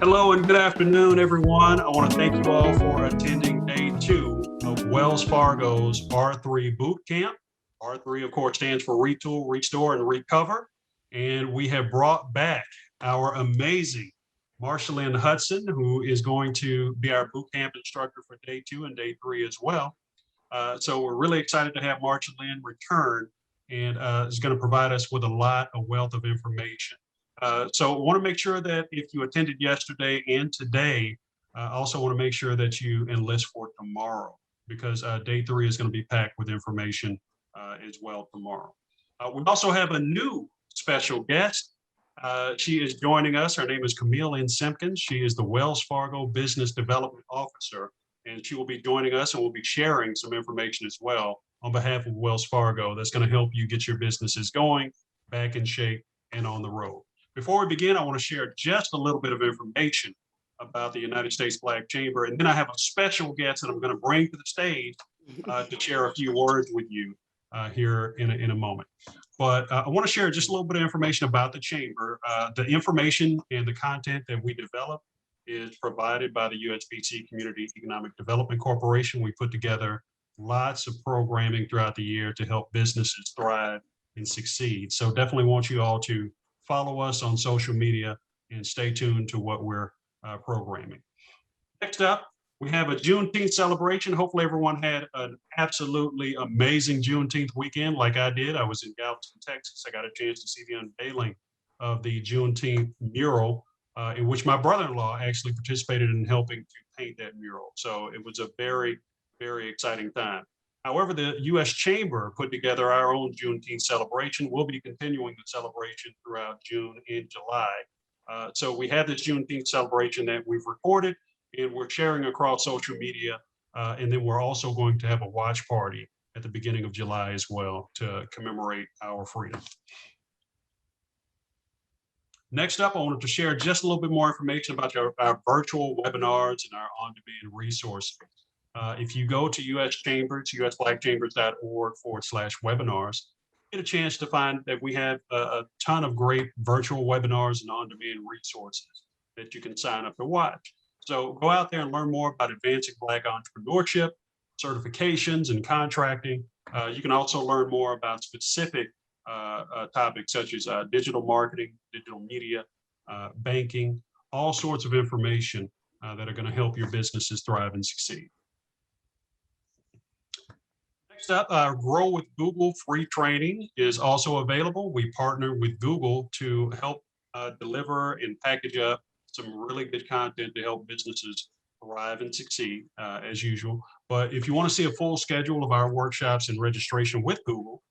Hello and good afternoon, everyone. I want to thank you all for attending day 2 of Wells Fargo's R3 Bootcamp. R3, of course, stands for Retool, Restore, and Recover. And we have brought back our amazing Marsha Lynn Hudson, who is going to be our bootcamp instructor for day 2 and day 3 as well. So we're really excited to have Marsha Lynn return and is going to provide us with a wealth of information. So I want to make sure that if you attended yesterday and today, I also want to make sure that you enlist for tomorrow, because day 3 is going to be packed with information as well tomorrow. We also have a new special guest. She is joining us. Her name is Camille N. Simpkins. She is the Wells Fargo Business Development Officer, and she will be joining us and will be sharing some information as well on behalf of Wells Fargo that's going to help you get your businesses going, back in shape, and on the road. Before we begin, I want to share just a little bit of information about the United States Black Chamber, and then I have a special guest that I'm going to bring to the stage to share a few words with you here in a moment. But I want to share just a little bit of information about the Chamber. The information and the content that we develop is provided by the USBC Community Economic Development Corporation. We put together lots of programming throughout the year to help businesses thrive and succeed. So definitely want you all to follow us on social media and stay tuned to what we're programming. Next up, we have a Juneteenth celebration. Hopefully everyone had an absolutely amazing Juneteenth weekend like I did. I was in Galveston, Texas. I got a chance to see the unveiling of the Juneteenth mural in which my brother-in-law actually participated in helping to paint that mural. So it was a very, very exciting time. However, the U.S. Chamber put together our own Juneteenth celebration. We'll be continuing the celebration throughout June and July. So we have this Juneteenth celebration that we've recorded and we're sharing across social media. And then we're also going to have a watch party at the beginning of July as well to commemorate our freedom. Next up, I wanted to share just a little bit more information about our virtual webinars and our on-demand resources. If you go to US Chambers, usblackchambers.org/webinars, get a chance to find that we have a ton of great virtual webinars and on-demand resources that you can sign up to watch. So go out there and learn more about advancing Black entrepreneurship, certifications, and contracting. You can also learn more about specific topics such as digital marketing, digital media, banking, all sorts of information that are going to help your businesses thrive and succeed. Next up, Grow with Google free training is also available. We partner with Google to help deliver and package up some really good content to help businesses thrive and succeed as usual. But if you want to see a full schedule of our workshops and registration with Google,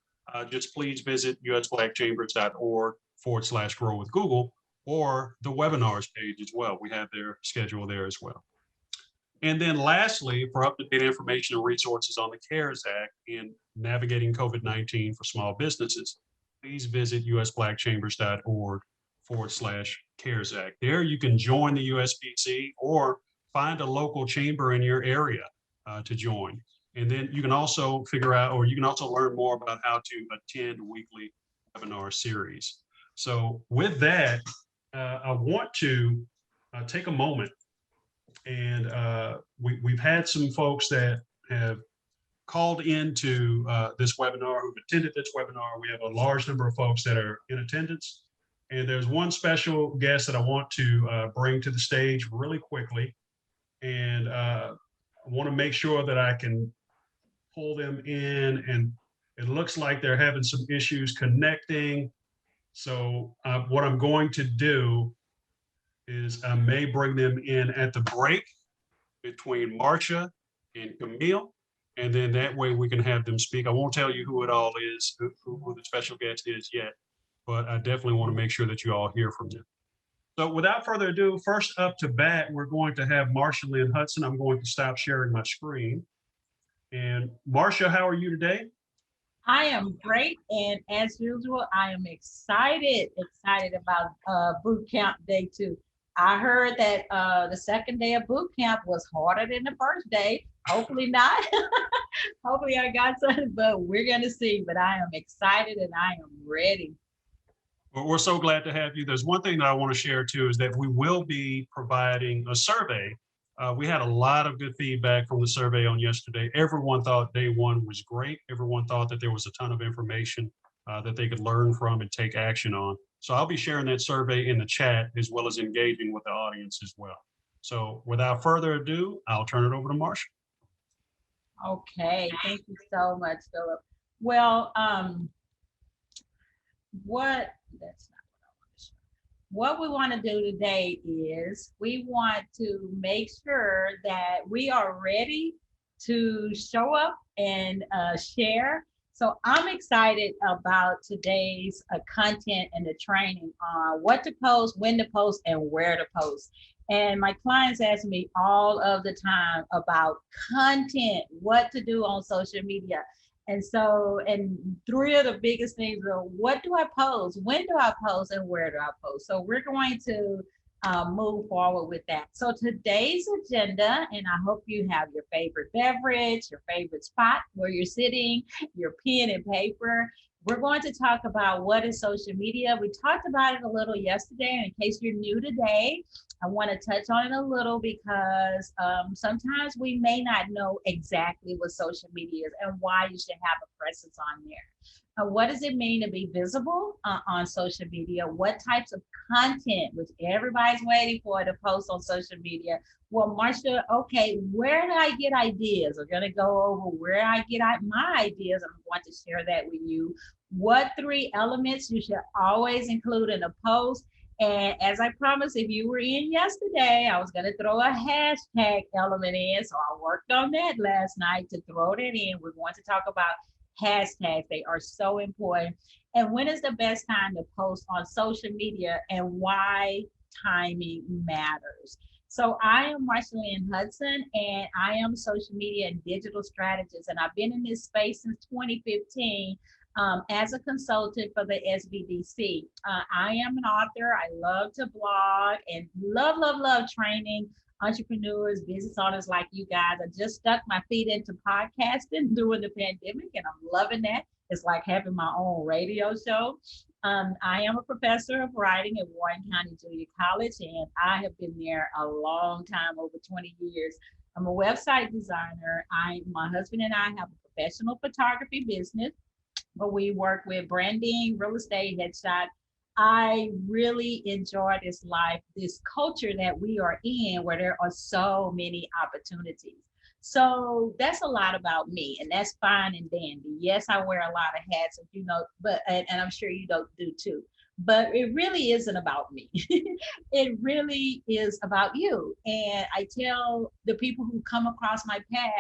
just please visit usblackchambers.org/grow with Google or the webinars page as well. We have their schedule there as well. And then lastly, for up-to-date information and resources on the CARES Act and navigating COVID-19 for small businesses, please visit usblackchambers.org/CARES Act. There you can join the USBC or find a local chamber in your area to join. And then you can also figure out, or you can also learn more about how to attend weekly webinar series. So with that, I want to take a moment. And we've had some folks that have called into this webinar, who've attended this webinar. We have a large number of folks that are in attendance. And there's one special guest that I want to bring to the stage really quickly. And I want to make sure that I can pull them in. And it looks like they're having some issues connecting. So what I'm going to do is I may bring them in at the break between Marsha and Camille, and then that way we can have them speak. I won't tell you who it all is, who the special guest is yet, but I definitely want to make sure that you all hear from them. So without further ado, first up to bat, we're going to have Marsha Lynn Hudson. I'm going to stop sharing my screen. And Marsha, how are you today? I am great, and as usual, I am excited about boot camp day 2. I heard that the second day of boot camp was harder than the first day. Hopefully not. Hopefully I got something, but we're gonna see. But I am excited and I am ready. Well, we're so glad to have you. There's one thing that I want to share too, is that we will be providing a survey. We had a lot of good feedback from the survey on yesterday. Everyone thought day one was great. Everyone thought that there was a ton of information that they could learn from and take action on. So I'll be sharing that survey in the chat as well as engaging with the audience as well. So without further ado, I'll turn it over to Marsha. Okay, thank you so much, Philip. Well, what that's not what I want to show. What we want to do today is we want to make sure that we are ready to show up and share. So I'm excited about today's content and the training on what to post, when to post, and where to post. And my clients ask me all of the time about content, what to do on social media. And so, and three of the biggest things are what do I post, when do I post, and where do I post? So we're going to move forward with that. So today's agenda, and I hope you have your favorite beverage, your favorite spot where you're sitting, your pen and paper. We're going to talk about what is social media. We talked about it a little yesterday. And in case you're new today, I want to touch on it a little because sometimes we may not know exactly what social media is and why you should have a presence on there. What does it mean to be visible on social media? What types of content, which everybody's waiting for to post on social media? Well, Marsha, okay, where do I get ideas? We're going to go over where I get my ideas. I'm going to share that with you. What 3 elements you should always include in a post. And as I promised, if you were in yesterday, I was going to throw a hashtag element in. So I worked on that last night to throw that in. We're going to talk about hashtags. They are so important. And when is the best time to post on social media and why timing matters? So I am Marsha Lynn Hudson, and I am a social media and digital strategist. And I've been in this space since 2015 as a consultant for the SBDC. I am an author. I love to blog and love training entrepreneurs, business owners like you guys. I just stuck my feet into podcasting during the pandemic, and I'm loving that. It's like having my own radio show. I am a professor of writing at Warren County Junior College, and I have been there a long time, over 20 years. I'm a website designer. My husband and I have a professional photography business, but we work with branding, real estate, headshot. I really enjoy this life, this culture that we are in, where there are so many opportunities. So that's a lot about me, and that's fine and dandy. Yes, I wear a lot of hats, and but and I'm sure you don't do too. But it really isn't about me. It really is about you. And I tell the people who come across my path,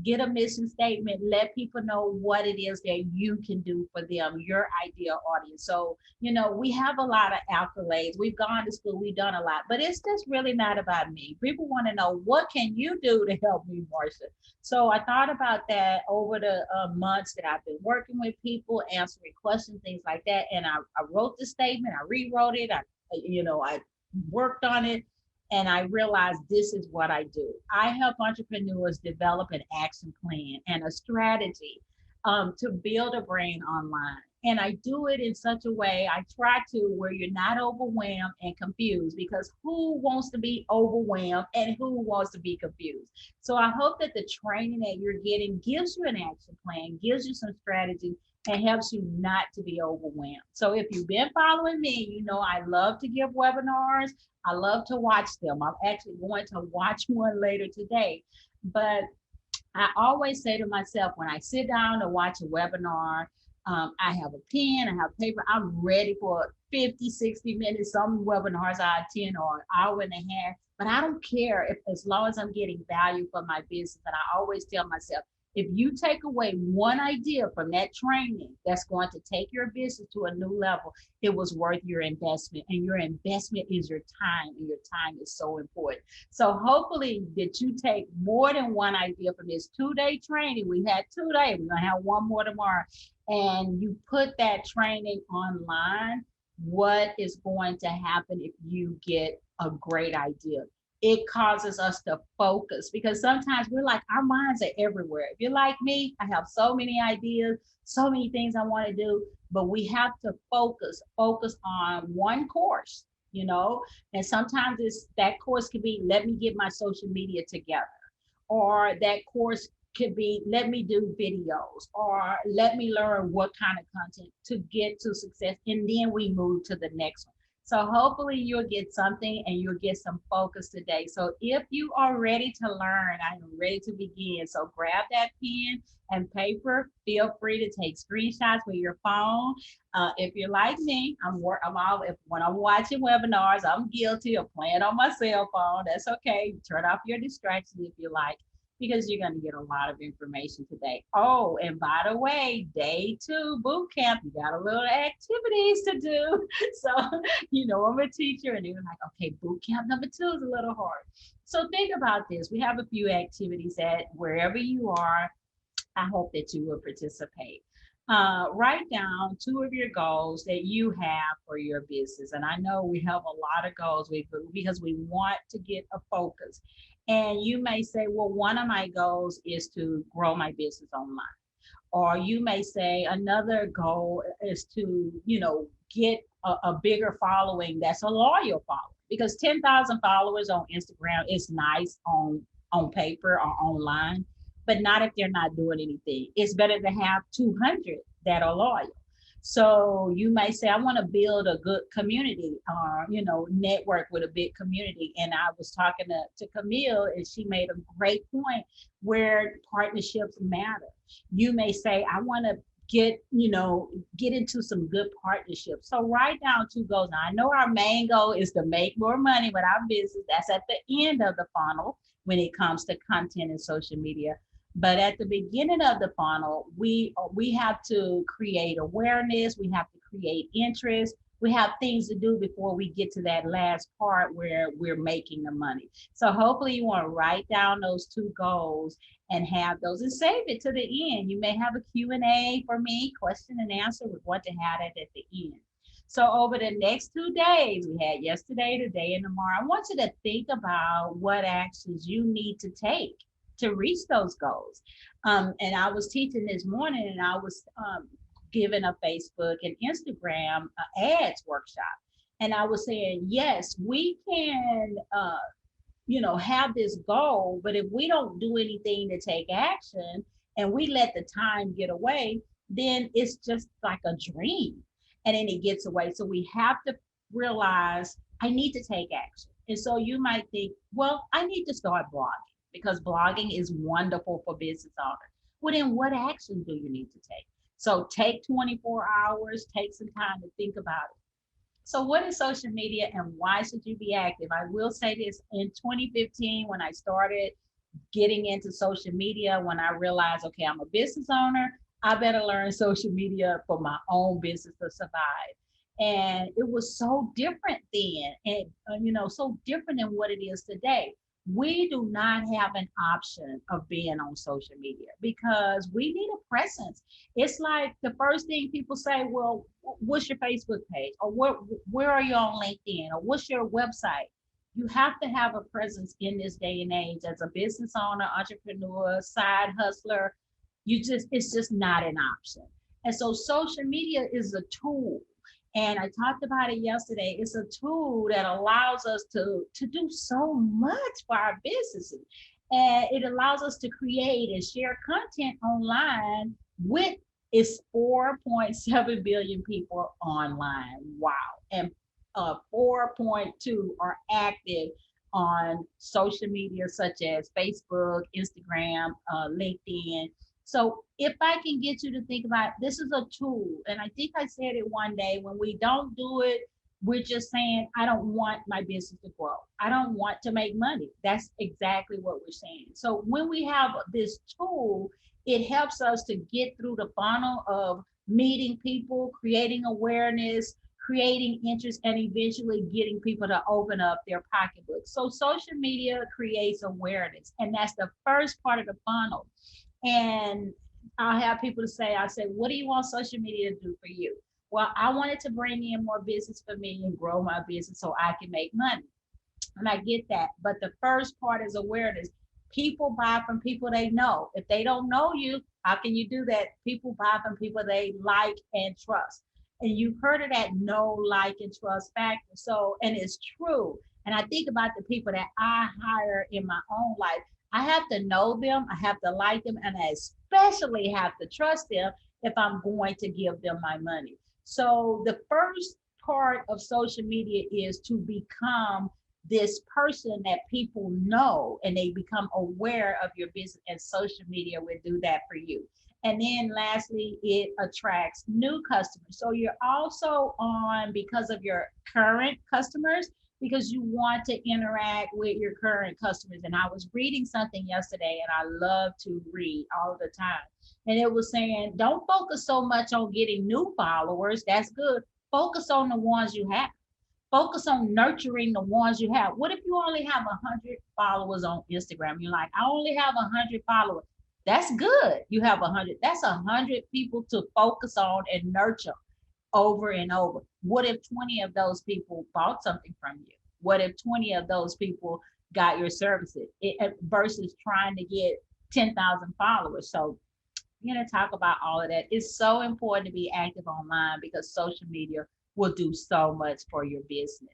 get a mission statement, let people know what it is that you can do for them, your ideal audience. So, we have a lot of accolades. We've gone to school, we've done a lot, but it's just really not about me. People want to know, what can you do to help me, Marsha? So I thought about that over the months that I've been working with people, answering questions, things like that. And I wrote the statement, I rewrote it, I worked on it. And I realized this is what I do. I help entrepreneurs develop an action plan and a strategy to build a brand online. And I do it in such a way, I try to, where you're not overwhelmed and confused, because who wants to be overwhelmed and who wants to be confused? So I hope that the training that you're getting gives you an action plan, gives you some strategy, and helps you not to be overwhelmed. So if you've been following me, I love to give webinars. I love to watch them. I'm actually going to watch one later today. But I always say to myself, when I sit down to watch a webinar, I have a pen, I have paper, I'm ready for 50, 60 minutes. Some webinars I attend are an hour and a half, but I don't care as long as I'm getting value for my business. And I always tell myself, if you take away one idea from that training that's going to take your business to a new level, it was worth your investment. And your investment is your time, and your time is so important. So hopefully that you take more than one idea from this 2-day training. We had 2 days, we're gonna have one more tomorrow. And you put that training online. What is going to happen if you get a great idea? it causes us to focus, because sometimes we're like, our minds are everywhere. If you're like me, I have so many ideas, so many things I want to do, but we have to focus on one course, you know. And sometimes it's that course could be, let me get my social media together, or that course could be, let me do videos, or let me learn what kind of content to get to success, and then we move to the next one. So hopefully you'll get something and you'll get some focus today. So if you are ready to learn, I am ready to begin. So grab that pen and paper. Feel free to take screenshots with your phone. If you're like me, I'm all, if when I'm watching webinars, I'm guilty of playing on my cell phone. That's okay. Turn off your distractions if you like, because you're going to get a lot of information today. Oh, and by the way, day 2 boot camp, you got a little activities to do. So, you know, I'm a teacher, and they're like, okay, boot camp number 2 is a little hard. So think about this. We have a few activities that wherever you are, I hope that you will participate. Write down 2 of your goals that you have for your business. And I know we have a lot of goals because we want to get a focus. And you may say, well, one of my goals is to grow my business online. Or you may say another goal is to, you know, get a bigger following that's a loyal following. Because 10,000 followers on Instagram is nice on paper or online, but not if they're not doing anything. It's better to have 200 that are loyal. So you may say, I want to build a good community, or, you know, network with a big community. And I was talking to Camille, and she made a great point where partnerships matter. You may say, I want to get into some good partnerships. So write down 2 goals. Now, I know our main goal is to make more money with our business. That's at the end of the funnel when it comes to content and social media. But at the beginning of the funnel, we have to create awareness, we have to create interest, we have things to do before we get to that last part where we're making the money. So hopefully you want to write down those 2 goals and have those and save it to the end. You may have a Q&A for me, question and answer. We want to have it at the end. So over the next 2 days, we had yesterday, today, and tomorrow, I want you to think about what actions you need to take to reach those goals. And I was teaching this morning, and I was giving a Facebook and Instagram ads workshop. And I was saying, yes, we can, have this goal, but if we don't do anything to take action and we let the time get away, then it's just like a dream, and then it gets away. So we have to realize, I need to take action. And so you might think, well, I need to start blogging, because blogging is wonderful for business owners. Well, then what action do you need to take? So take 24 hours, take some time to think about it. So what is social media and why should you be active? I will say this, in 2015, when I started getting into social media, when I realized, okay, I'm a business owner, I better learn social media for my own business to survive. And it was so different then, and so different than what it is today. We do not have an option of being on social media because we need a presence. It's like the first thing people say, well, what's your Facebook page? Or where are you on LinkedIn? Or what's your website? You have to have a presence in this day and age as a business owner, entrepreneur, side hustler. It's just not an option. And so social media is a tool. And I talked about it yesterday. It's a tool that allows us to do so much for our businesses. And it allows us to create and share content online with its 4.7 billion people online. Wow. And 4.2 are active on social media such as Facebook, Instagram, LinkedIn. So if I can get you to think about, this is a tool, and I think I said it one day, when we don't do it, we're just saying, I don't want my business to grow. I don't want to make money. That's exactly what we're saying. So when we have this tool, it helps us to get through the funnel of meeting people, creating awareness, creating interest, and eventually getting people to open up their pocketbooks. So social media creates awareness, and that's the first part of the funnel. And I'll have people to say, I say, what do you want social media to do for you? Well, I wanted to bring in more business for me and grow my business so I can make money. And I get that. But the first part is awareness. People buy from people they know. If they don't know you, how can you do that? People buy from people they like and trust. And you've heard of that know, like, and trust factor. So, and it's true. And I think about the people that I hire in my own life. I have to know them, I have to like them, and I especially have to trust them if I'm going to give them my money. So the first part of social media is to become this person that people know and they become aware of your business, and social media will do that for you. And then lastly, it attracts new customers. So you're also on because of your current customers, because you want to interact with your current customers. And I was reading something yesterday, and I love to read all the time. And it was saying, don't focus so much on getting new followers. That's good. Focus on the ones you have. Focus on nurturing the ones you have. What if you only have 100 followers on Instagram? You're like, I only have 100 followers. That's good. You have 100. That's 100 people to focus on and nurture over and over. What if 20 of those people bought something from you? What if 20 of those people got your services versus trying to get 10,000 followers? So we're going to talk about all of that. It's so important to be active online because social media will do so much for your business.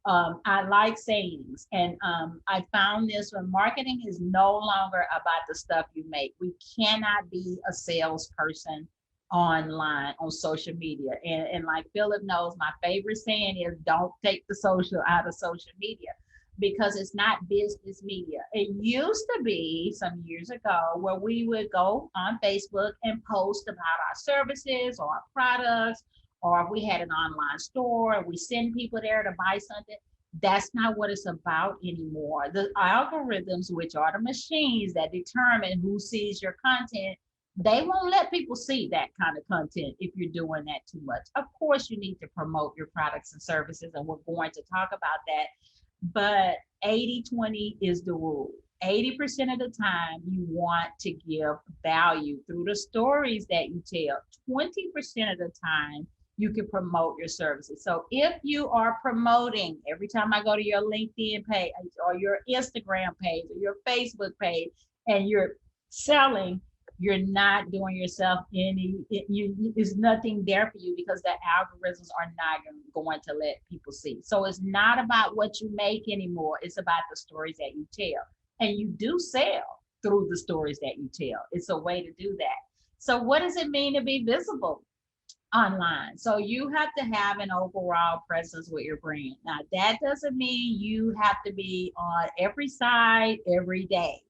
I like sayings, and I found this when marketing is no longer about the stuff you make. We cannot be a salesperson online on social media. And like Philip knows, my favorite saying is don't take the social out of social media because it's not business media. It used to be some years ago where we would go on Facebook and post about our services or our products, or if we had an online store and we send people there to buy something. That's not what it's about anymore. The algorithms, which are the machines that determine who sees your content, they won't let people see that kind of content if you're doing that too much. Of course, you need to promote your products and services, and we're going to talk about that. But 80-20 is the rule. 80% of the time, you want to give value through the stories that you tell. 20% of the time, you can promote your services. So if you are promoting, every time I go to your LinkedIn page or your Instagram page or your Facebook page, and you're selling, you're not doing yourself there's nothing there for you because the algorithms are not going to let people see. So it's not about what you make anymore. It's about the stories that you tell. And you do sell through the stories that you tell. It's a way to do that. So what does it mean to be visible online? So you have to have an overall presence with your brand. Now, that doesn't mean you have to be on every side every day.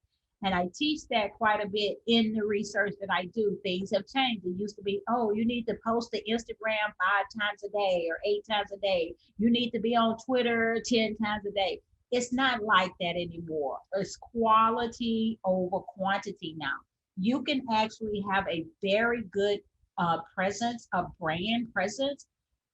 And I teach that quite a bit in the research that I do. Things have changed. It used to be, oh, you need to post to Instagram 5 times a day or 8 times a day. You need to be on Twitter 10 times a day. It's not like that anymore. It's quality over quantity now. You can actually have a very good presence, a brand presence,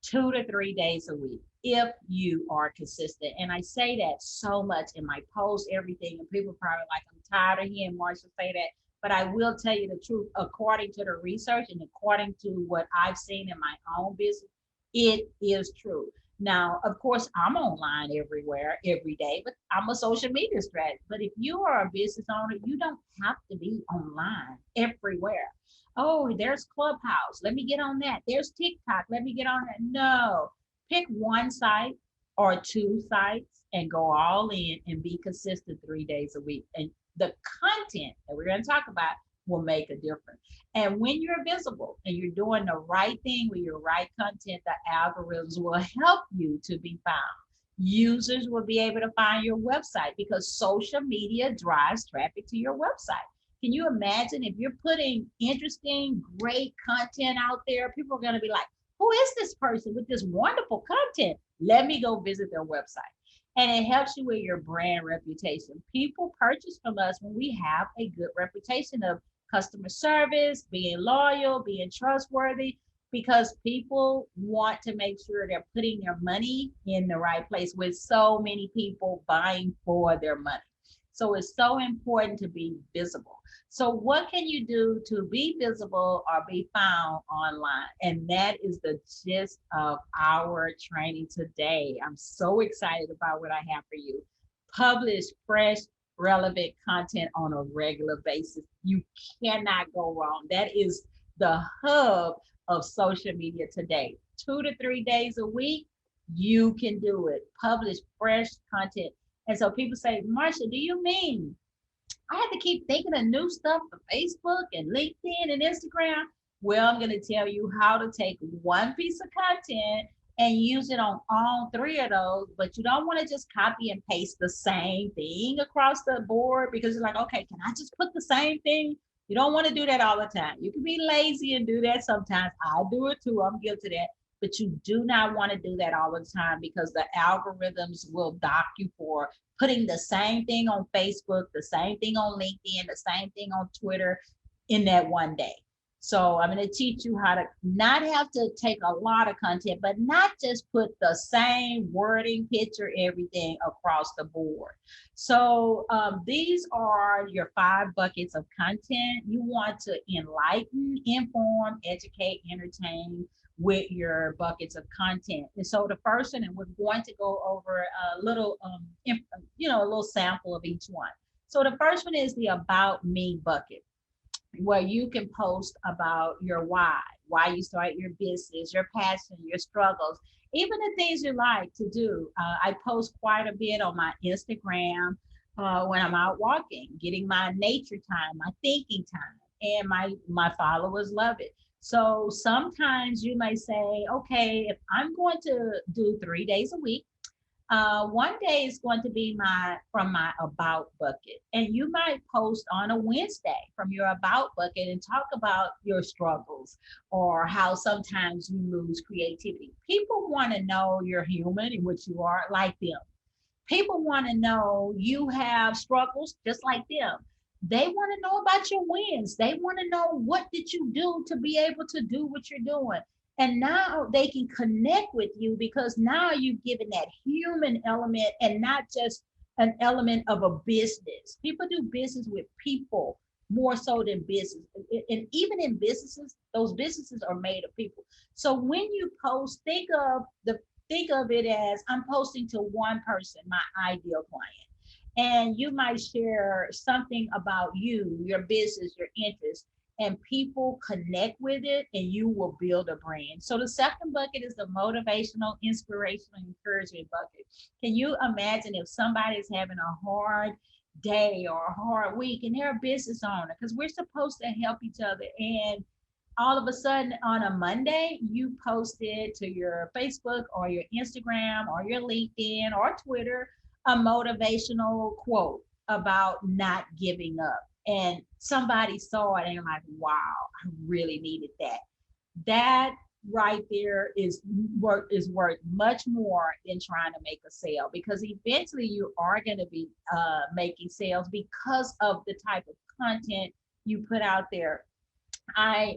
2 to 3 days a week if you are consistent. And I say that so much in my posts, everything, and people probably like, I'm tired of hearing Marsha say that, but I will tell you the truth. According to the research and according to what I've seen in my own business, it is true. Now, of course, I'm online everywhere, every day, but I'm a social media strategist. But if you are a business owner, you don't have to be online everywhere. Oh, there's Clubhouse. Let me get on that. There's TikTok. Let me get on that. No, pick one site or 2 sites and go all in and be consistent 3 days a week. And the content that we're going to talk about will make a difference. And when you're visible and you're doing the right thing with your right content, the algorithms will help you to be found. Users will be able to find your website because social media drives traffic to your website. Can you imagine if you're putting interesting, great content out there, people are going to be like, who is this person with this wonderful content? Let me go visit their website. And it helps you with your brand reputation. People purchase from us when we have a good reputation of customer service, being loyal, being trustworthy, because people want to make sure they're putting their money in the right place with so many people buying for their money. So it's so important to be visible. So what can you do to be visible or be found online? And that is the gist of our training today. I'm so excited about what I have for you. Publish fresh, relevant content on a regular basis. You cannot go wrong. That is the hub of social media today. 2 to 3 days a week, you can do it. Publish fresh content. And so people say, Marsha, do you mean I have to keep thinking of new stuff for Facebook and LinkedIn and Instagram? Well, I'm going to tell you how to take one piece of content and use it on all three of those, but you don't want to just copy and paste the same thing across the board because you're like, okay, can I just put the same thing? You don't want to do that all the time. You can be lazy and do that sometimes. I do it too. I'm guilty of that. But you do not want to do that all the time because the algorithms will dock you for putting the same thing on Facebook, the same thing on LinkedIn, the same thing on Twitter in that one day. So I'm going to teach you how to not have to take a lot of content, but not just put the same wording, picture, everything across the board. So these are your 5 buckets of content. You want to enlighten, inform, educate, entertain with your buckets of content. And so the first one, and we're going to go over a little, a little sample of each one. So the first one is the About Me bucket, where you can post about your why you start your business, your passion, your struggles, even the things you like to do. I post quite a bit on my Instagram when I'm out walking, getting my nature time, my thinking time, and my followers love it. So sometimes you may say, okay, if I'm going to do 3 days a week, one day is going to be from my about bucket, and you might post on a Wednesday from your about bucket and talk about your struggles or how sometimes you lose creativity. People want to know you're human and what you are like them. People want to know you have struggles just like them. They want to know about your wins. They want to know what did you do to be able to do what you're doing. And now they can connect with you because now you've given that human element and not just an element of a business. People do business with people more so than business. And even in businesses, those businesses are made of people. So when you post, think of it as I'm posting to one person, my ideal client. And you might share something about you, your business, your interests, and people connect with it and you will build a brand. So the second bucket is the motivational, inspirational, encouragement bucket. Can you imagine if somebody is having a hard day or a hard week and they're a business owner, because we're supposed to help each other, and all of a sudden on a Monday, you posted to your Facebook or your Instagram or your LinkedIn or Twitter a motivational quote about not giving up. And somebody saw it and like, wow, I really needed that. That right there is worth much more than trying to make a sale, because eventually you are going to be making sales because of the type of content you put out there. I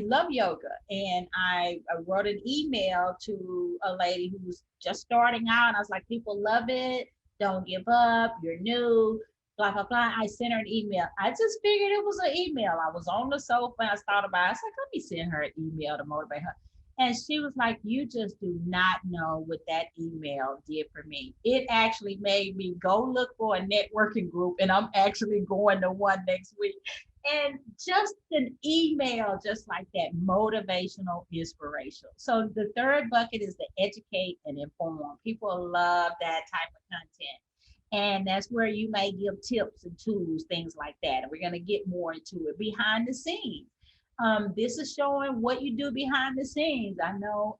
love yoga, and I wrote an email to a lady who was just starting out. I was like, people love it. Don't give up. You're new. Blah blah blah. I sent her an email. I just figured it was an email. I was on the sofa and I thought about it. I was like, let me send her an email to motivate her. And she was like, you just do not know what that email did for me. It actually made me go look for a networking group, and I'm actually going to one next week. And just an email just like that, motivational, inspirational. So the third bucket is to educate and inform. People love that type of content. And that's where you may give tips and tools, things like that. And we're going to get more into it. Behind the scenes. This is showing what you do behind the scenes. I know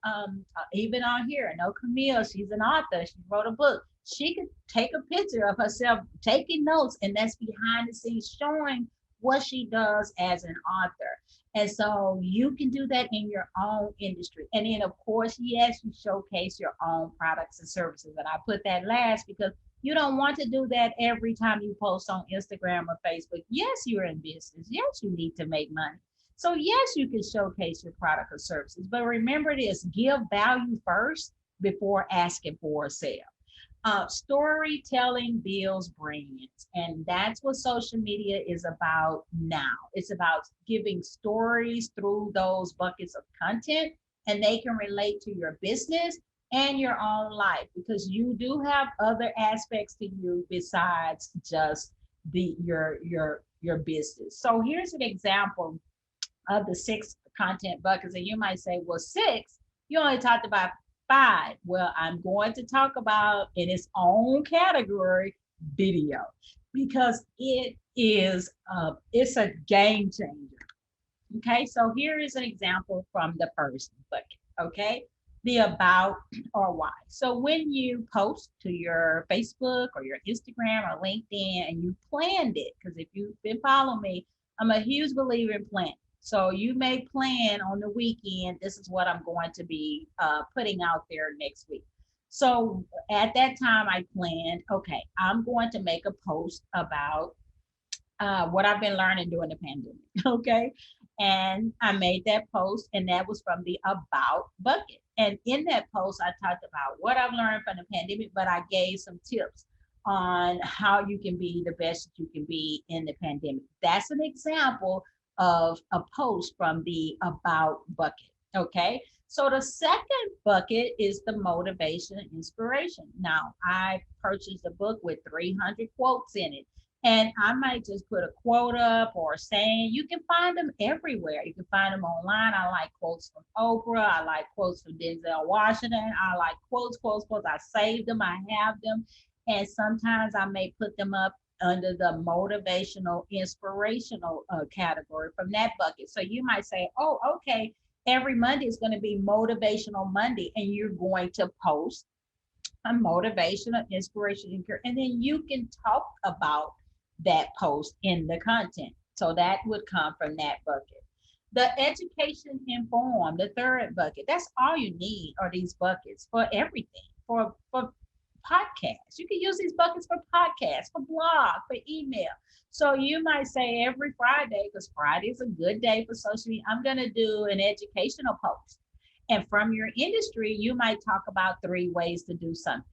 even on here, I know Camille, she's an author. She wrote a book. She could take a picture of herself taking notes, and that's behind the scenes showing what she does as an author. And so you can do that in your own industry. And then, of course, yes, you showcase your own products and services. And I put that last because you don't want to do that every time you post on Instagram or Facebook. Yes, you're in business. Yes, you need to make money. So yes, you can showcase your product or services. But remember this, give value first before asking for a sale. Storytelling builds brands, and that's what social media is about now. It's about giving stories through those buckets of content, and they can relate to your business and your own life because you do have other aspects to you besides just your business. So here's an example of the six content buckets, and you might say, well, six, you only talked about five. Well, I'm going to talk about in its own category video because it's a game changer. Okay, so here is an example from the first bucket. Okay, the about or why. So when you post to your Facebook or your Instagram or LinkedIn and you planned it, because if you've been following me, I'm a huge believer in planning. So you may plan on the weekend, this is what I'm going to be putting out there next week. So at that time, I planned, okay, I'm going to make a post about what I've been learning during the pandemic. Okay. And I made that post, and that was from the about bucket. And in that post, I talked about what I've learned from the pandemic, but I gave some tips on how you can be the best that you can be in the pandemic. That's an example of a post from the about bucket. Okay. So the second bucket is the motivation and inspiration. Now, I purchased a book with 300 quotes in it. And I might just put a quote up or a saying. You can find them everywhere. You can find them online. I like quotes from Oprah. I like quotes from Denzel Washington. I like quotes. I save them. I have them. And sometimes I may put them up under the motivational, inspirational category from that bucket. So you might say, oh, okay, every Monday is going to be Motivational Monday. And you're going to post a motivational, inspiration, and then you can talk about that post in the content. So that would come from that bucket. The education informed, the third bucket, that's all you need are these buckets for everything, for podcasts. You can use these buckets for podcasts, for blog, for email. So you might say every Friday, because Friday is a good day for social media, I'm going to do an educational post. And from your industry, you might talk about 3 ways to do something,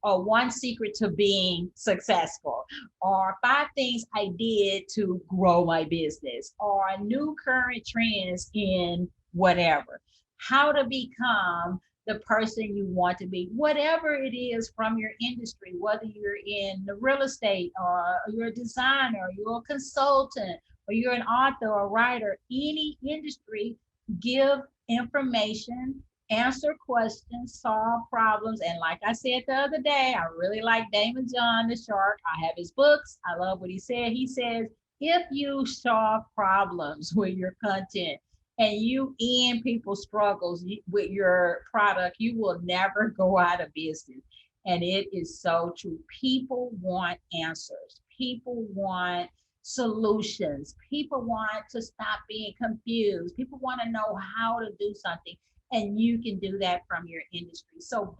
or 1 secret to being successful, or 5 things I did to grow my business, or new current trends in whatever, how to become the person you want to be, whatever it is from your industry, whether you're in the real estate or you're a designer, or you're a consultant, or you're an author or writer, any industry, give information, answer questions, solve problems. And like I said the other day, I really like Damon John the Shark. I have his books. I love what he said. He says, if you solve problems with your content and you end people's struggles with your product, you will never go out of business. And it is so true. People want answers. People want solutions. People want to stop being confused. People want to know how to do something. And you can do that from your industry. So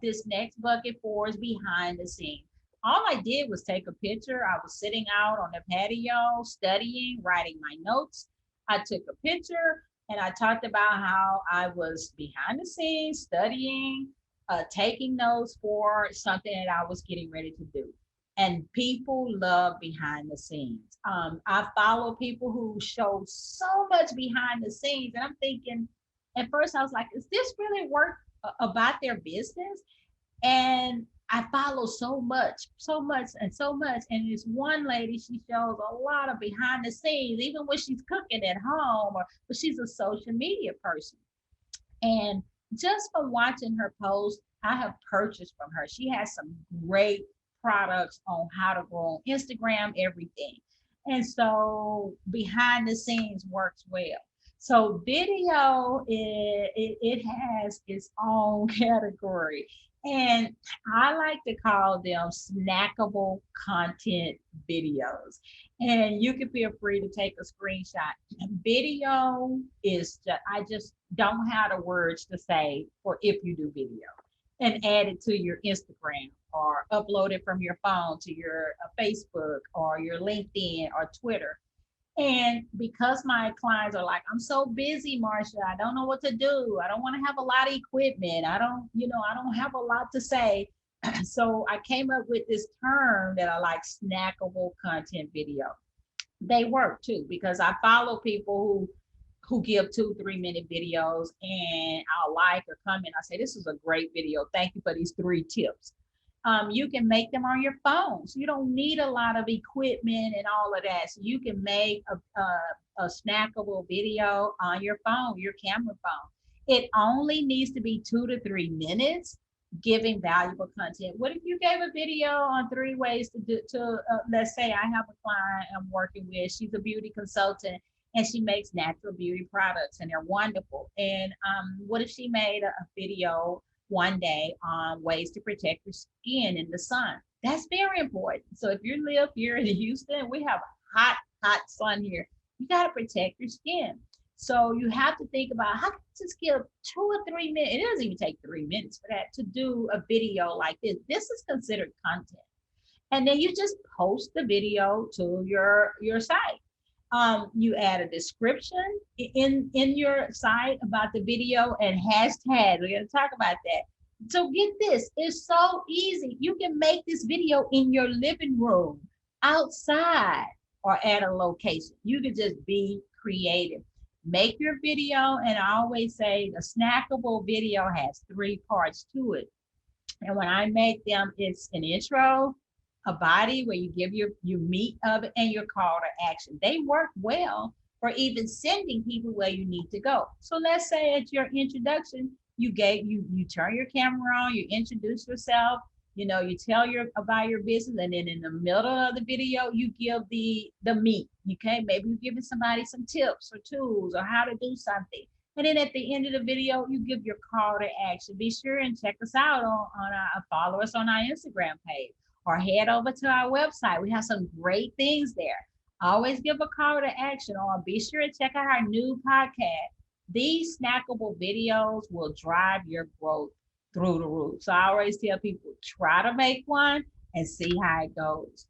this next bucket 4 is behind the scenes. All I did was take a picture. I was sitting out on the patio, studying, writing my notes. I took a picture and I talked about how I was behind the scenes, studying, taking notes for something that I was getting ready to do. And people love behind the scenes. I follow people who show so much behind the scenes, and I'm thinking, at first I was like, is this really work about their business? And I follow so much. And this one lady, she shows a lot of behind the scenes, even when she's cooking at home, but she's a social media person. And just from watching her post, I have purchased from her. She has some great products on how to grow on Instagram, everything. And so behind the scenes works well. So video, it has its own category. And I like to call them snackable content videos. And you can feel free to take a screenshot. Video is just, I just don't have the words to say for if you do video, and add it to your Instagram or upload it from your phone to your Facebook or your LinkedIn or Twitter. And because my clients are like, I'm so busy, Marsha, I don't know what to do. I don't want to have a lot of equipment. I don't have a lot to say. So I came up with this term that I like, snackable content video. They work too, because I follow people who give 2 3 minute videos, and I'll like or comment. I say, this is a great video. Thank you for these 3 tips. You can make them on your phone. So you don't need a lot of equipment and all of that. So you can make a snackable video on your phone, your camera phone. It only needs to be 2 to 3 minutes, giving valuable content. What if you gave a video on 3 ways to do let's say I have a client I'm working with, she's a beauty consultant, and she makes natural beauty products, and they're wonderful. And what if she made a video one day on ways to protect your skin in the sun? That's very important. So if you live here in Houston, we have hot sun here. You got to protect your skin. So you have to think about, how can you just give 2 or 3 minutes? It doesn't even take 3 minutes for that to do a video like this. This is considered content. And then you just post the video to your site. You add a description in your site about the video and hashtags. We're going to talk about that. So get this, it's so easy. You can make this video in your living room, outside, or at a location. You can just be creative. Make your video, and I always say the snackable video has 3 parts to it. And when I make them, it's an intro, a body where you give your meat of it, and your call to action. They work well for even sending people where you need to go. So let's say at your introduction, you turn your camera on, you introduce yourself, you tell about your business, and then in the middle of the video, you give the meat. Okay, maybe you're giving somebody some tips or tools or how to do something. And then at the end of the video, you give your call to action. Be sure and check us out on our, follow us on our Instagram page, or head over to our website. We have some great things there. Always give a call to action, or be sure to check out our new podcast. These snackable videos will drive your growth through the roof. So I always tell people, try to make one and see how it goes.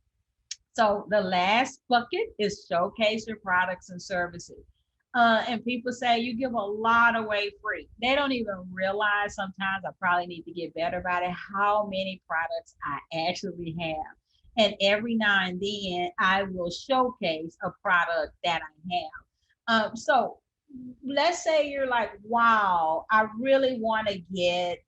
So the last bucket is showcase your products and services. And people say you give a lot away free. They don't even realize, sometimes I probably need to get better about it, how many products I actually have. And every now and then I will showcase a product that I have. So let's say you're like, wow, I really want to get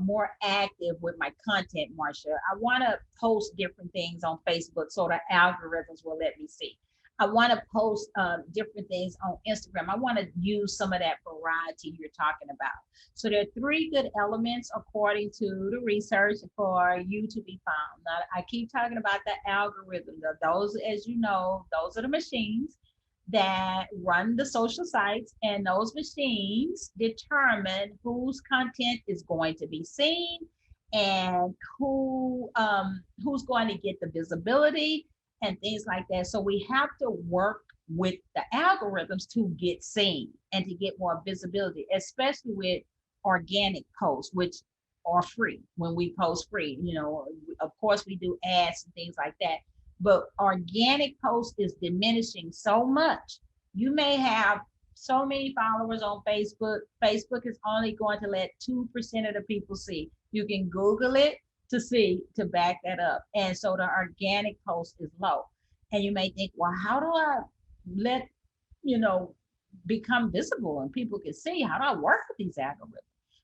more active with my content, Marsha. I want to post different things on Facebook so the algorithms will let me see. I want to post different things on Instagram. I want to use some of that variety you're talking about. So there are 3 good elements according to the research for you to be found. Now, I keep talking about the algorithm. Those, as you know, those are the machines that run the social sites, and those machines determine whose content is going to be seen and who's going to get the visibility and things like that. So we have to work with the algorithms to get seen and to get more visibility, especially with organic posts, which are free. When we post free, of course we do ads and things like that, but organic post is diminishing so much. You may have so many followers on Facebook. Facebook is only going to let 2% of the people see. You can Google it to back that up. And so the organic post is low. And you may think, well, how do I become visible and people can see? How do I work with these algorithms?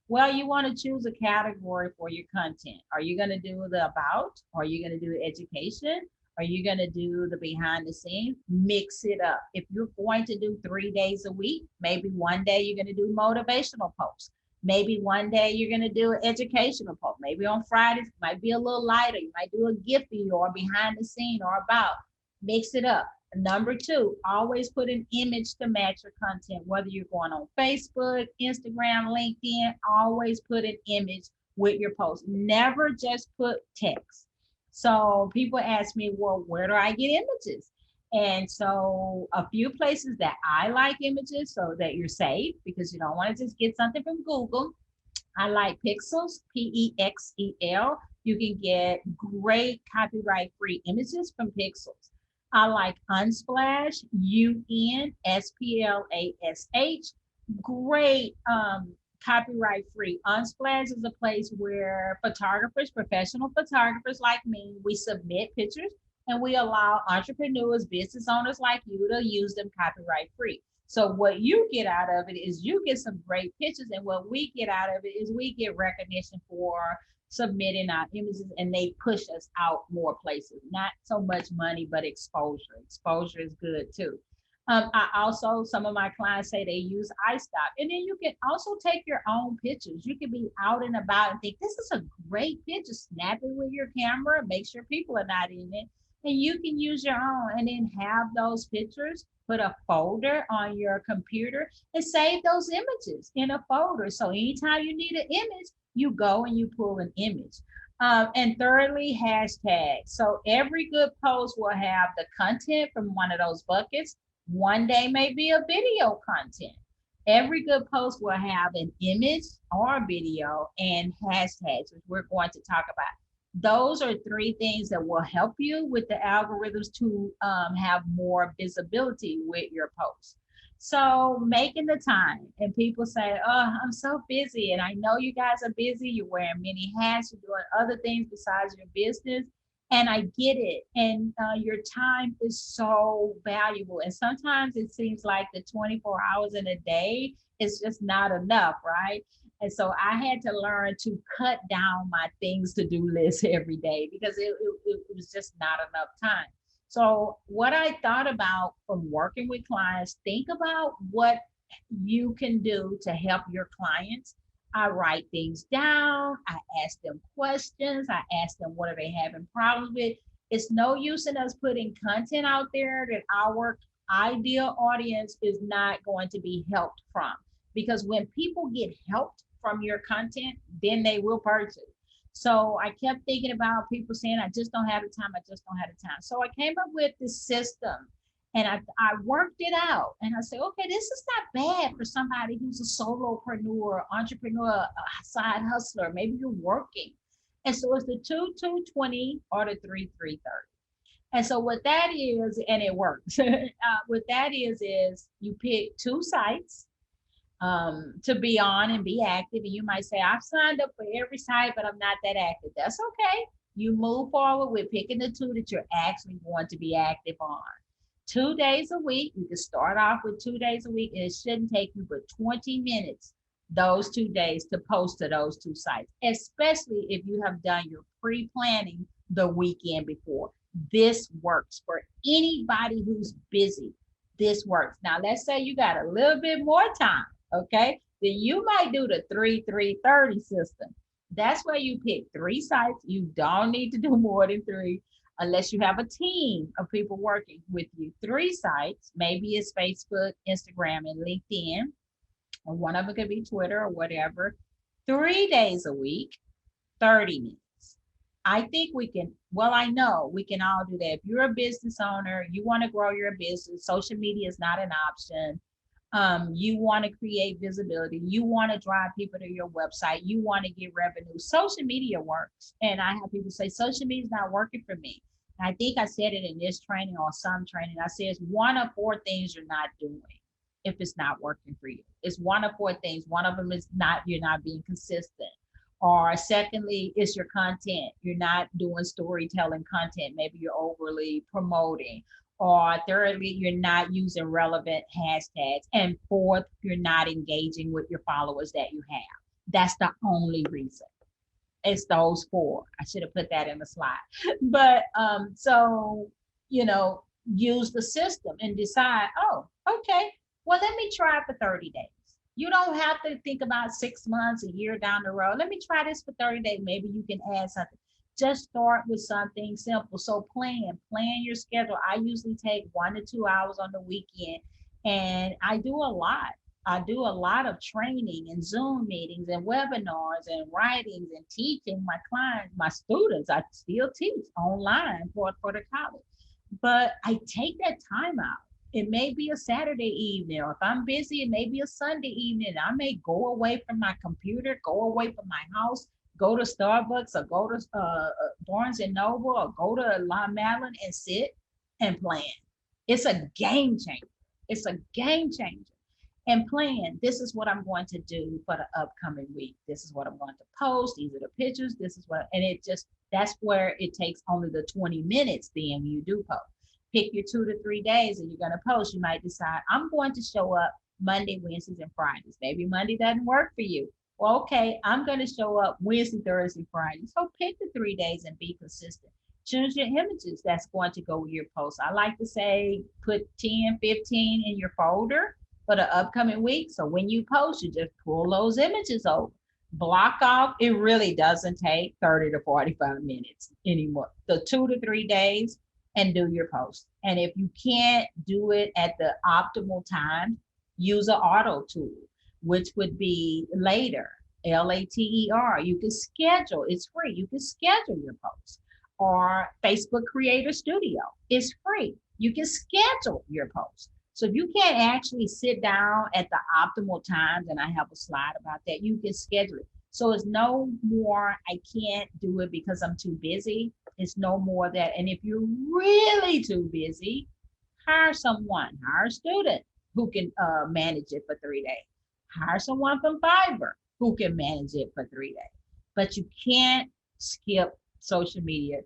Well, you want to choose a category for your content. Are you going to do the about? Are you going to do education? Are you going to do the behind the scenes? Mix it up. If you're going to do 3 days a week, maybe one day you're going to do motivational posts. Maybe one day you're going to do an educational post. Maybe on Fridays, it might be a little lighter. You might do a gifty or behind the scene or about. Mix it up. Number 2, always put an image to match your content, whether you're going on Facebook, Instagram, LinkedIn, always put an image with your post. Never just put text. So people ask me, well, where do I get images? And so a few places that I like images so that you're safe, because you don't want to just get something from Google. I like Pixels, Pexel. You can get great copyright-free images from Pixels. I like Unsplash, Unsplash. Great copyright free. Unsplash is a place where photographers, professional photographers like me, we submit pictures and we allow entrepreneurs, business owners like you to use them copyright free. So what you get out of it is you get some great pictures, and what we get out of it is we get recognition for submitting our images, and they push us out more places. Not so much money, but exposure. Exposure is good too. I also, some of my clients say they use iStock, and then you can also take your own pictures. You can be out and about and think, this is a great picture. Snap it with your camera, make sure people are not in it, and you can use your own, and then have those pictures, put a folder on your computer and save those images in a folder. So anytime you need an image, you go and you pull an image. And thirdly, hashtags. So every good post will have the content from one of those buckets. One day may be a video content. Every good post will have an image or a video and hashtags, which we're going to talk about. Those are three things that will help you with the algorithms to have more visibility with your posts. So making the time, and people say, oh, I'm so busy. And I know you guys are busy. You're wearing many hats. You're doing other things besides your business. And I get it. And your time is so valuable. And sometimes it seems like the 24 hours in a day is just not enough, right? And so I had to learn to cut down my things to do list every day because it was just not enough time. So what I thought about from working with clients, think about what you can do to help your clients. I write things down. I ask them questions. I ask them, what are they having problems with? It's no use in us putting content out there that our ideal audience is not going to be helped from. Because when people get helped from your content, then they will purchase. So I kept thinking about people saying, I just don't have the time. I just don't have the time. So I came up with this system, and I worked it out. And I said, okay, this is not bad for somebody who's a solopreneur, entrepreneur, a side hustler. Maybe you're working. And so it's the 2-2-20 or the 3-3-30. And so what that is, and it works. What that is you pick 2 sites to be on and be active. And you might say, I've signed up for every site, but I'm not that active. That's okay. You move forward with picking the 2 that you're actually going to be active on. 2 days a week. You can start off with 2 days a week, and it shouldn't take you but 20 minutes those 2 days to post to those 2 sites, especially if you have done your pre-planning the weekend before. This works for anybody who's busy. This works. Now, let's say you got a little bit more time. Okay, then you might do the 3-3-30 system. That's where you pick 3 sites. You don't need to do more than 3 unless you have a team of people working with you. 3 sites, maybe it's Facebook, Instagram, and LinkedIn, or one of them could be Twitter or whatever. 3 days a week, 30 minutes. I think we can, well, I know we can all do that. If you're a business owner, you want to grow your business, social media is not an option. You want to create visibility. You want to drive people to your website. You want to get revenue. Social media works. And I have people say, social media is not working for me. And I think I said it in this training or some training. I said, it's one of 4 things you're not doing if it's not working for you. It's one of 4 things. One of them is you're not being consistent. Or secondly, it's your content. You're not doing storytelling content. Maybe you're overly promoting. Or thirdly, you're not using relevant hashtags. And fourth, you're not engaging with your followers that you have. That's the only reason. It's those 4. I should have put that in the slide. But so, use the system and decide, oh, okay, well, let me try it for 30 days. You don't have to think about 6 months, a year down the road. Let me try this for 30 days. Maybe you can add something. Just start with something simple. So plan your schedule. I usually take 1 to 2 hours on the weekend, and I do a lot. I do a lot of training and Zoom meetings and webinars and writings and teaching my clients, my students. I still teach online for the college, but I take that time out. It may be a Saturday evening, or if I'm busy, it may be a Sunday evening. I may go away from my computer, go away from my house, go to Starbucks, or go to Barnes and Noble, or go to La Malin and sit and plan. It's a game changer. It's a game changer. and plan. This is what I'm going to do for the upcoming week. This is what I'm going to post. These are the pictures. This is what, and it just, that's where it takes only the 20 minutes then when you do post. Pick your 2 to 3 days and you're going to post. You might decide, I'm going to show up Monday, Wednesdays, and Fridays. Maybe Monday doesn't work for you. Well, okay, I'm going to show up Wednesday, Thursday, Friday. So pick the 3 days and be consistent. Choose your images that's going to go with your post. I like to say put 10, 15 in your folder for the upcoming week. So when you post, you just pull those images over. Block off, it really doesn't take 30 to 45 minutes anymore. The 2 to 3 days and do your post. And if you can't do it at the optimal time, use an auto tool, which would be later, Later. You can schedule, it's free. You can schedule your post. Or Facebook Creator Studio, it's free. You can schedule your post. So if you can't actually sit down at the optimal times, and I have a slide about that, you can schedule it. So it's no more, I can't do it because I'm too busy. It's no more that. And if you're really too busy, hire someone, hire a student who can manage it for 3 days. Hire someone from Fiverr who can manage it for 3 days. But you can't skip social media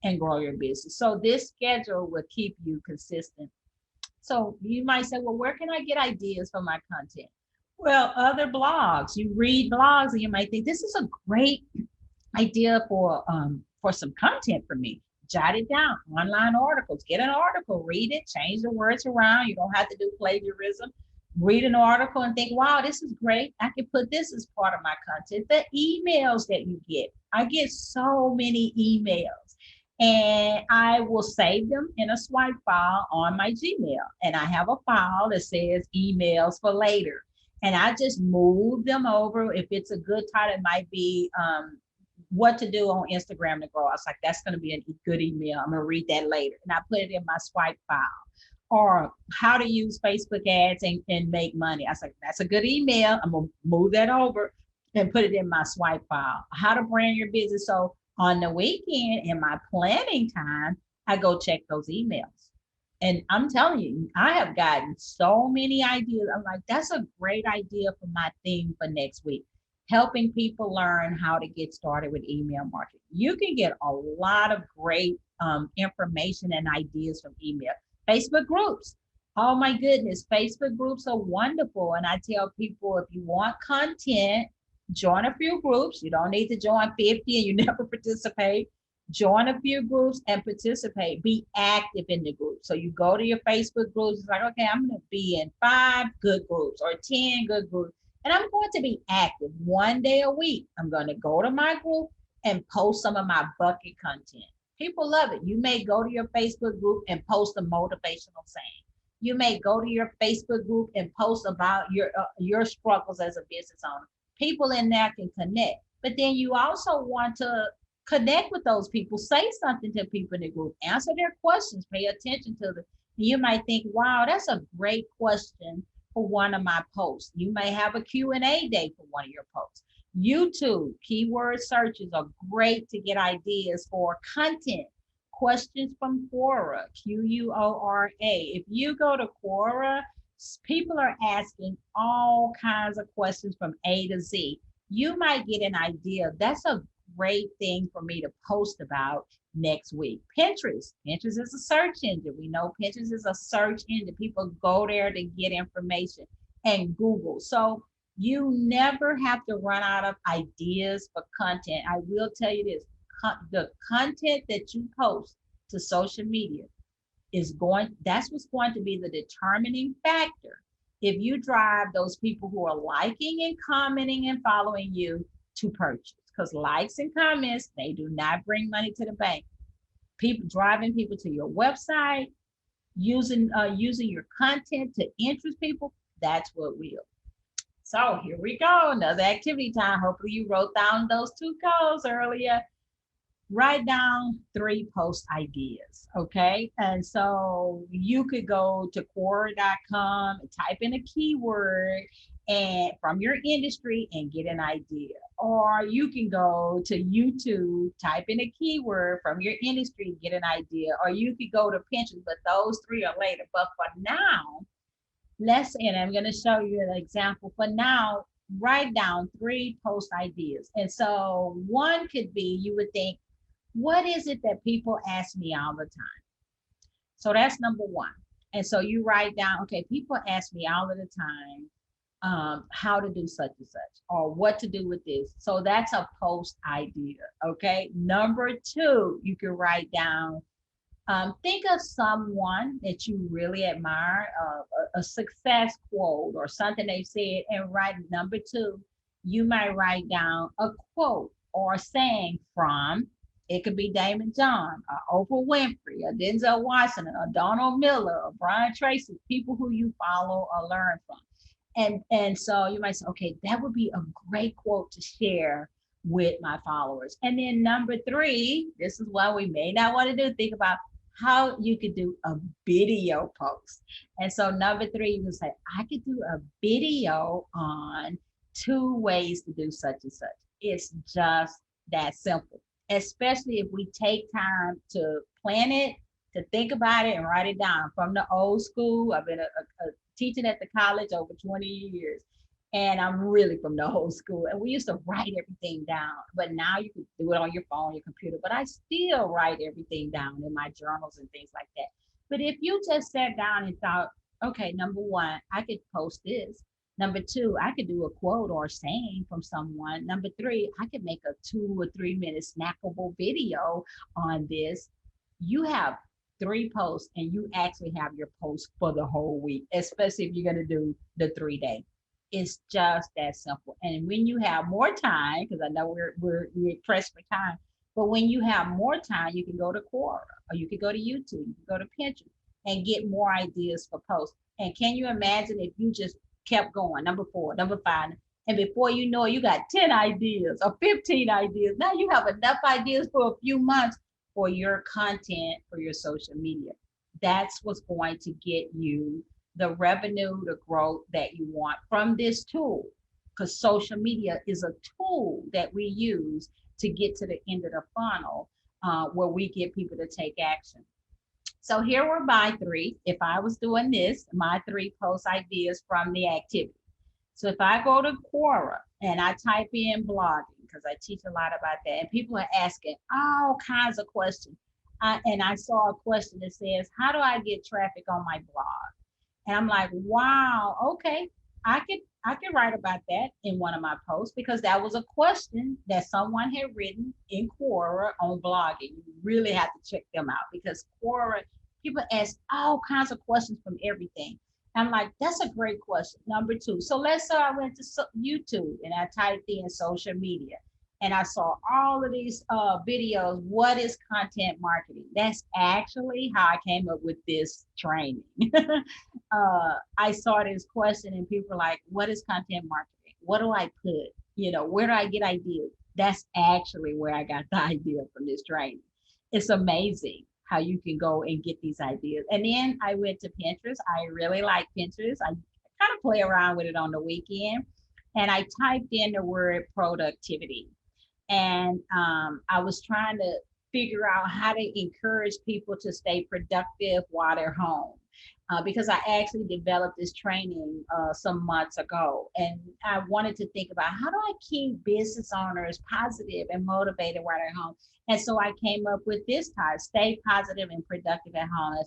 and grow your business. So this schedule will keep you consistent. So you might say, well, where can I get ideas for my content? Well, other blogs. You read blogs and you might think this is a great idea for some content for me. Jot it down. Online articles. Get an article, read it, change the words around. You don't have to do plagiarism. Read an article and think, wow, this is great. I can put this as part of my content. The emails that you get. I get so many emails and I will save them in a swipe file on my Gmail. And I have a file that says emails for later. And I just move them over. If it's a good title, it might be what to do on Instagram to grow. I was like, that's going to be a good email. I'm going to read that later. And I put it in my swipe file. Or how to use Facebook ads and make money. I was like, that's a good email. I'm going to move that over and put it in my swipe file. How to brand your business. So on the weekend in my planning time, I go check those emails. And I'm telling you, I have gotten so many ideas. I'm like, that's a great idea for my theme for next week. Helping people learn how to get started with email marketing. You can get a lot of great information and ideas from email. Facebook groups. Oh my goodness, Facebook groups are wonderful. And I tell people, if you want content, join a few groups. You don't need to join 50 and you never participate. Join a few groups and participate. Be active in the group. So you go to your Facebook groups, it's like, okay, I'm going to be in 5 good groups or 10 good groups. And I'm going to be active 1 day a week. I'm going to go to my group and post some of my bucket content. People love it. You may go to your Facebook group and post a motivational saying. You may go to your Facebook group and post about your struggles as a business owner. People in there can connect. But then you also want to connect with those people. Say something to people in the group. Answer their questions. Pay attention to them. You might think, wow, that's a great question for one of my posts. You may have a Q&A day for one of your posts. YouTube keyword searches are great to get ideas for content. Questions from Quora, Quora. If you go to Quora, people are asking all kinds of questions from A to Z. You might get an idea. That's a great thing for me to post about next week. Pinterest is a search engine. We know Pinterest is a search engine. People go there to get information. And Google. So you never have to run out of ideas for content. I will tell you this, the content that you post to social media that's what's going to be the determining factor. If you drive those people who are liking and commenting and following you to purchase, because likes and comments, they do not bring money to the bank. Driving people to your website, using your content to interest people, that's what will. So here we go, another activity time. Hopefully you wrote down those 2 goals earlier. Write down 3 post ideas, okay? And so you could go to Quora.com and type in a keyword and from your industry and get an idea. Or you can go to YouTube, type in a keyword from your industry and get an idea. Or you could go to Pinterest, but those 3 are later. But for now, and I'm going to show you an example. For now, write down 3 post ideas. And so one could be, you would think, what is it that people ask me all the time? So that's number one. And so you write down, okay, people ask me all of the time how to do such and such, or what to do with this. So that's a post idea. Okay. Number 2, you can write down, think of someone that you really admire, a success quote or something they said, and write number 2. You might write down a quote or saying from, it could be Damon John, or Oprah Winfrey, or Denzel Washington, or Donald Miller, or Brian Tracy, people who you follow or learn from. And so you might say, okay, that would be a great quote to share with my followers. And then number 3, this is what we may not want to do. Think about how you could do a video post. And so number 3, you can say, I could do a video on 2 ways to do such and such. It's just that simple, especially if we take time to plan it, to think about it and write it down. From the old school, I've been a teaching at the college over 20 years. And I'm really from the old school. And we used to write everything down, but now you can do it on your phone, your computer. But I still write everything down in my journals and things like that. But if you just sat down and thought, okay, number 1, I could post this. Number 2, I could do a quote or saying from someone. Number 3, I could make a 2 or 3 minute snackable video on this. You have 3 posts and you actually have your post for the whole week, especially if you're going to do the 3-day. It's just that simple. And when you have more time, because I know we're pressed for time, but when you have more time, you can go to Quora, or you can go to YouTube, you can go to Pinterest and get more ideas for posts. And can you imagine if you just kept going, number 4, number 5, and before you know it, you got 10 ideas or 15 ideas. Now you have enough ideas for a few months for your content, for your social media. That's what's going to get you the revenue, the growth that you want from this tool. Because social media is a tool that we use to get to the end of the funnel, where we get people to take action. So here were my 3. If I was doing this, my 3 post ideas from the activity. So if I go to Quora and I type in blogging, because I teach a lot about that, and people are asking all kinds of questions. And I saw a question that says, how do I get traffic on my blog? And I'm like, wow, okay, I could write about that in one of my posts, because that was a question that someone had written in Quora on blogging. You really have to check them out, because Quora, people ask all kinds of questions from everything. I'm like, that's a great question. Number 2. So let's say I went to YouTube and I typed in social media and I saw all of these videos. What is content marketing? That's actually how I came up with this training. I saw this question and people were like, what is content marketing? What do I put? Where do I get ideas? That's actually where I got the idea from this training. It's amazing how you can go and get these ideas. And then I went to Pinterest. I really like Pinterest. I kind of play around with it on the weekend. And I typed in the word productivity. And I was trying to figure out how to encourage people to stay productive while they're home. Because I actually developed this training some months ago. And I wanted to think about, how do I keep business owners positive and motivated while they're home? And so I came up with this type: stay positive and productive at home.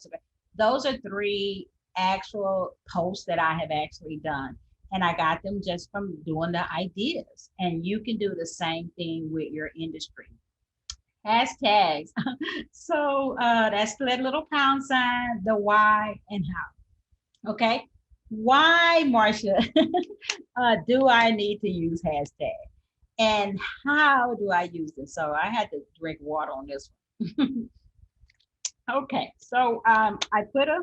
Those are 3 actual posts that I have actually done. And I got them just from doing the ideas. And you can do the same thing with your industry. Hashtags. So that's that little pound sign, the why and how. Okay. Why, Marsha, do I need to use hashtag? And how do I use them? So I had to drink water on this one. Okay. So I put a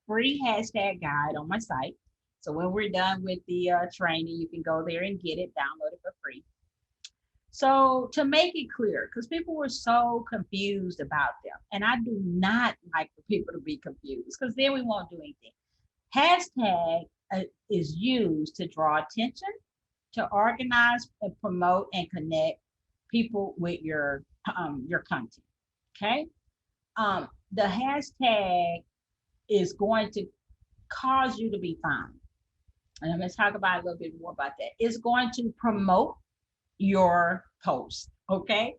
free hashtag guide on my site. So when we're done with the training, you can go there and get it, download it for free. So to make it clear, because people were so confused about them, and I do not like for people to be confused, because then we won't do anything. Hashtag is used to draw attention, to organize and promote and connect people with your content. Okay. The hashtag is going to cause you to be found. And I'm going to talk about a little bit more about that. It's going to promote your post. Okay.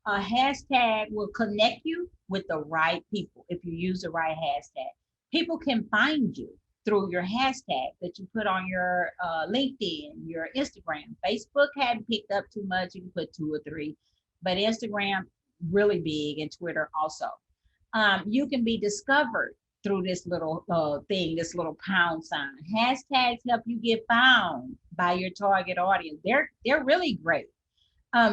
A hashtag will connect you with the right people if you use the right hashtag. People can find you through your hashtag that you put on your LinkedIn, your Instagram. Facebook hadn't picked up too much. You can put 2 or 3, but Instagram really big, and Twitter also. You can be discovered through this little thing, this little pound sign. Hashtags help you get found by your target audience. They're really great.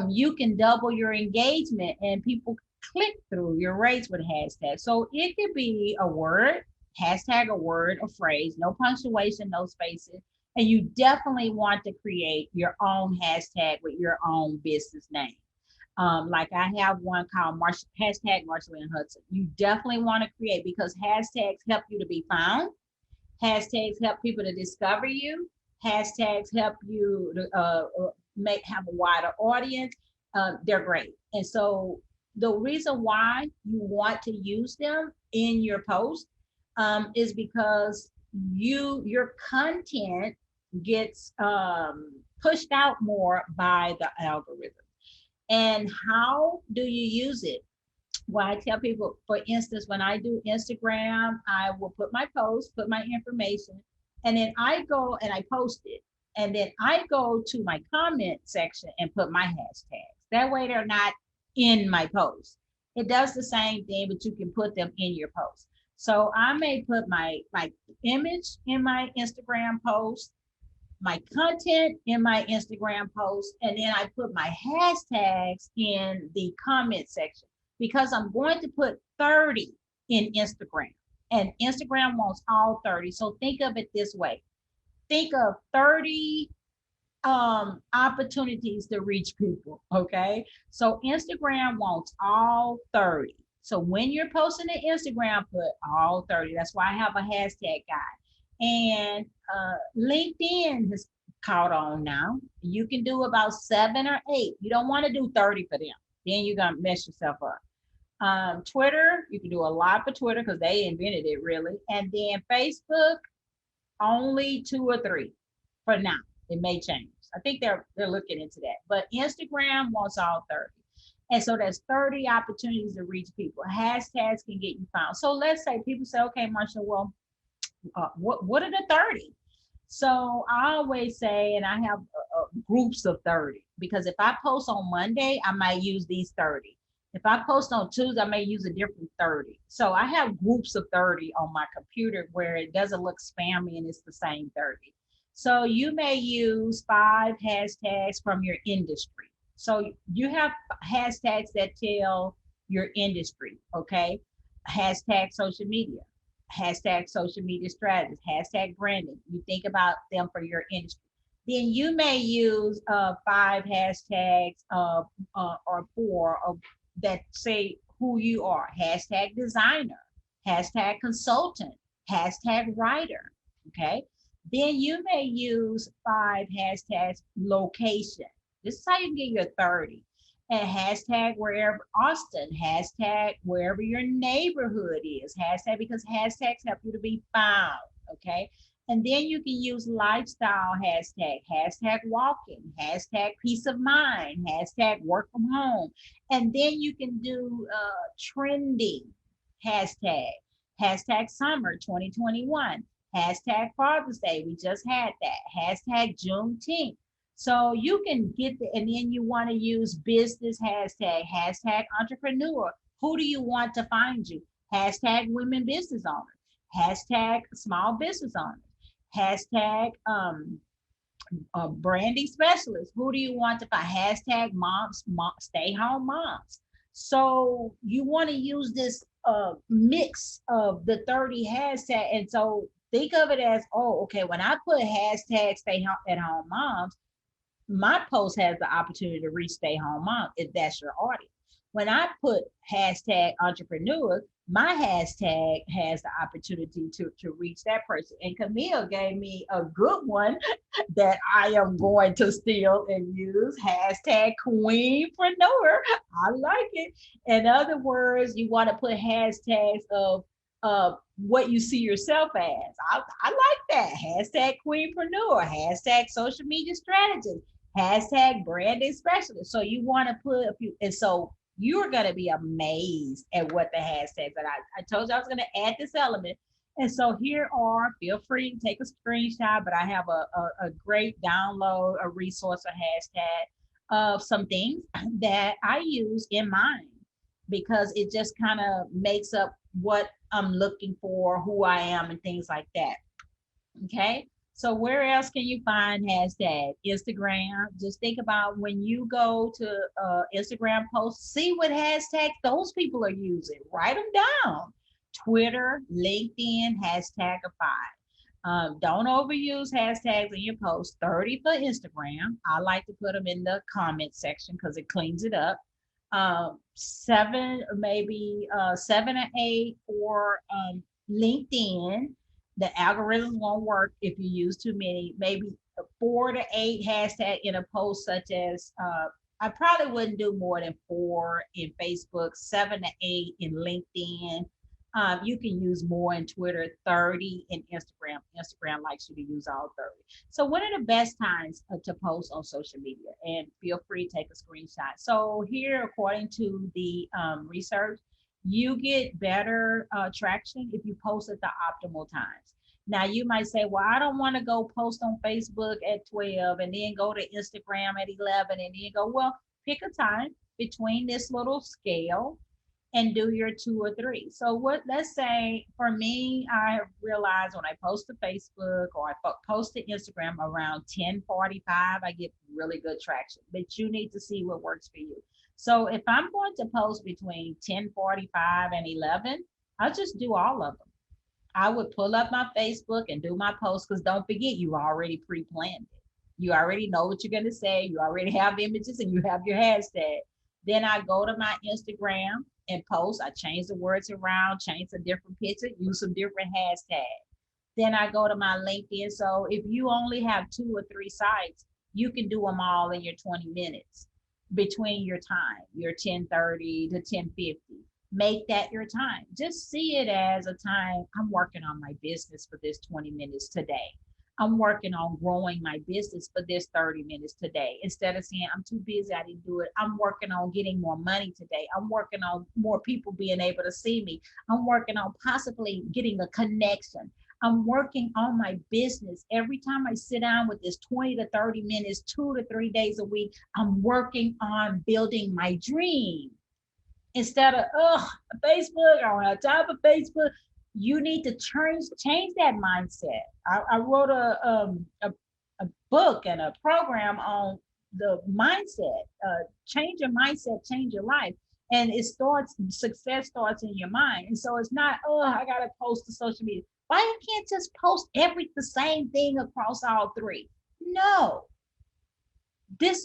You can double your engagement and people click through your rates with hashtags. So it could be a word, hashtag a word, a phrase, no punctuation, no spaces. And you definitely want to create your own hashtag with your own business name. Like I have one called hashtag Marsha Lynn Hudson. You definitely want to create, because hashtags help you to be found. Hashtags help people to discover you. Hashtags help you to have a wider audience. They're great. And so the reason why you want to use them in your post is because your content gets pushed out more by the algorithm. And how do you use it? Well, I tell people, for instance, when I do Instagram, I will put my post, put my information, and then I go and I post it. And then I go to my comment section and put my hashtags. That way they're not in my post. It does the same thing, but you can put them in your post. So I may put my image in my Instagram post, my content in my Instagram post, and then I put my hashtags in the comment section, because I'm going to put 30 in Instagram, and Instagram wants all 30. So think of it this way. Think of 30 opportunities to reach people. Okay. So Instagram wants all 30. So when you're posting to Instagram, put all 30. That's why I have a hashtag guide. And LinkedIn has caught on now. You can do about 7 or 8. You don't want to do 30 for them. Then you're going to mess yourself up. Twitter, you can do a lot for Twitter because they invented it really. And then Facebook, only 2 or 3 for now. It may change. I think they're looking into that. But Instagram wants all 30. And so there's 30 opportunities to reach people. Hashtags can get you found. So let's say people say, okay, Marsha, well, what are the 30? So I always say, and I have groups of 30, because if I post on Monday, I might use these 30. If I post on Tuesday, I may use a different 30. So I have groups of 30 on my computer where it doesn't look spammy and it's the same 30. So you may use 5 hashtags from your industry. So you have hashtags that tell your industry, okay? Hashtag social media, hashtag social media strategies, hashtag branding. You think about them for your industry. Then you may use 5 hashtags or 4 that say who you are. Hashtag designer, hashtag consultant, hashtag writer, okay? Then you may use 5 hashtags location. This is how you get your 30. And hashtag wherever Austin, hashtag wherever your neighborhood is, hashtag, because hashtags help you to be found, okay? And then you can use lifestyle hashtag, hashtag walking, hashtag peace of mind, hashtag work from home. And then you can do trending hashtag, hashtag summer 2021, hashtag Father's Day, we just had that, hashtag Juneteenth. So you can get the, and then you want to use business hashtag, hashtag entrepreneur. Who do you want to find you? Hashtag women business owners, hashtag small business owners, hashtag branding specialist. Who do you want to find? Hashtag moms, stay home moms. So you want to use this mix of the 30 hashtag. And so think of it as, oh, okay, when I put hashtag stay at home moms, my post has the opportunity to reach stay home mom if that's your audience. When I put hashtag entrepreneur, my hashtag has the opportunity to reach that person. And Camille gave me a good one that I am going to steal and use, hashtag queenpreneur. I like it. In other words, you want to put hashtags of what you see yourself as. I like that. Hashtag queenpreneur, hashtag social media strategist, hashtag branding specialist. So you want to put a few, and so you're going to be amazed at what the hashtags that I told you I was going to add this element. And so here are, feel free to take a screenshot, but I have a great download, a resource, a hashtag of some things that I use in mine because it just kind of makes up what I'm looking for, who I am, and things like that. Okay. So where else can you find hashtag? Instagram. Just think about when you go to Instagram posts, see what hashtags those people are using. Write them down. Twitter, LinkedIn, hashtagify. Don't overuse hashtags in your post. 30 for Instagram. I like to put them in the comment section because it cleans it up. 7, maybe 7 or 8 for LinkedIn. The algorithms won't work if you use too many. Maybe 4 to 8 hashtag in a post, such as I probably wouldn't do more than 4 in Facebook, 7 to 8 in LinkedIn. You can use more in Twitter, 30 in Instagram. Instagram likes you to use all 30. So what are the best times to post on social media? And feel free to take a screenshot. So here, according to the research, you get better traction if you post at the optimal times. Now you might say, well, I don't want to go post on Facebook at 12 and then go to Instagram at 11 and then go, well, pick a time between this little scale and do your 2 or 3. So let's say for me, I realize when I post to Facebook or I post to Instagram around 10:45, I get really good traction, but you need to see what works for you. So if I'm going to post between 10:45 and 11, I'll just do all of them. I would pull up my Facebook and do my post because don't forget, you already pre-planned it. You already know what you're going to say. You already have images and you have your hashtag. Then I go to my Instagram and post. I change the words around, change a different picture, use some different hashtags. Then I go to my LinkedIn. So if you only have 2 or 3 sites, you can do them all in your 20 minutes between your time, your 10:30 to 10:50. Make that your time. Just see it as a time. I'm working on my business for this 20 minutes today. I'm working on growing my business for this 30 minutes today. Instead of saying, I'm too busy, I didn't do it. I'm working on getting more money today. I'm working on more people being able to see me. I'm working on possibly getting a connection. I'm working on my business. Every time I sit down with this 20 to 30 minutes, 2 to 3 days a week, I'm working on building my dream. Instead of, Facebook, I don't have time for Facebook. You need to change that mindset. I wrote a book and a program on the mindset. Change your mindset, change your life. And success starts in your mind. And so it's not, I got to post to social media. Why you can't just post the same thing across all 3? No.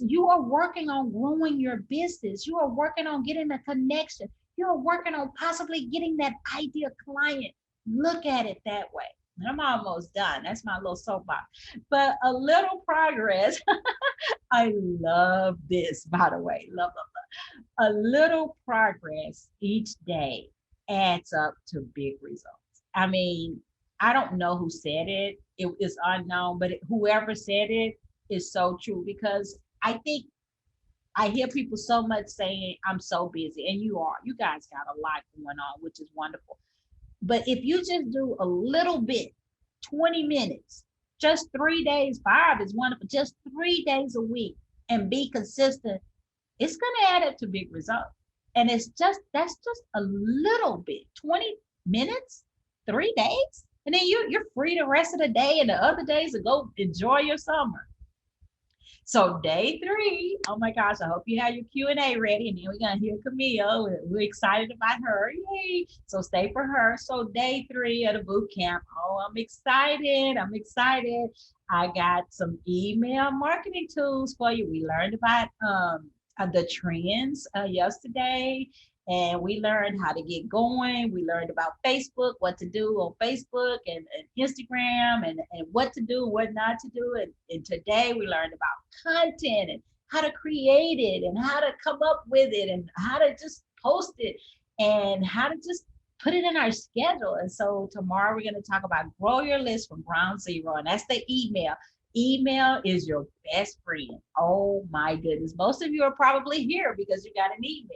You are working on growing your business. You are working on getting a connection. You are working on possibly getting that ideal client. Look at it that way. I'm almost done. That's my little soapbox. But a little progress. I love this, by the way. Love. A little progress each day adds up to big results. I mean, I don't know who said it. It is unknown, but whoever said it is so true, because I think I hear people so much saying, I'm so busy, and you guys got a lot going on, which is wonderful. But if you just do a little bit, 20 minutes, just 3 days, 5 is wonderful, just 3 days a week, and be consistent, it's going to add up to big results. And that's just a little bit, 20 minutes, 3 days, and then you're free the rest of the day and the other days to go enjoy your summer. So day 3, oh my gosh, I hope you have your Q&A ready, and then we're gonna hear Camille. We're excited about her, yay! So stay for her. So day 3 of the boot camp. Oh, I'm excited. I got some email marketing tools for you. We learned about the trends yesterday, and we learned how to get going. We learned about Facebook, what to do on Facebook and Instagram, and what to do, what not to do. And today we learned about content and how to create it and how to come up with it and how to just post it and how to just put it in our schedule. And so tomorrow we're going to talk about grow your list from ground zero. And that's the email. Email is your best friend. Oh my goodness. Most of you are probably here because you got an email.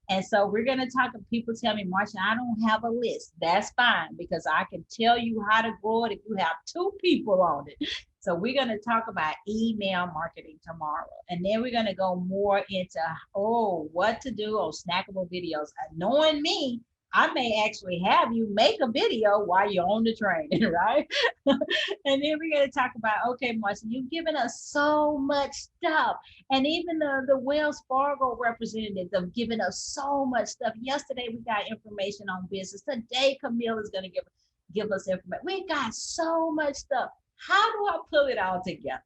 And so we're going to talk. People tell me, Marsha, I don't have a list. That's fine because I can tell you how to grow it if you have 2 people on it. So we're going to talk about email marketing tomorrow. And then we're going to go more into, what to do on snackable videos. Knowing me, I may actually have you make a video while you're on the train, right? And then we're going to talk about, okay, Marsha, you've given us so much stuff. And even the Wells Fargo representatives have given us so much stuff. Yesterday, we got information on business. Today, Camille is going to give us information. We got so much stuff. How do I pull it all together?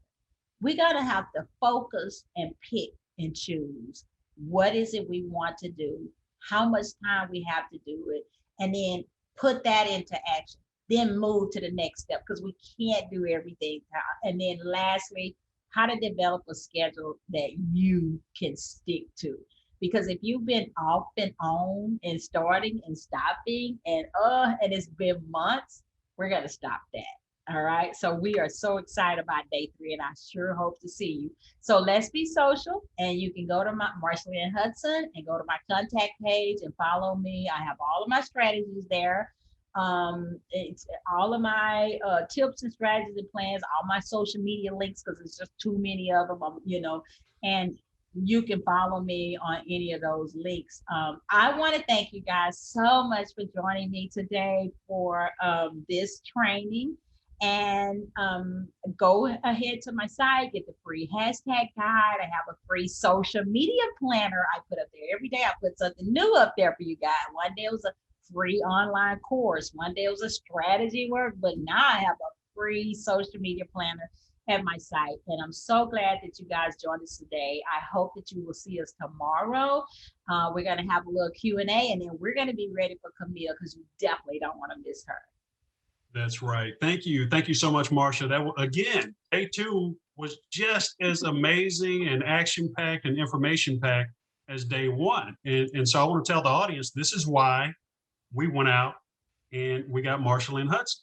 We're going to have to focus and pick and choose. What is it we want to do? How much time we have to do it, and then put that into action, then move to the next step because we can't do everything. And then lastly, how to develop a schedule that you can stick to. Because if you've been off and on and starting and stopping and it's been months, we're going to stop that. All right. So we are so excited about day 3, and I sure hope to see you. So let's be social, and you can go to my Marsha Lynn Hudson and go to my contact page and follow me. I have all of my strategies there. It's all of my tips and strategies and plans, all my social media links, because it's just too many of them, and you can follow me on any of those links. I want to thank you guys so much for joining me today for this training. And go ahead to my site, get the free hashtag guide. I have a free social media planner I put up there. Every day I put something new up there for you guys. One day it was a free online course. One day it was a strategy work, but now I have a free social media planner at my site. And I'm so glad that you guys joined us today. I hope that you will see us tomorrow. We're going to have a little Q&A, and then we're going to be ready for Camille because you definitely don't want to miss her. That's right. Thank you. Thank you so much, Marsha. Again, day 2 was just as amazing and action-packed and information-packed as day 1. And so I want to tell the audience, this is why we went out and we got Marsha Lynn Hudson.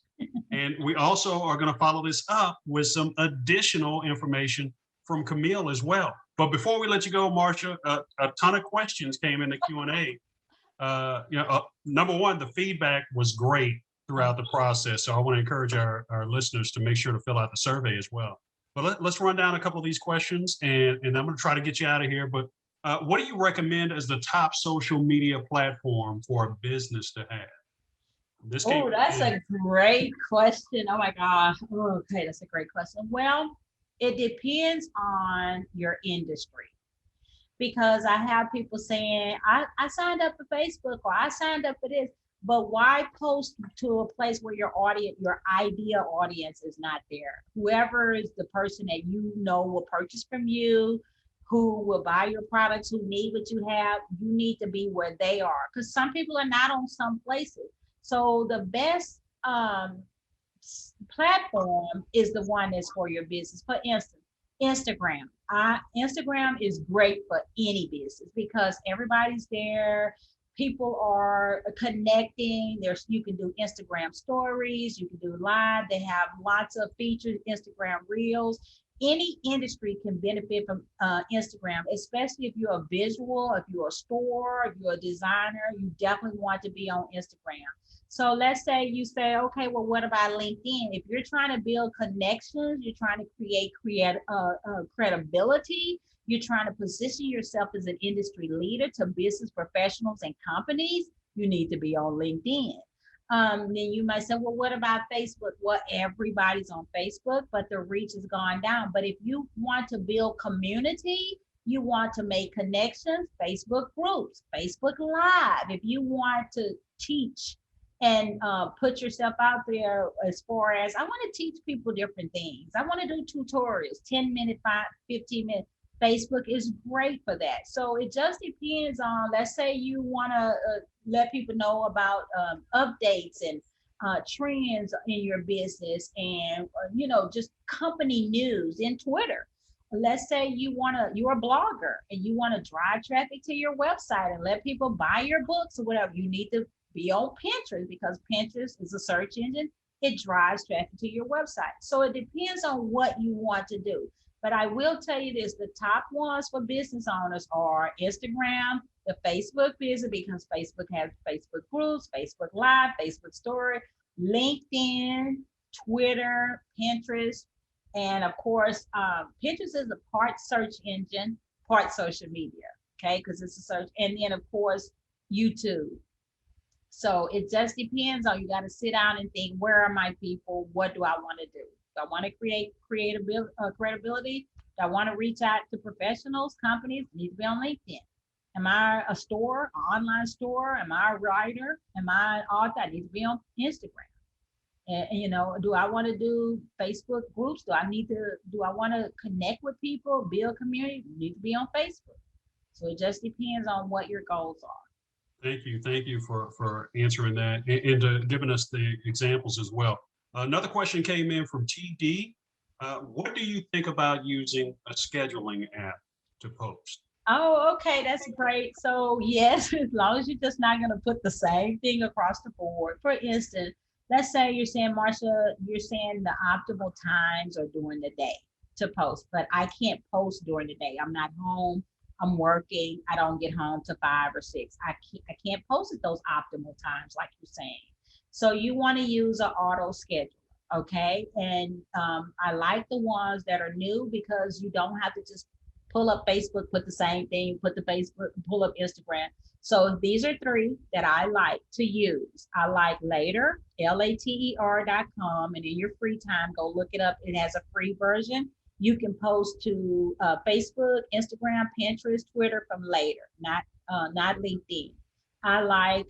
And we also are going to follow this up with some additional information from Camille as well. But before we let you go, Marsha, a ton of questions came in the Q&A. Number one, the feedback was great throughout the process. So I want to encourage our listeners to make sure to fill out the survey as well. But let's run down a couple of these questions, and I'm going to try to get you out of here. But what do you recommend as the top social media platform for a business to have? Oh, that's a great question. Oh my gosh. Okay, that's a great question. Well, it depends on your industry. Because I have people saying, I signed up for Facebook, or I signed up for this. But why post to a place where your idea audience is not there? Whoever is the person that you know will purchase from you, who will buy your products, who need what you have, you need to be where they are. Because some people are not on some places. So the best platform is the one that's for your business. For instance, Instagram. Instagram is great for any business because everybody's there. People are connecting. You can do Instagram stories, you can do live. They have lots of features, Instagram reels. Any industry can benefit from Instagram, especially if you're a visual, if you're a store, if you're a designer, you definitely want to be on Instagram. So let's say you say, okay, well, what about LinkedIn? If you're trying to build connections, you're trying to create credibility, you're trying to position yourself as an industry leader to business professionals and companies, you need to be on LinkedIn. Then you might say, well, what about Facebook? Well, everybody's on Facebook, but the reach has gone down. But if you want to build community, you want to make connections, Facebook groups, Facebook Live. If you want to teach and put yourself out there as far as, I want to teach people different things. I want to do tutorials, 10-minute, 15-minute. Facebook is great for that. So it just depends on, let's say you want to let people know about updates and trends in your business and, just company news in Twitter. Let's say you're a blogger and you want to drive traffic to your website and let people buy your books or whatever. You need to be on Pinterest, because Pinterest is a search engine. It drives traffic to your website. So it depends on what you want to do. But I will tell you this, the top ones for business owners are Instagram, the Facebook business, because Facebook has Facebook groups, Facebook Live, Facebook Story, LinkedIn, Twitter, Pinterest, and of course, Pinterest is a part search engine, part social media, okay, because it's a search, and then of course, YouTube. So it just depends on, you got to sit down and think, where are my people? What do I want to do? Do I want to create credibility? Do I want to reach out to professionals, companies? Need to be on LinkedIn. Am I a store, an online store? Am I a writer? Am I an author? I need to be on Instagram. And you know, do I want to do Facebook groups? Do I want to connect with people, build community? You need to be on Facebook. So it just depends on what your goals are. Thank you for answering that and giving us the examples as well. Another question came in from TD. What do you think about using a scheduling app to post? Oh, okay, that's great. So yes, as long as you're just not going to put the same thing across the board. For instance, let's say you're saying, Marsha, you're saying the optimal times are during the day to post, but I can't post during the day. I'm not home. I'm working. I don't get home to 5 or 6. I can't post at those optimal times, like you're saying. So you want to use an auto scheduler, okay? And I like the ones that are new, because you don't have to just pull up Facebook, put the same thing, put the Facebook, pull up Instagram. So these are 3 that I like to use. I like Later, later.com, and in your free time, go look it up. It has a free version. You can post to Facebook, Instagram, Pinterest, Twitter from Later, not LinkedIn. I like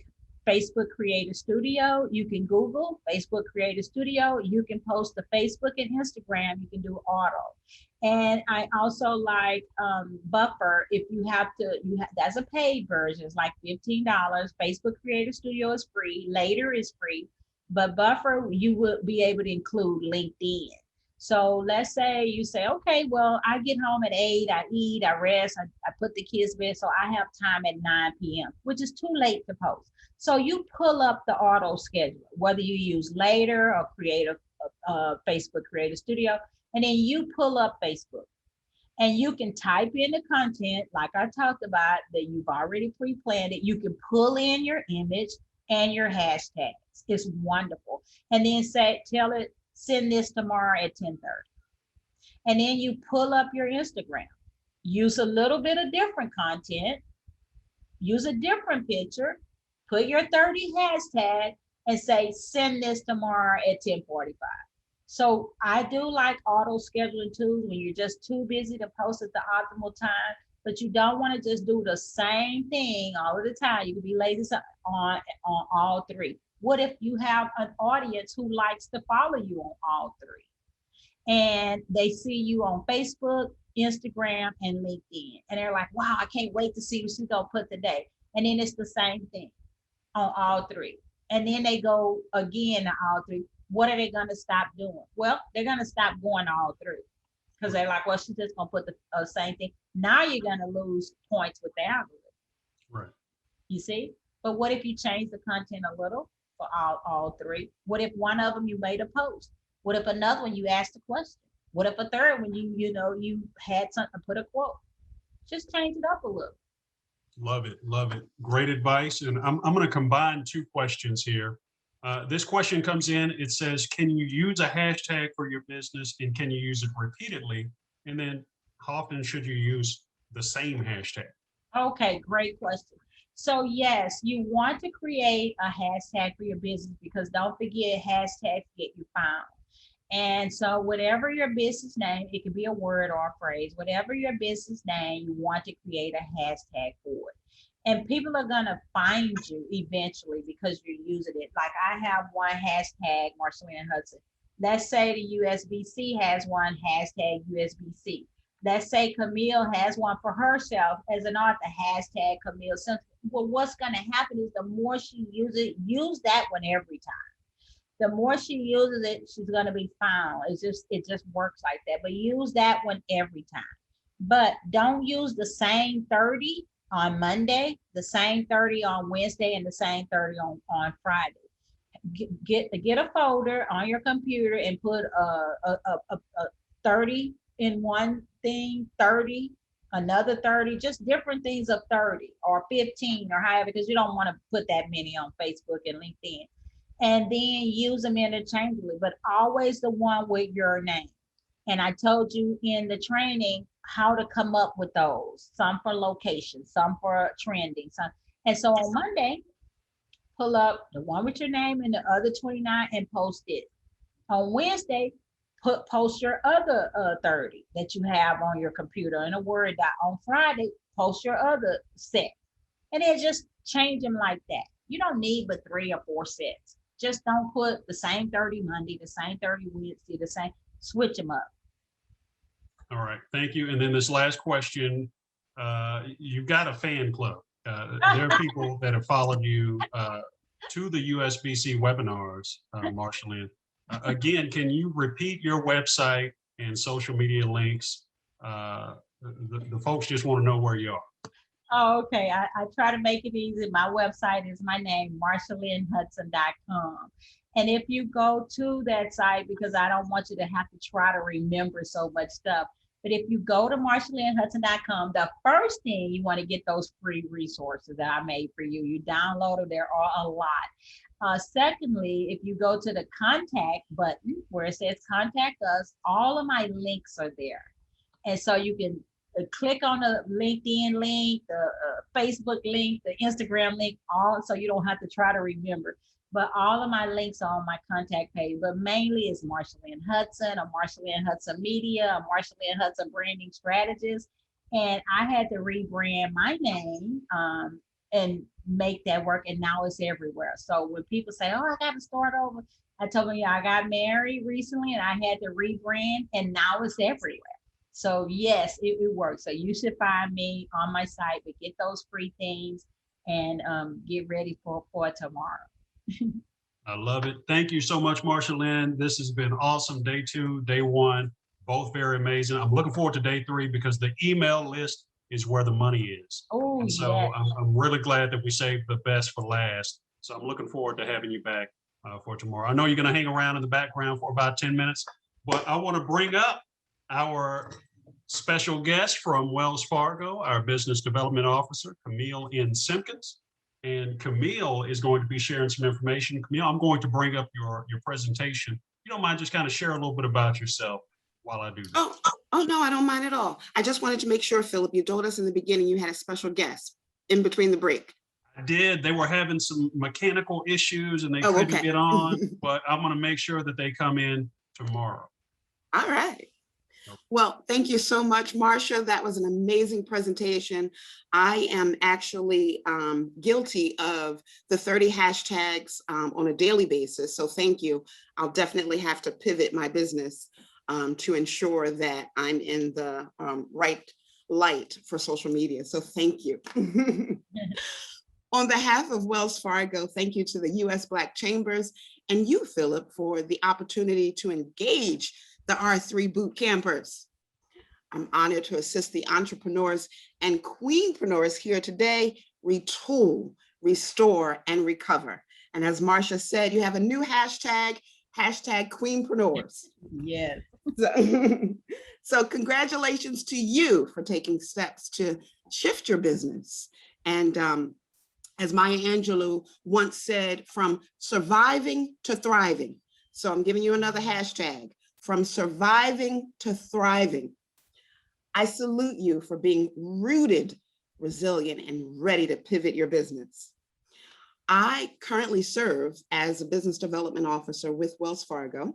Facebook Creator Studio. You can Google Facebook Creator Studio. You can post to Facebook and Instagram. You can do auto. And I also like Buffer. If you have to, that's a paid version. It's like $15. Facebook Creator Studio is free. Later is free. But Buffer, you will be able to include LinkedIn. So let's say you say, okay, well, I get home at 8, I eat, I rest, I put the kids to bed, so I have time at 9 p.m., which is too late to post. So you pull up the auto schedule, whether you use Later or Facebook Creator Studio, and then you pull up Facebook. And you can type in the content, like I talked about, that you've already pre-planned it. You can pull in your image and your hashtags. It's wonderful. And then tell it, send this tomorrow at 10:30. And then you pull up your Instagram. Use a little bit of different content. Use a different picture. Put your 30 hashtag and say, send this tomorrow at 10:45. So I do like auto scheduling tools when you're just too busy to post at the optimal time, but you don't want to just do the same thing all of the time. You can be lazy on all 3. What if you have an audience who likes to follow you on all 3? And they see you on Facebook, Instagram, and LinkedIn. And they're like, wow, I can't wait to see what she's gonna put today. And then it's the same thing on all 3. And then they go again to all 3. What are they gonna stop doing? Well, they're gonna stop going to all 3, because they're like, well, she's just gonna put the same thing. Now you're gonna lose points with the algorithm. Right. You see? But what if you change the content a little for all 3? What if one of them you made a post? What if another one you asked a question? What if a third one you had something, put a quote? Just change it up a little. Love it, love it. Great advice. And I'm going to combine 2 questions here. This question comes in. It says, can you use a hashtag for your business, and can you use it repeatedly? And then how often should you use the same hashtag? Okay, great question. So yes, you want to create a hashtag for your business, because don't forget, hashtags get you found. And so whatever your business name, it could be a word or a phrase, whatever your business name, you want to create a hashtag for it. And people are gonna find you eventually because you're using it. Like I have one hashtag, Marsha Lynn Hudson. Let's say the USBC has one hashtag USBC. Let's say Camille has one for herself as an author, hashtag Camille. Well, what's gonna happen is the more she uses it, use that one every time. The more she uses it, she's gonna be found. It just works like that. But use that one every time. But don't use the same 30 on Monday, the same 30 on Wednesday, and the same 30 on Friday. Get a folder on your computer and put a 30 in one thing, 30, another 30, just different things of 30 or 15 or however, because you don't want to put that many on Facebook and LinkedIn. And then use them interchangeably, but always the one with your name. And I told you in the training how to come up with those, some for location, some for trending. Some. And so on Monday, pull up the one with your name and the other 29 and post it. On Wednesday, post your other 30 that you have on your computer in a Word doc. On Friday, post your other set. And then just change them like that. You don't need but 3 or 4 sets. Just don't put the same 30 Monday, the same 30 Wednesday, the same, switch them up. All right, thank you. And then this last question, you've got a fan club. There are people that have followed you to the USBC webinars, Marsha Lynn. Again, can you repeat your website and social media links? The folks just want to know where you are. Oh, okay. I try to make it easy. My website is my name, MarshaLynnHudson.com. And if you go to that site, because I don't want you to have to try to remember so much stuff, but if you go to MarshaLynnHudson.com, the first thing you want to get those free resources that I made for you. You download them, there are a lot. Secondly, if you go to the contact button where it says contact us, all of my links are there. And so you can click on the LinkedIn link, the Facebook link, the Instagram link, all, so you don't have to try to remember. But all of my links are on my contact page, but mainly it's Marsha Lynn Hudson, or Marsha Lynn Hudson Media, or Marsha Lynn Hudson Branding Strategist. And I had to rebrand my name and make that work, and now it's everywhere. So when people say, oh, I got to start over, I told them, yeah, I got married recently and I had to rebrand, and now it's everywhere. So yes, it works. So you should find me on my site, but get those free things and get ready for tomorrow. I love it. Thank you so much, Marsha Lynn. This has been awesome. Day 2, day 1, both very amazing. I'm looking forward to day 3 because the email list is where the money is. Oh, and so yes. I'm really glad that we saved the best for last. So I'm looking forward to having you back for tomorrow. I know you're going to hang around in the background for about 10 minutes, but I want to bring up our special guest from Wells Fargo, our Business Development Officer, Camille N. Simpkins. And Camille is going to be sharing some information. Camille, I'm going to bring up your presentation. You don't mind just kind of share a little bit about yourself while I do that? Oh, no, I don't mind at all. I just wanted to make sure, Philip, you told us in the beginning you had a special guest in between the break. I did. They were having some mechanical issues and they couldn't get on, but I'm going to make sure that they come in tomorrow. All right. Well, thank you so much, Marsha. That was an amazing presentation. I am actually guilty of the 30 hashtags on a daily basis. So thank you. I'll definitely have to pivot my business to ensure that I'm in the right light for social media. So thank you. On behalf of Wells Fargo, thank you to the U.S. Black Chambers and you, Philip, for the opportunity to engage the R3 boot campers. I'm honored to assist the entrepreneurs and queenpreneurs here today, retool, restore, and recover. And as Marsha said, you have a new hashtag, #queenpreneurs. Yes. So congratulations to you for taking steps to shift your business. And as Maya Angelou once said, from surviving to thriving. So I'm giving you another hashtag, from surviving to thriving. I salute you for being rooted, resilient, and ready to pivot your business. I currently serve as a business development officer with Wells Fargo.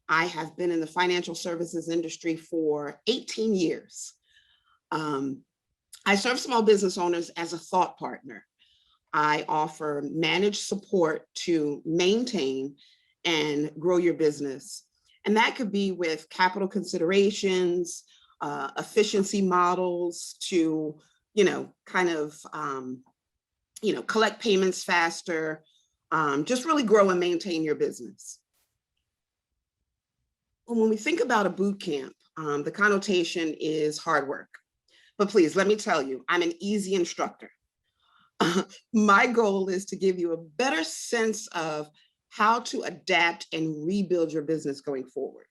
I have been in the financial services industry for 18 years. I serve small business owners as a thought partner. I offer managed support to maintain and grow your business. And that could be with capital considerations, efficiency models to, collect payments faster, just really grow and maintain your business. When we think about a boot camp, the connotation is hard work. But please, let me tell you, I'm an easy instructor. My goal is to give you a better sense of how to adapt and rebuild your business going forward.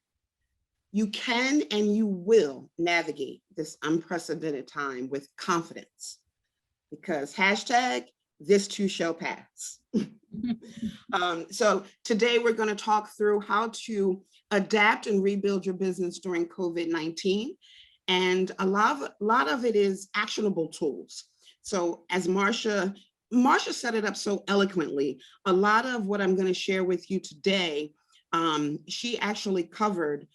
You can and you will navigate this unprecedented time with confidence, because hashtag this too shall pass. So today we're going to talk through how to adapt and rebuild your business during COVID-19. And a lot of it is actionable tools. So as Marsha set it up so eloquently, a lot of what I'm going to share with you today, she actually covered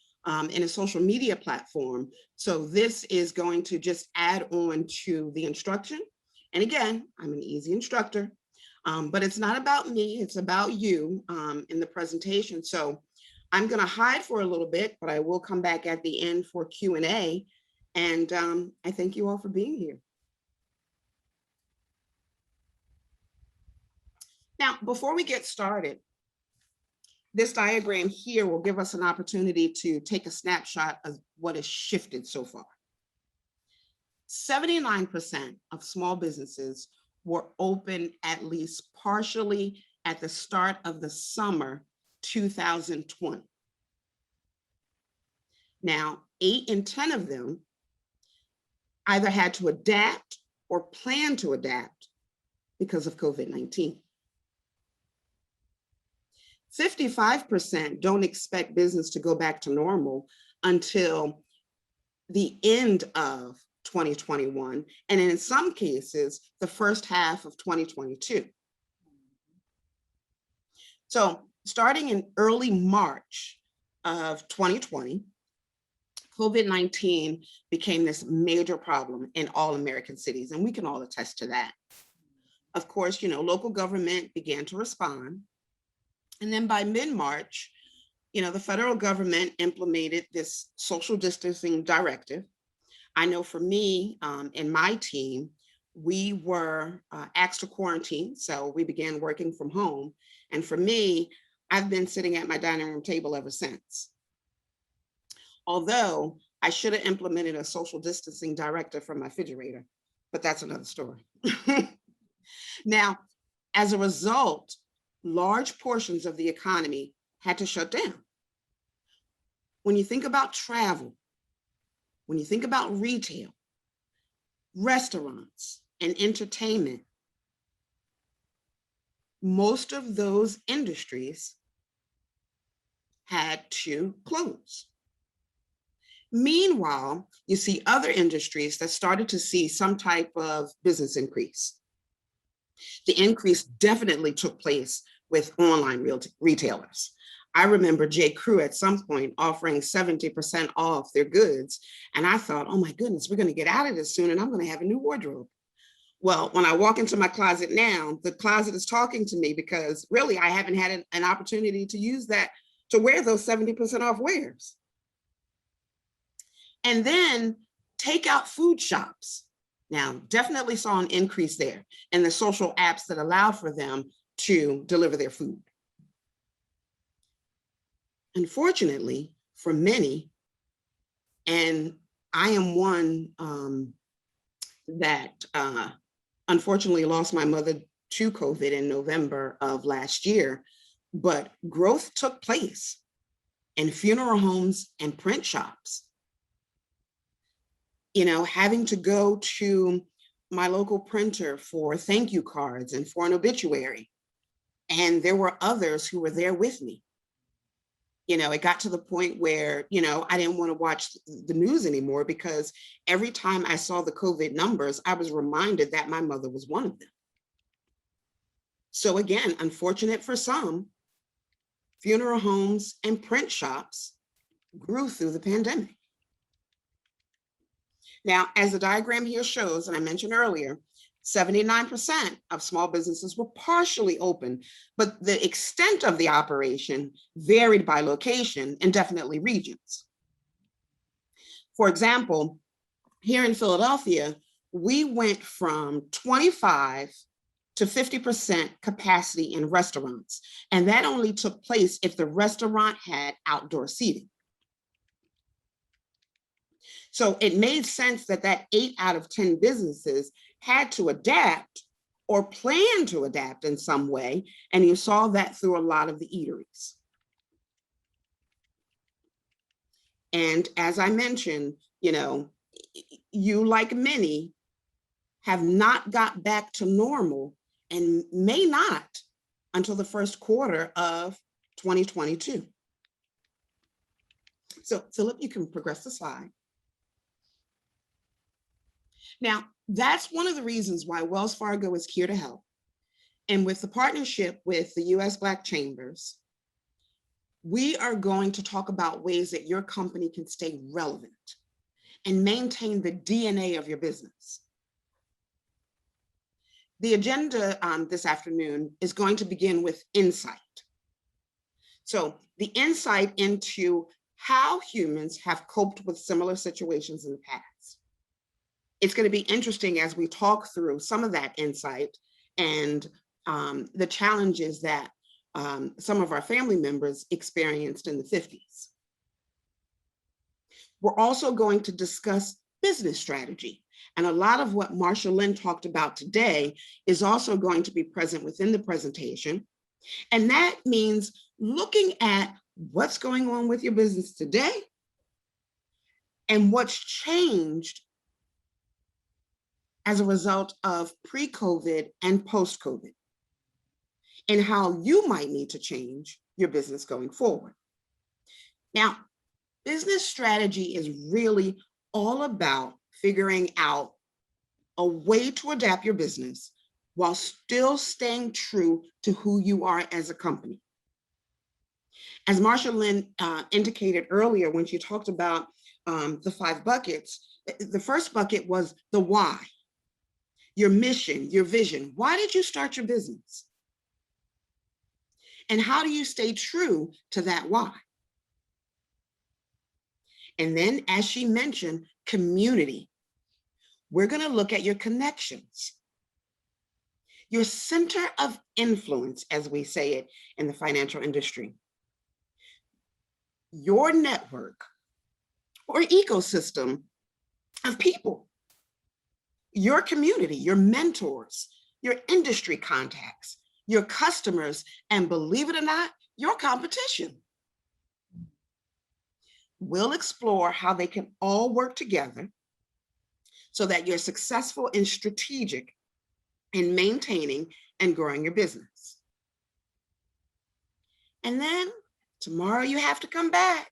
in a social media platform. So this is going to just add on to the instruction. And again, I'm an easy instructor, but it's not about me, it's about you in the presentation. So I'm going to hide for a little bit, but I will come back at the end for Q&A. And I thank you all for being here. Now, before we get started, this diagram here will give us an opportunity to take a snapshot of what has shifted so far. 79% of small businesses were open at least partially at the start of the summer 2020. Now, 8 in 10 of them either had to adapt or plan to adapt because of COVID-19. 55% don't expect business to go back to normal until the end of 2021, and in some cases, the first half of 2022. So starting in early March of 2020, COVID-19 became this major problem in all American cities, and we can all attest to that. Of course, local government began to respond. And then by mid-March, the federal government implemented this social distancing directive. I know for me and my team, we were asked to quarantine. So we began working from home. And for me, I've been sitting at my dining room table ever since. Although I should have implemented a social distancing directive from my refrigerator, but that's another story. Now, as a result, large portions of the economy had to shut down. When you think about travel, when you think about retail, restaurants, and entertainment, most of those industries had to close. Meanwhile, you see other industries that started to see some type of business increase. The increase definitely took place with online retailers. I remember J. Crew at some point offering 70% off their goods. And I thought, oh my goodness, we're going to get out of this soon and I'm going to have a new wardrobe. Well, when I walk into my closet now, the closet is talking to me because really I haven't had an opportunity to use that, to wear those 70% off wares. And then takeout food shops. Now, definitely saw an increase there in the social apps that allow for them to deliver their food. Unfortunately, for many, and I am one that unfortunately lost my mother to COVID in November of last year, but growth took place in funeral homes and print shops. Having to go to my local printer for thank you cards and for an obituary. And there were others who were there with me. It got to the point where, I didn't want to watch the news anymore because every time I saw the COVID numbers, I was reminded that my mother was one of them. So again, unfortunate for some, funeral homes and print shops grew through the pandemic. Now, as the diagram here shows, and I mentioned earlier, 79% of small businesses were partially open, but the extent of the operation varied by location and definitely regions. For example, here in Philadelphia, we went from 25 to 50% capacity in restaurants, and that only took place if the restaurant had outdoor seating. So it made sense that that 8 out of 10 businesses had to adapt or plan to adapt in some way. And you saw that through a lot of the eateries. And as I mentioned, you know, you, like many, have not got back to normal and may not until the first quarter of 2022. So Philip, you can progress the slide. Now, that's one of the reasons why Wells Fargo is here to help. And with the partnership with the US Black Chambers, we are going to talk about ways that your company can stay relevant and maintain the DNA of your business. The agenda this afternoon is going to begin with insight. So the insight into how humans have coped with similar situations in the past. It's going to be interesting as we talk through some of that insight and the challenges that some of our family members experienced in the 50s. We're also going to discuss business strategy. And a lot of what Marsha Lynn talked about today is also going to be present within the presentation. And that means looking at what's going on with your business today and what's changed as a result of pre-COVID and post-COVID, and how you might need to change your business going forward. Now, business strategy is really all about figuring out a way to adapt your business while still staying true to who you are as a company. As Marsha Lynn indicated earlier when she talked about the 5 buckets, the first bucket was the why, your mission, your vision. Why did you start your business? And how do you stay true to that why? And then, as she mentioned, community. We're going to look at your connections, your center of influence, as we say it in the financial industry, your network or ecosystem of people, your community, your mentors, your industry contacts, your customers, and believe it or not, your competition. We'll explore how they can all work together so that you're successful and strategic in maintaining and growing your business. And then tomorrow you have to come back.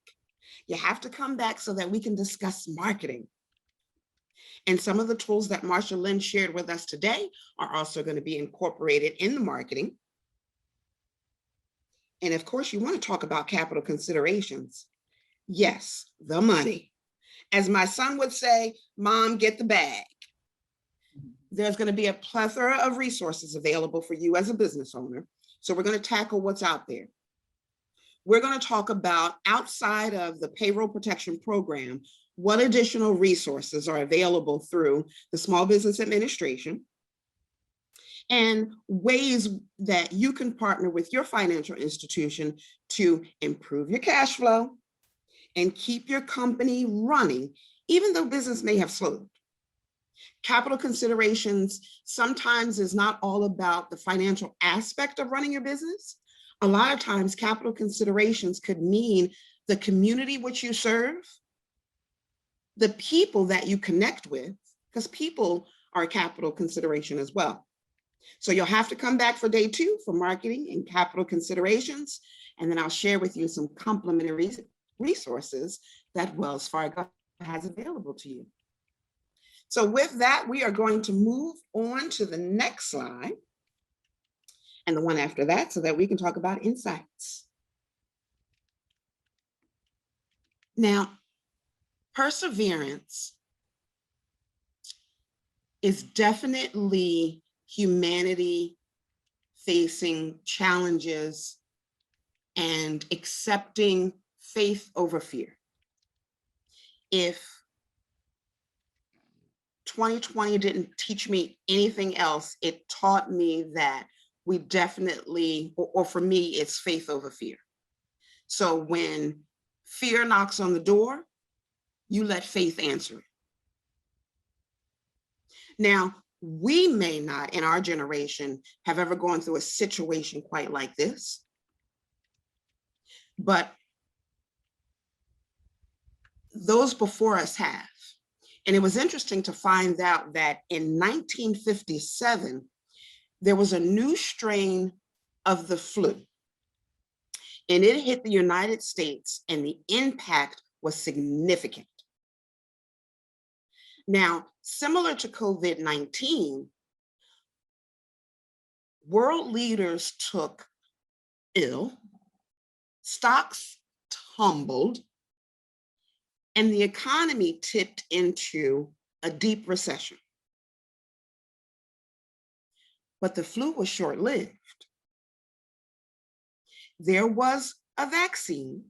You have to come back so that we can discuss marketing. And some of the tools that Marsha Lynn shared with us today are also going to be incorporated in the marketing. And of course, you want to talk about capital considerations. Yes, the money. As my son would say, Mom, get the bag. There's going to be a plethora of resources available for you as a business owner. So we're going to tackle what's out there. We're going to talk about, outside of the payroll protection program, what additional resources are available through the Small Business Administration and ways that you can partner with your financial institution to improve your cash flow and keep your company running, even though business may have slowed. Capital considerations sometimes is not all about the financial aspect of running your business. A lot of times capital considerations could mean the community which you serve, the people that you connect with, because people are a capital consideration as well. So you'll have to come back for day 2 for marketing and capital considerations, and then I'll share with you some complementary resources that Wells Fargo has available to you. So with that, we are going to move on to the next slide and the one after that so that we can talk about insights. Now, perseverance is definitely humanity facing challenges and accepting faith over fear. If 2020 didn't teach me anything else, it taught me that we definitely, or for me, it's faith over fear. So when fear knocks on the door, you let faith answer it. Now, we may not in our generation have ever gone through a situation quite like this, but those before us have. And it was interesting to find out that in 1957, there was a new strain of the flu, and it hit the United States, and the impact was significant. Now, similar to COVID-19, world leaders took ill, stocks tumbled, and the economy tipped into a deep recession. But the flu was short-lived. There was a vaccine,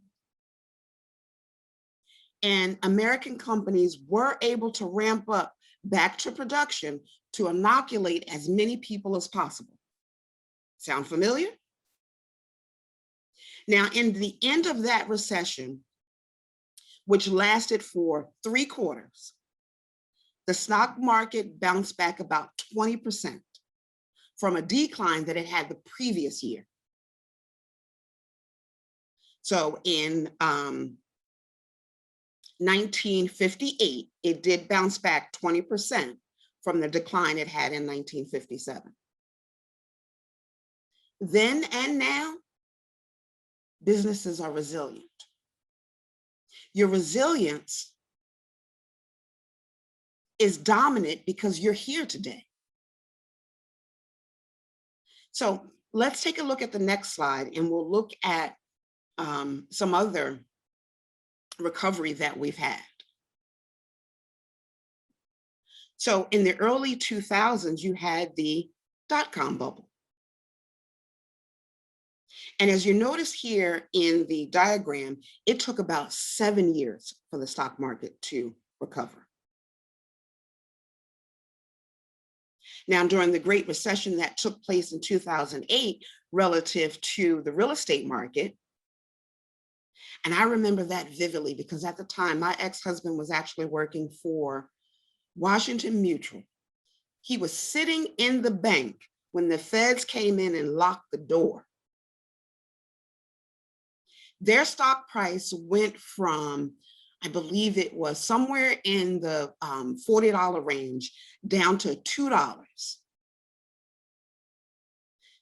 and American companies were able to ramp up back to production to inoculate as many people as possible. Sound familiar? Now, in the end of that recession, which lasted for 3 quarters, the stock market bounced back about 20% from a decline that it had the previous year. So in 1958, it did bounce back 20% from the decline it had in 1957. Then and now, businesses are resilient. Your resilience is dominant because you're here today. So let's take a look at the next slide, and we'll look at some other recovery that we've had. So in the early 2000s, you had the dot-com bubble. And as you notice here in the diagram, it took about 7 years for the stock market to recover. Now, during the Great Recession that took place in 2008 relative to the real estate market, and I remember that vividly because at the time, my ex-husband was actually working for Washington Mutual. He was sitting in the bank when the feds came in and locked the door. Their stock price went from, I believe it was somewhere in the $40 range down to $2.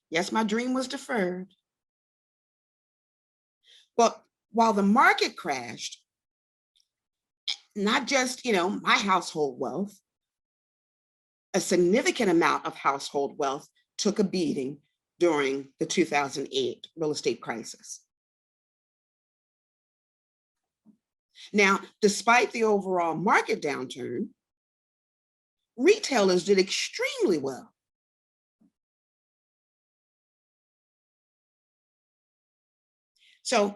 Yes, my dream was deferred. But while the market crashed, not just, my household wealth, a significant amount of household wealth took a beating during the 2008 real estate crisis. Now, despite the overall market downturn, retailers did extremely well. So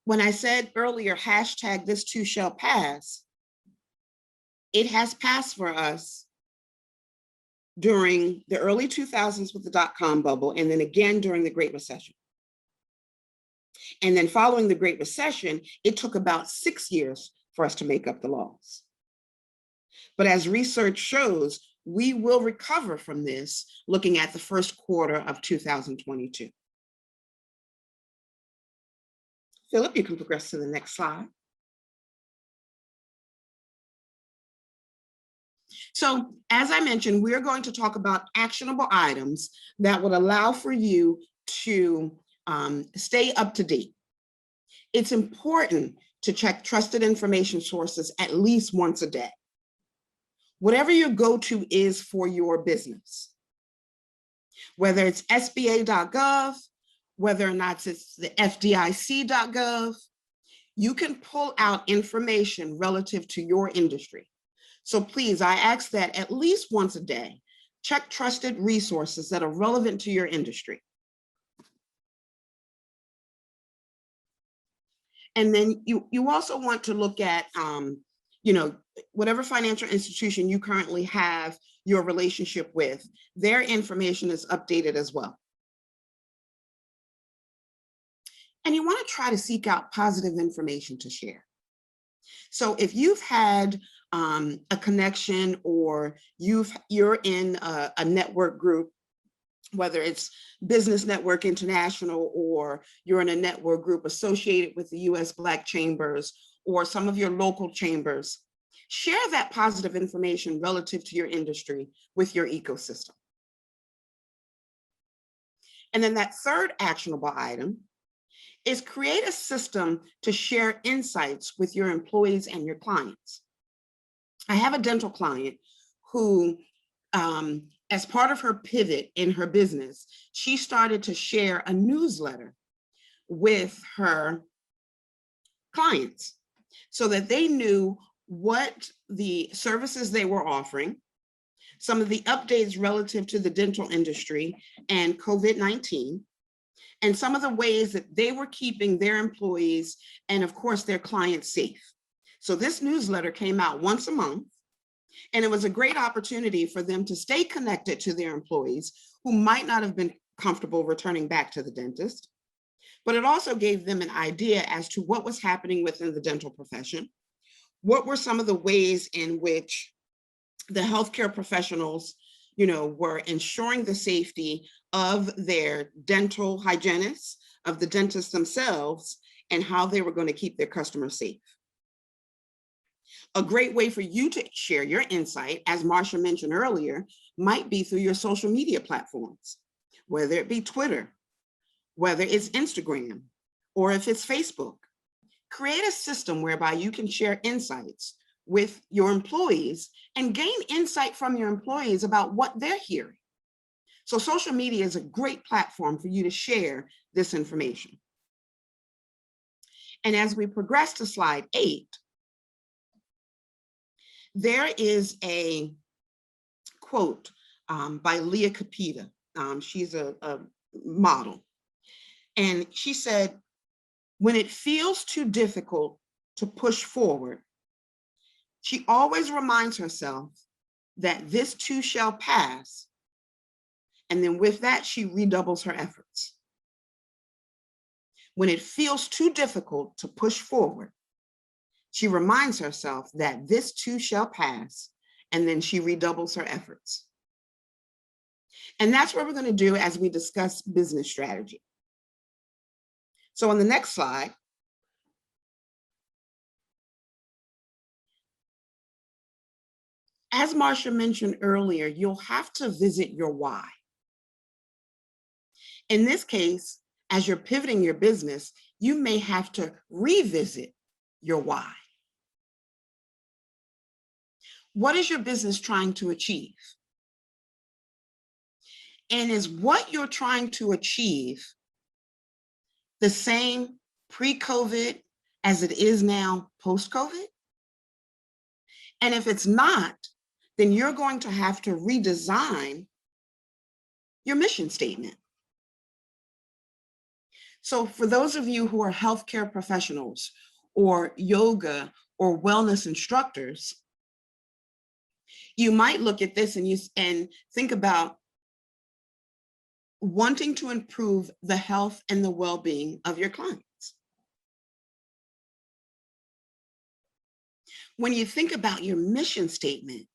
when I said earlier, hashtag this too shall pass, it has passed for us during the early 2000s with the dot-com bubble, and then again during the Great Recession. And then following the Great Recession, it took about 6 years for us to make up the loss. But as research shows, we will recover from this looking at the first quarter of 2022. Philip, you can progress to the next slide. So as I mentioned, we're going to talk about actionable items that would allow for you to stay up to date. It's important to check trusted information sources at least once a day. Whatever your go-to is for your business, whether it's SBA.gov, whether or not it's the FDIC.gov, you can pull out information relative to your industry. So please, I ask that at least once a day, check trusted resources that are relevant to your industry. And then you also want to look at, whatever financial institution you currently have your relationship with, their information is updated as well. And you want to try to seek out positive information to share. So if you've had a connection, or you're in a network group, whether it's Business Network International, or you're in a network group associated with the US Black Chambers or some of your local chambers, share that positive information relative to your industry with your ecosystem. And then that third actionable item is create a system to share insights with your employees and your clients. I have a dental client who, as part of her pivot in her business, she started to share a newsletter with her clients so that they knew what the services they were offering, some of the updates relative to the dental industry and COVID-19, and some of the ways that they were keeping their employees and, of course, their clients safe. So this newsletter came out once a month, and it was a great opportunity for them to stay connected to their employees who might not have been comfortable returning back to the dentist. But it also gave them an idea as to what was happening within the dental profession. What were some of the ways in which the healthcare professionals, were ensuring the safety of their dental hygienists, of the dentists themselves, and how they were going to keep their customers safe. A great way for you to share your insight, as Marsha mentioned earlier, might be through your social media platforms, whether it be Twitter, whether it's Instagram, or if it's Facebook. Create a system whereby you can share insights with your employees and gain insight from your employees about what they're hearing. So social media is a great platform for you to share this information. And as we progress to slide 8, there is a quote by Leah Capita. She's a model. And she said, when it feels too difficult to push forward, she always reminds herself that this too shall pass. And then with that, she redoubles her efforts. When it feels too difficult to push forward, she reminds herself that this too shall pass, and then she redoubles her efforts. And that's what we're going to do as we discuss business strategy. So on the next slide, as Marsha mentioned earlier, you'll have to visit your why. In this case, as you're pivoting your business, you may have to revisit your why. What is your business trying to achieve? And is what you're trying to achieve the same pre-COVID as it is now post-COVID? And if it's not, then you're going to have to redesign your mission statement. So for those of you who are healthcare professionals or yoga or wellness instructors, you might look at this and think about wanting to improve the health and the well-being of your clients. When you think about your mission statement,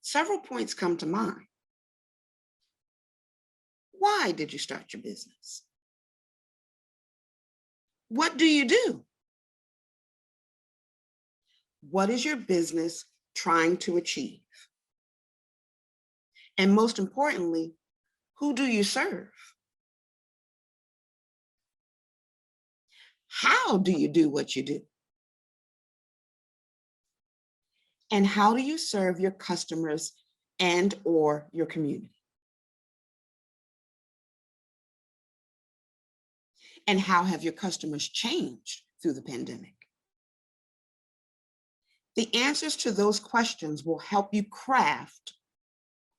several points come to mind. Why did you start your business? What do you do? What is your business trying to achieve? And most importantly, who do you serve? How do you do what you do? And how do you serve your customers and or your community? And how have your customers changed through the pandemic? The answers to those questions will help you craft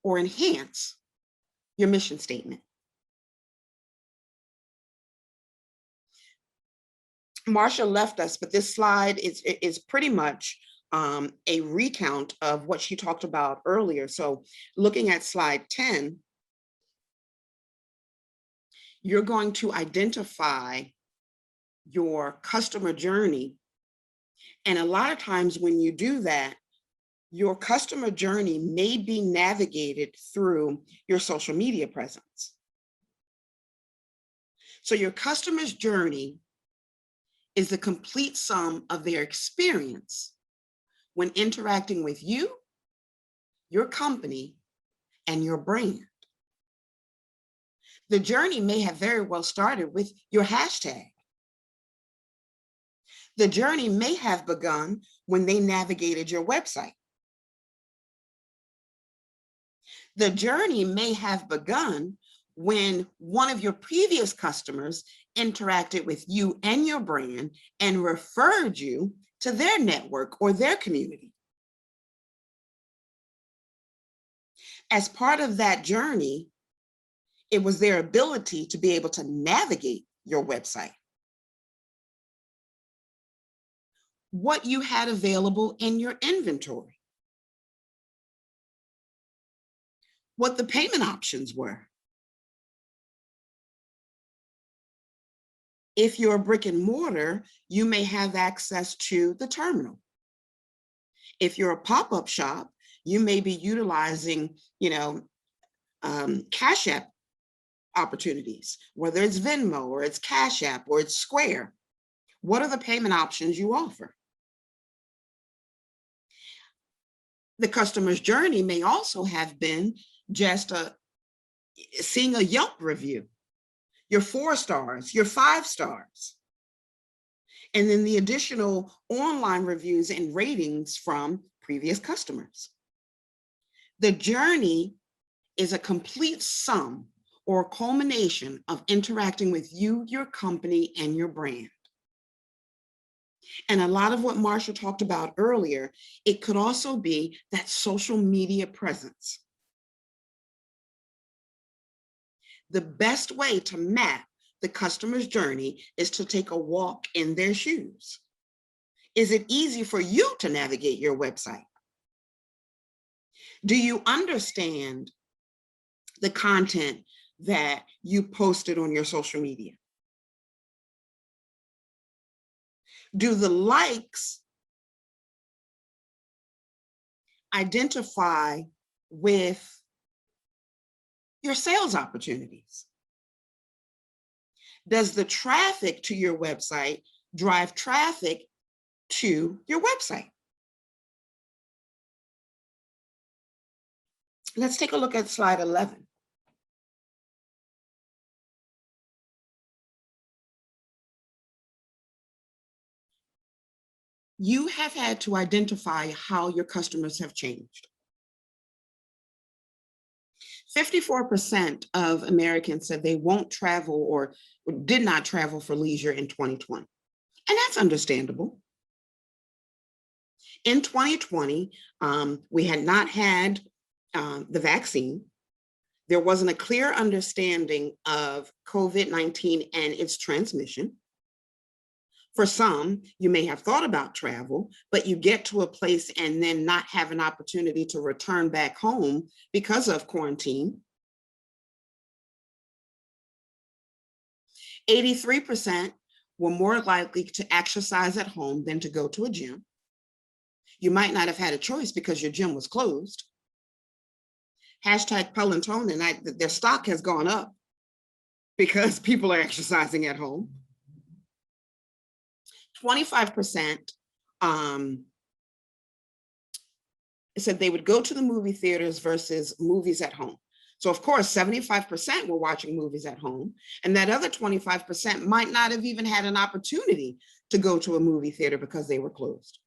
or enhance your mission statement. Marsha left us, but this slide is pretty much a recount of what she talked about earlier. So looking at slide 10, you're going to identify your customer journey And a lot of times when you do that, your customer journey may be navigated through your social media presence. So your customer's journey is the complete sum of their experience when interacting with you, your company, and your brand. The journey may have very well started with your hashtag. The journey may have begun when they navigated your website. The journey may have begun when one of your previous customers interacted with you and your brand and referred you to their network or their community. As part of that journey, it was their ability to be able to navigate your website. What you had available in your inventory. What the payment options were. If you're a brick and mortar, you may have access to the terminal. If you're a pop-up shop, you may be utilizing, Cash App opportunities, whether it's Venmo or it's Cash App or it's Square. What are the payment options you offer? The customer's journey may also have been just seeing a Yelp review, your 4 stars, your 5 stars, and then the additional online reviews and ratings from previous customers. The journey is a complete sum or a culmination of interacting with you, your company, and your brand. And a lot of what Marsha talked about earlier, it could also be that social media presence. The best way to map the customer's journey is to take a walk in their shoes. Is it easy for you to navigate your website? Do you understand the content that you posted on your social media? Do the likes identify with your sales opportunities? Does the traffic to your website drive traffic to your website? Let's take a look at slide 11. You have had to identify how your customers have changed. 54% of Americans said they won't travel or did not travel for leisure in 2020. And that's understandable. In 2020, we had not had the vaccine. There wasn't a clear understanding of COVID-19 and its transmission. For some, you may have thought about travel, but you get to a place and then not have an opportunity to return back home because of quarantine. 83% were more likely to exercise at home than to go to a gym. You might not have had a choice because your gym was closed. Hashtag Peloton, and their stock has gone up because people are exercising at home. 25% said they would go to the movie theaters versus movies at home. So of course, 75% were watching movies at home, and that other 25% might not have even had an opportunity to go to a movie theater because they were closed.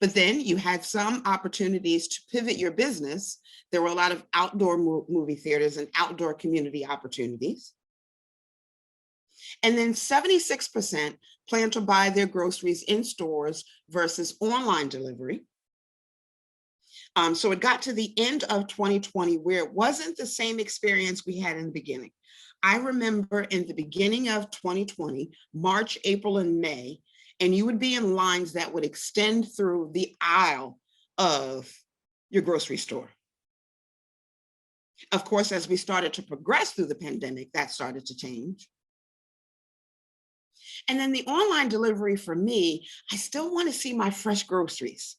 But then you had some opportunities to pivot your business. There were a lot of outdoor movie theaters and outdoor community opportunities. And then 76% plan to buy their groceries in stores versus online delivery. So it got to the end of 2020 where it wasn't the same experience we had in the beginning. I remember in the beginning of 2020, March, April, and May, and you would be in lines that would extend through the aisle of your grocery store. Of course, as we started to progress through the pandemic, that started to change. And then the online delivery for me, I still want to see my fresh groceries.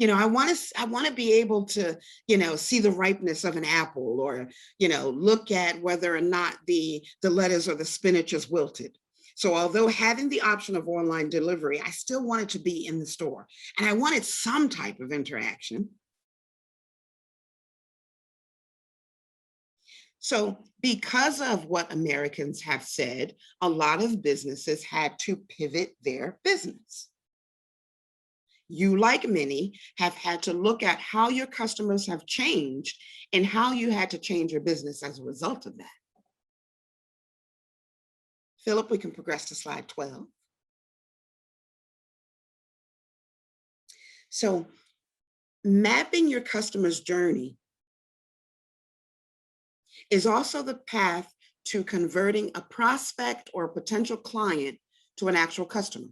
I want to be able to, see the ripeness of an apple, or, look at whether or not the lettuce or the spinach is wilted. So although having the option of online delivery, I still wanted to be in the store, and I wanted some type of interaction. So because of what Americans have said, a lot of businesses had to pivot their business. You, like many, have had to look at how your customers have changed and how you had to change your business as a result of that. Philip, we can progress to slide 12. So mapping your customer's journey is also the path to converting a prospect or a potential client to an actual customer.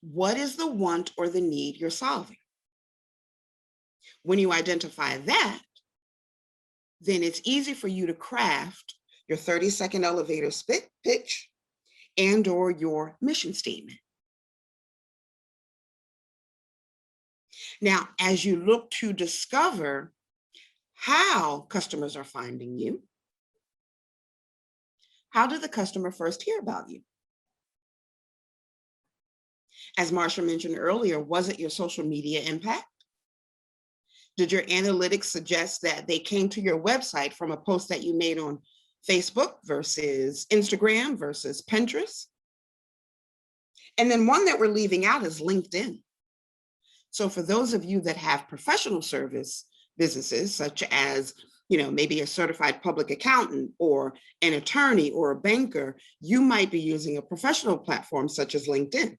What is the want or the need you're solving? When you identify that, then it's easy for you to craft your 30-second elevator pitch and or your mission statement. Now, as you look to discover how customers are finding you, how did the customer first hear about you? As Marsha mentioned earlier, was it your social media impact? Did your analytics suggest that they came to your website from a post that you made on Facebook versus Instagram versus Pinterest? And then one that we're leaving out is LinkedIn. So for those of you that have professional service businesses, such as, maybe a certified public accountant or an attorney or a banker, you might be using a professional platform such as LinkedIn.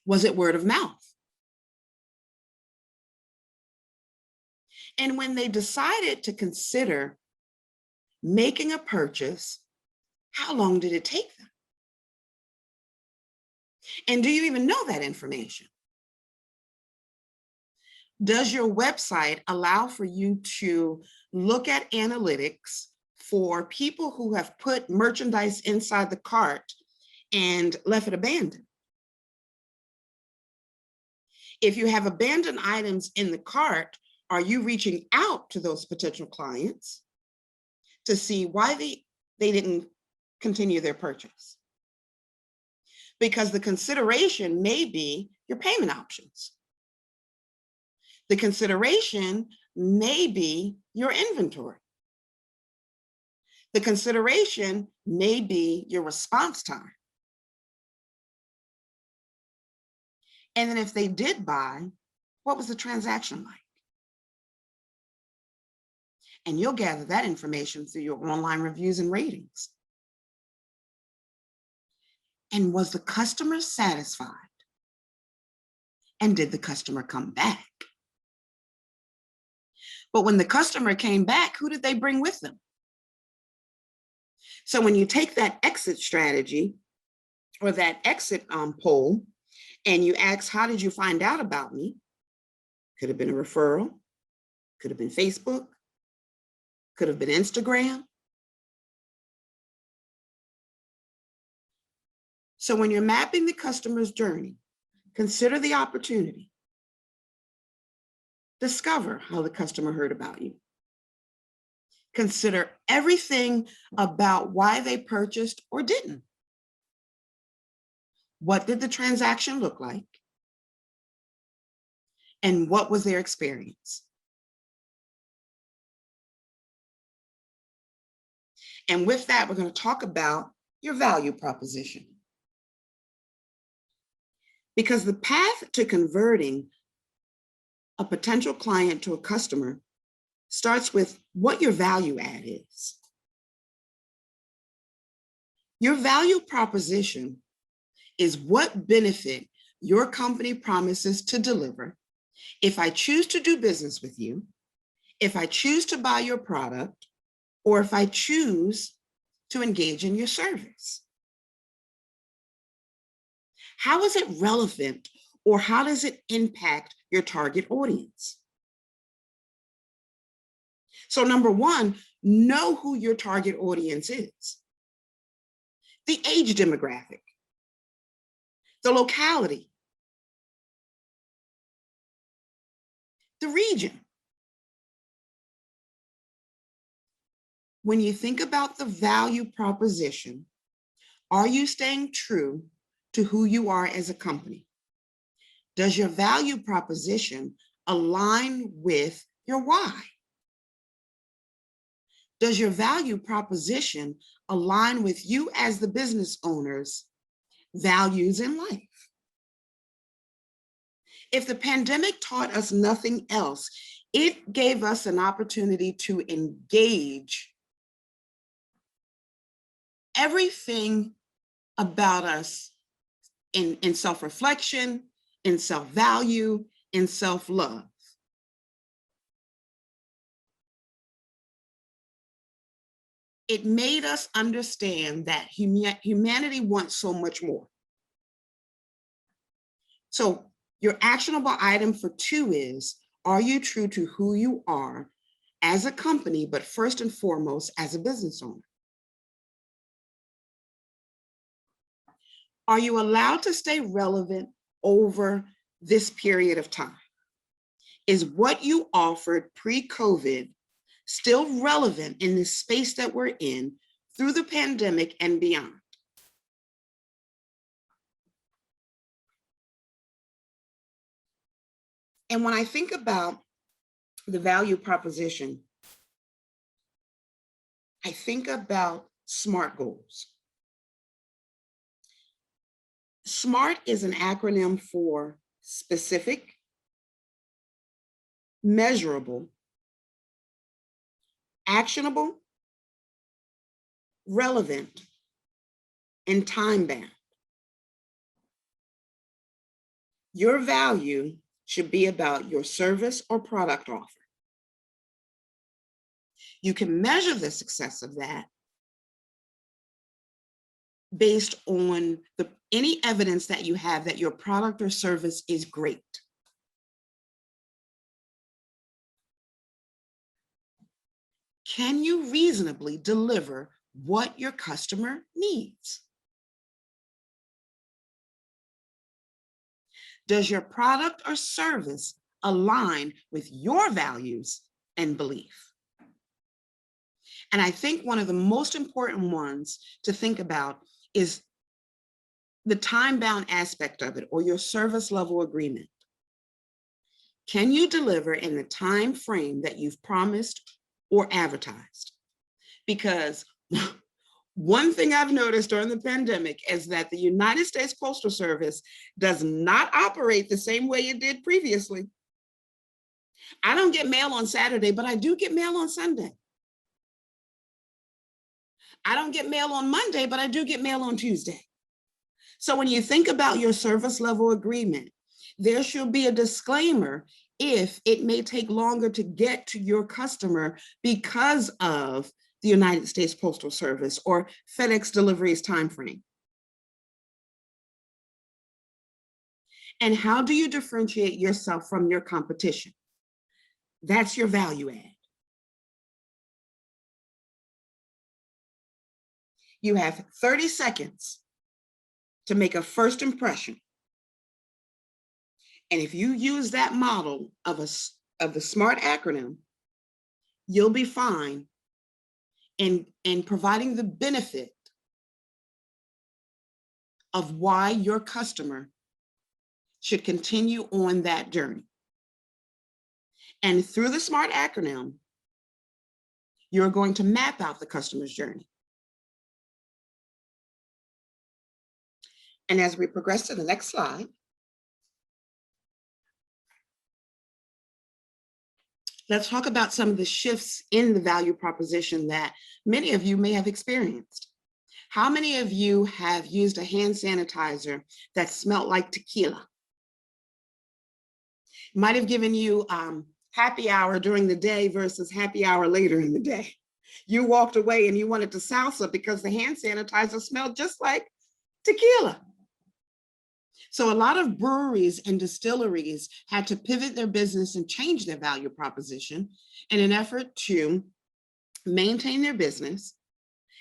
Was it word of mouth? And when they decided to consider making a purchase, how long did it take them? And do you even know that information? Does your website allow for you to look at analytics for people who have put merchandise inside the cart and left it abandoned? If you have abandoned items in the cart, are you reaching out to those potential clients to see why they didn't continue their purchase? Because the consideration may be your payment options. The consideration may be your inventory. The consideration may be your response time. And then if they did buy, what was the transaction like? And you'll gather that information through your online reviews and ratings. And was the customer satisfied? And did the customer come back? But when the customer came back, who did they bring with them? So when you take that exit strategy or that exit poll and you ask, how did you find out about me? Could have been a referral, could have been Facebook, could have been Instagram. So when you're mapping the customer's journey, consider the opportunity. Discover how the customer heard about you. Consider everything about why they purchased or didn't. What did the transaction look like? And what was their experience? And with that, we're going to talk about your value proposition. Because the path to converting a potential client to a customer starts with what your value add is. Your value proposition is what benefit your company promises to deliver if I choose to do business with you, if I choose to buy your product, or if I choose to engage in your service. How is it relevant, or how does it impact your target audience? So number one, know who your target audience is. The age demographic, the locality, the region. When you think about the value proposition, are you staying true to who you are as a company? Does your value proposition align with your why? Does your value proposition align with you as the business owner's values in life? If the pandemic taught us nothing else, it gave us an opportunity to engage everything about us in self-reflection, in self-value, in self-love. It made us understand that humanity wants so much more. So your actionable item for 2 is, are you true to who you are as a company, but first and foremost as a business owner? Are you allowed to stay relevant over this period of time? Is what you offered pre-COVID still relevant in the space that we're in through the pandemic and beyond? And when I think about the value proposition, I think about SMART goals. SMART is an acronym for specific, measurable, actionable, relevant, and time-bound. Your value should be about your service or product offer. You can measure the success of that based on any evidence that you have that your product or service is great. Can you reasonably deliver what your customer needs? Does your product or service align with your values and belief? And I think one of the most important ones to think about is the time-bound aspect of it, or your service level agreement. Can you deliver in the time frame that you've promised or advertised? Because one thing I've noticed during the pandemic is that the United States Postal Service does not operate the same way it did previously. I don't get mail on Saturday, but I do get mail on Sunday. I don't get mail on Monday, but I do get mail on Tuesday. So when you think about your service level agreement, there should be a disclaimer if it may take longer to get to your customer because of the United States Postal Service or FedEx delivery's timeframe. And how do you differentiate yourself from your competition? That's your value add. You have 30 seconds to make a first impression. And if you use that model of the SMART acronym, you'll be fine in providing the benefit of why your customer should continue on that journey. And through the SMART acronym, you're going to map out the customer's journey. And as we progress to the next slide, let's talk about some of the shifts in the value proposition that many of you may have experienced. How many of you have used a hand sanitizer that smelled like tequila? Might have given you happy hour during the day versus happy hour later in the day. You walked away and you wanted to salsa because the hand sanitizer smelled just like tequila. So a lot of breweries and distilleries had to pivot their business and change their value proposition in an effort to maintain their business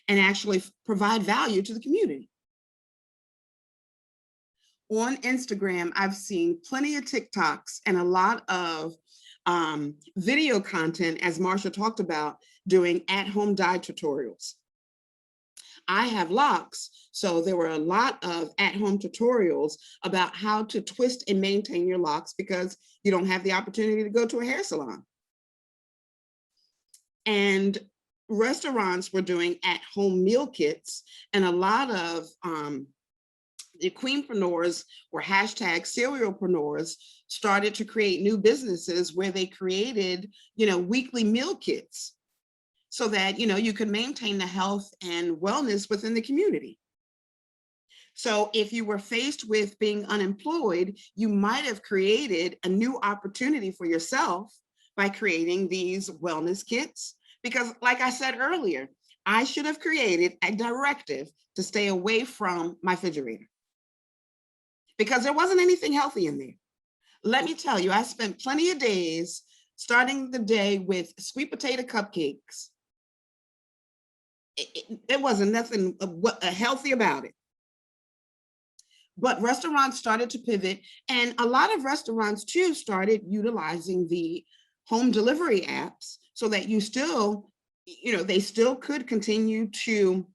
and actually provide value to the community. On Instagram, I've seen plenty of TikToks and a lot of video content, as Marsha talked about, doing at-home dye tutorials. I have locks, so there were a lot of at-home tutorials about how to twist and maintain your locks because you don't have the opportunity to go to a hair salon. And restaurants were doing at-home meal kits, and a lot of the queenpreneurs or hashtag serialpreneurs started to create new businesses where they created, weekly meal kits so that, you could maintain the health and wellness within the community. So if you were faced with being unemployed, you might have created a new opportunity for yourself by creating these wellness kits. Because like I said earlier, I should have created a directive to stay away from my refrigerator because there wasn't anything healthy in there. Let me tell you, I spent plenty of days starting the day with sweet potato cupcakes. There wasn't nothing healthy about it. But restaurants started to pivot, and a lot of restaurants too started utilizing the home delivery apps so that you still, they still could continue to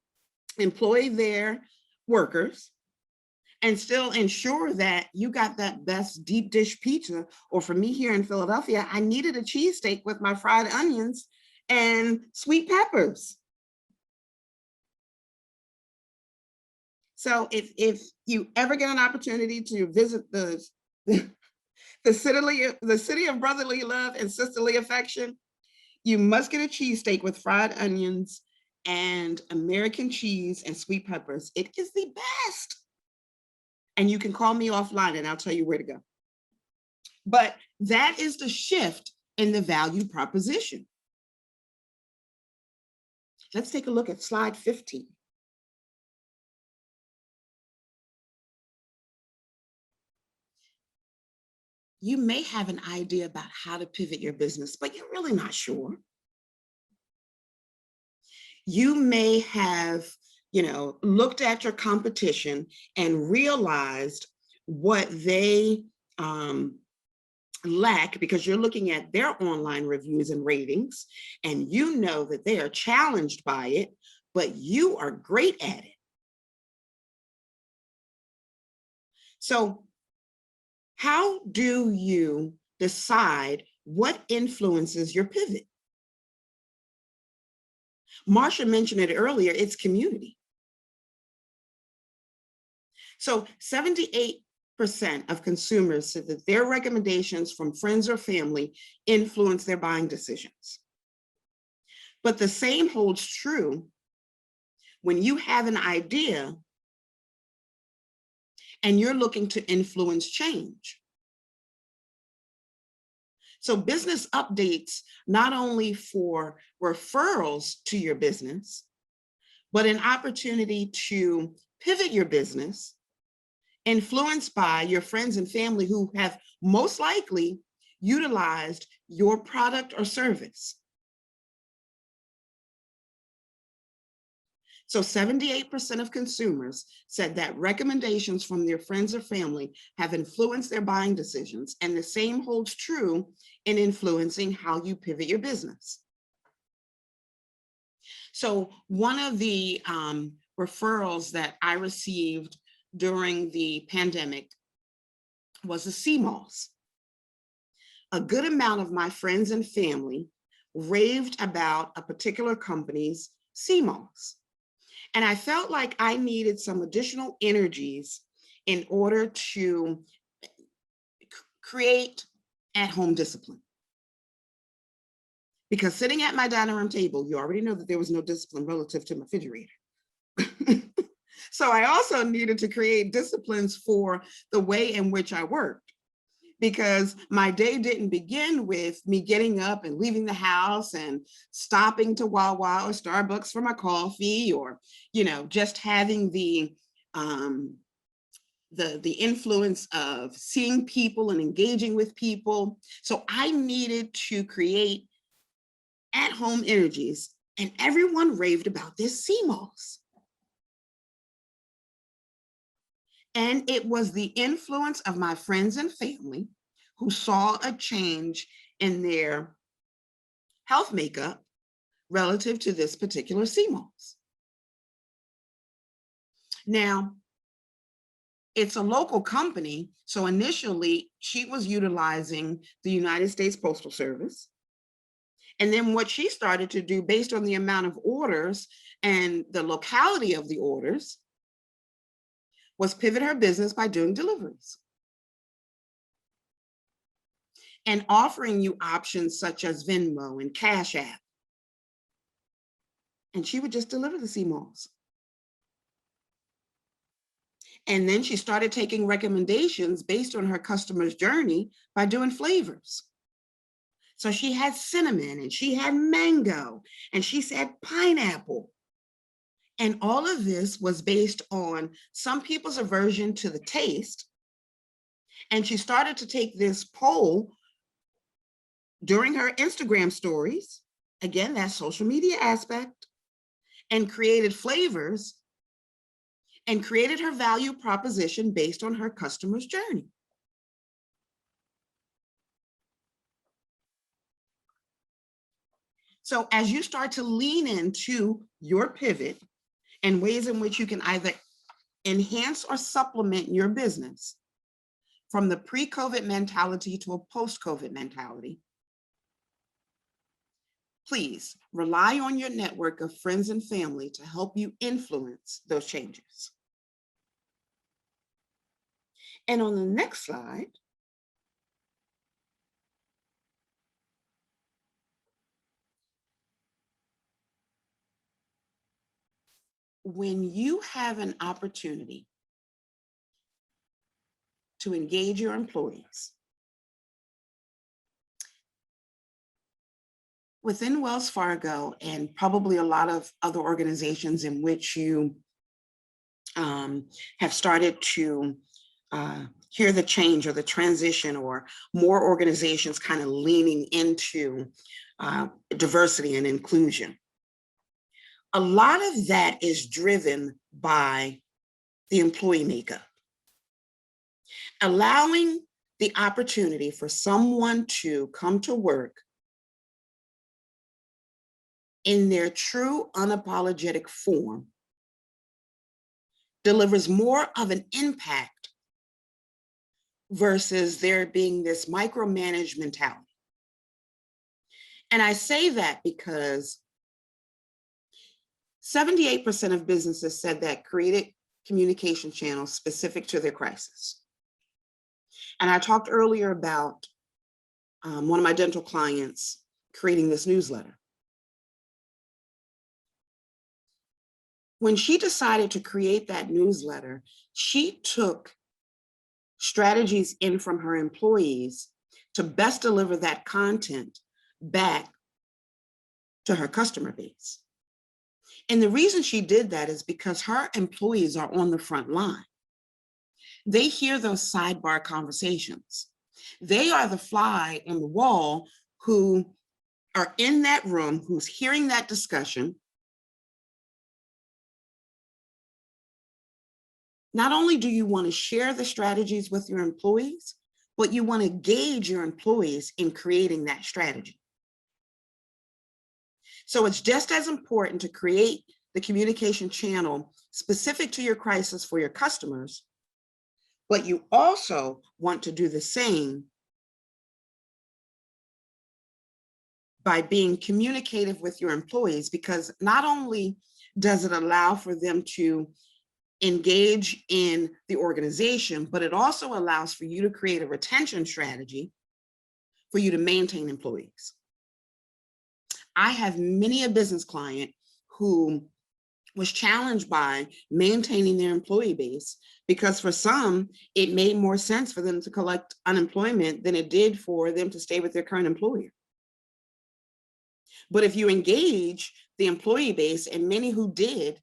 employ their workers and still ensure that you got that best deep dish pizza. Or for me here in Philadelphia, I needed a cheesesteak with my fried onions and sweet peppers. So if you ever get an opportunity to visit the city of brotherly love and sisterly affection, you must get a cheesesteak with fried onions and American cheese and sweet peppers. It is the best. And you can call me offline and I'll tell you where to go. But that is the shift in the value proposition. Let's take a look at slide 15. You may have an idea about how to pivot your business, but you're really not sure. You may have, looked at your competition and realized what they lack because you're looking at their online reviews and ratings, and you know that they are challenged by it, but you are great at it. So how do you decide what influences your pivot? Marsha mentioned it earlier, it's community. So 78% of consumers said that their recommendations from friends or family influence their buying decisions. But the same holds true when you have an idea and you're looking to influence change. So business updates, not only for referrals to your business, but an opportunity to pivot your business, influenced by your friends and family who have most likely utilized your product or service. So 78% of consumers said that recommendations from their friends or family have influenced their buying decisions, and the same holds true in influencing how you pivot your business. So one of the referrals that I received during the pandemic was the sea moss. A good amount of my friends and family raved about a particular company's sea moss. And I felt like I needed some additional energies in order to create at-home discipline. Because sitting at my dining room table, you already know that there was no discipline relative to my refrigerator. So I also needed to create disciplines for the way in which I worked, because my day didn't begin with me getting up and leaving the house and stopping to Wawa or Starbucks for my coffee, or, just having the the influence of seeing people and engaging with people. So I needed to create at-home energies, and everyone raved about this sea moss. And it was the influence of my friends and family who saw a change in their health makeup relative to this particular sea moss. Now, it's a local company, so initially she was utilizing the United States Postal Service. And then what she started to do based on the amount of orders and the locality of the orders was pivot her business by doing deliveries and offering you options such as Venmo and Cash App. And she would just deliver the sea moss. And then she started taking recommendations based on her customer's journey by doing flavors. So she had cinnamon and she had mango and she said pineapple. And all of this was based on some people's aversion to the taste. And she started to take this poll during her Instagram stories, again, that social media aspect, and created flavors and created her value proposition based on her customer's journey. So as you start to lean into your pivot and ways in which you can either enhance or supplement your business from the pre-COVID mentality to a post-COVID mentality, please rely on your network of friends and family to help you influence those changes. And on the next slide, when you have an opportunity to engage your employees, within Wells Fargo and probably a lot of other organizations in which you have started to hear the change or the transition, or more organizations kind of leaning into diversity and inclusion. A lot of that is driven by the employee makeup. Allowing the opportunity for someone to come to work in their true unapologetic form delivers more of an impact versus there being this micromanaged mentality. And I say that because 78% of businesses said that created communication channels specific to their crisis. And I talked earlier about one of my dental clients creating this newsletter. When she decided to create that newsletter, she took strategies in from her employees to best deliver that content back to her customer base. And the reason she did that is because her employees are on the front line. They hear those sidebar conversations. They are the fly on the wall who are in that room, who's hearing that discussion. Not only do you want to share the strategies with your employees, but you want to gauge your employees in creating that strategy. So it's just as important to create the communication channel specific to your crisis for your customers, but you also want to do the same by being communicative with your employees, because not only does it allow for them to engage in the organization, but it also allows for you to create a retention strategy for you to maintain employees. I have many a business client who was challenged by maintaining their employee base, because for some, it made more sense for them to collect unemployment than it did for them to stay with their current employer. But if you engage the employee base, and many who did,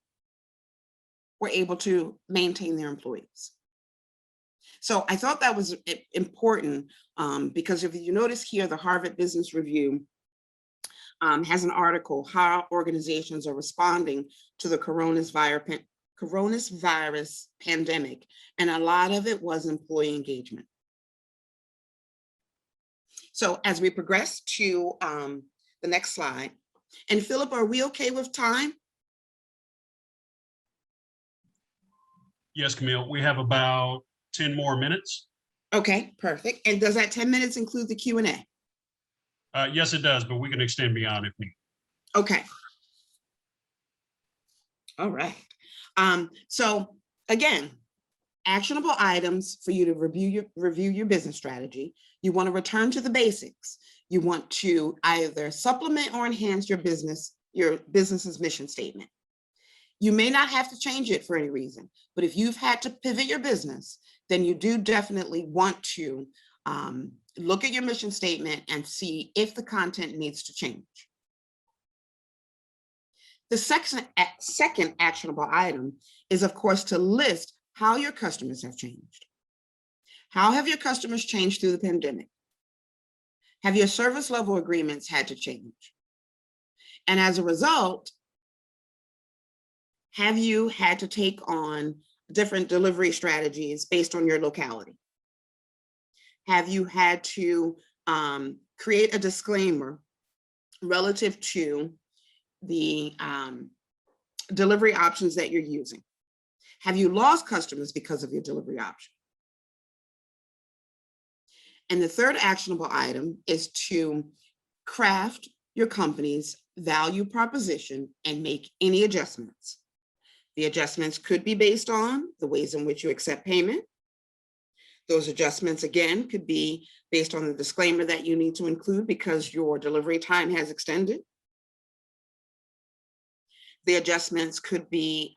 were able to maintain their employees. So I thought that was important because if you notice here, the Harvard Business Review has an article, how organizations are responding to the coronavirus pandemic. And a lot of it was employee engagement. So as we progress to the next slide, and Philip, are we okay with time? Yes, Camille, we have about 10 more minutes. Okay, perfect. And does that 10 minutes include the Q&A? Yes, it does, but we can extend beyond if needed. Okay. All right. So again, actionable items for you to review your business strategy. You want to return to the basics. You want to either supplement or enhance your business's mission statement. You may not have to change it for any reason, but if you've had to pivot your business, then you do definitely want to look at your mission statement and see if the content needs to change. The second actionable item is, of course, to list how your customers have changed. How have your customers changed through the pandemic? Have your service level agreements had to change? And as a result, have you had to take on different delivery strategies based on your locality? Have you had to create a disclaimer relative to the delivery options that you're using? Have you lost customers because of your delivery option? And the third actionable item is to craft your company's value proposition and make any adjustments. The adjustments could be based on the ways in which you accept payment. Those adjustments, again, could be based on the disclaimer that you need to include because your delivery time has extended. The adjustments could be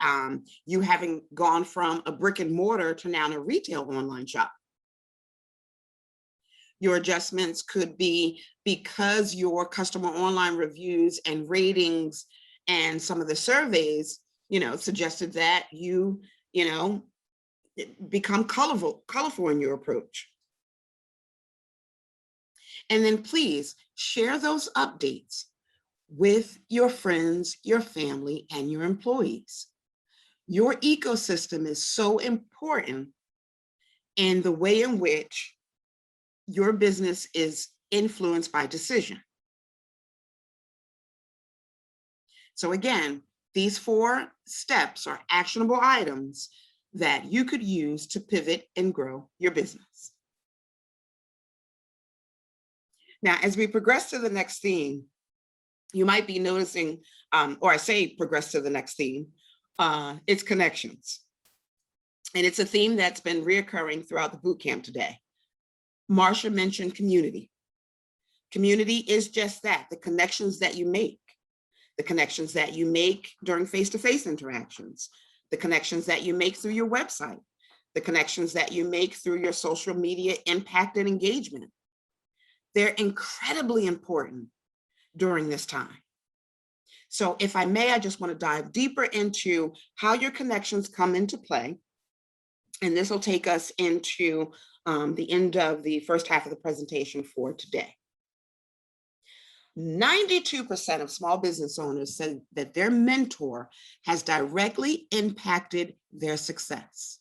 you having gone from a brick and mortar to now a retail online shop. Your adjustments could be because your customer online reviews and ratings and some of the surveys, suggested that you become colorful in your approach. And then please share those updates with your friends, your family, and your employees. Your ecosystem is so important in the way in which your business is influenced by decision. So again, these 4 steps are actionable items that you could use to pivot and grow your business. Now, as we progress to the next theme, you might be noticing, or I say progress to the next theme, it's connections. And it's a theme that's been reoccurring throughout the bootcamp today. Marsha mentioned community. Community is just that, the connections that you make. The connections that you make during face-to-face interactions, the connections that you make through your website, the connections that you make through your social media impact and engagement. They're incredibly important during this time. So if I may, I just want to dive deeper into how your connections come into play. And this will take us into the end of the first half of the presentation for today. 92% of small business owners said that their mentor has directly impacted their success.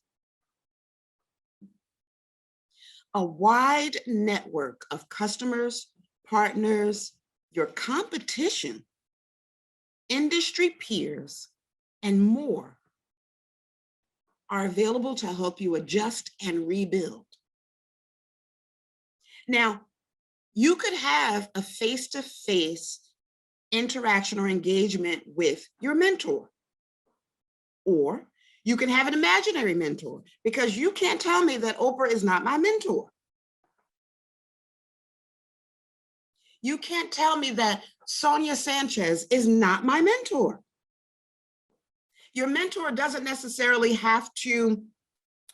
A wide network of customers, partners, your competition, industry peers, and more are available to help you adjust and rebuild. Now, you could have a face-to-face interaction or engagement with your mentor, or you can have an imaginary mentor, because you can't tell me that Oprah is not my mentor. You can't tell me that Sonia Sanchez is not my mentor. Your mentor doesn't necessarily have to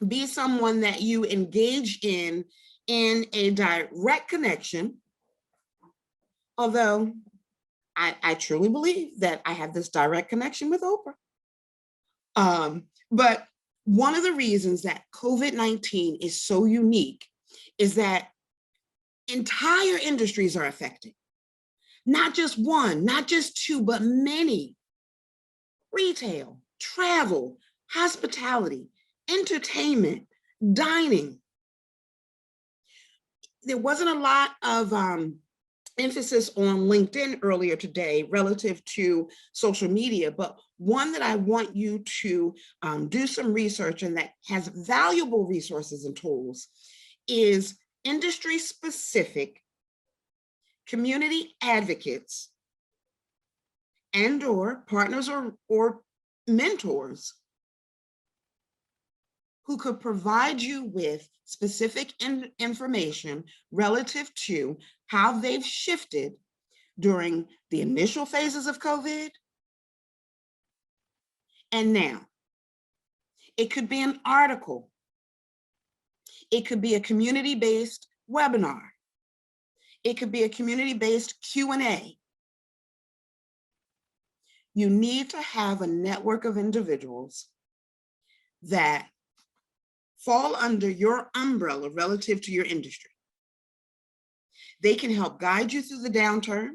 be someone that you engage in a direct connection, although I truly believe that I have this direct connection with Oprah. But One of the reasons that COVID-19 is so unique is that entire industries are affected. Not just one, not just two, but many. Retail, travel, hospitality, entertainment, dining. There wasn't a lot of emphasis on LinkedIn earlier today relative to social media, but one that I want you to do some research and that has valuable resources and tools is industry-specific community advocates and or partners or mentors who could provide you with specific information relative to how they've shifted during the initial phases of COVID and now. It could be an article. It could be a community-based webinar. It could be a community-based Q&A. You need to have a network of individuals that fall under your umbrella relative to your industry. They can help guide you through the downturn.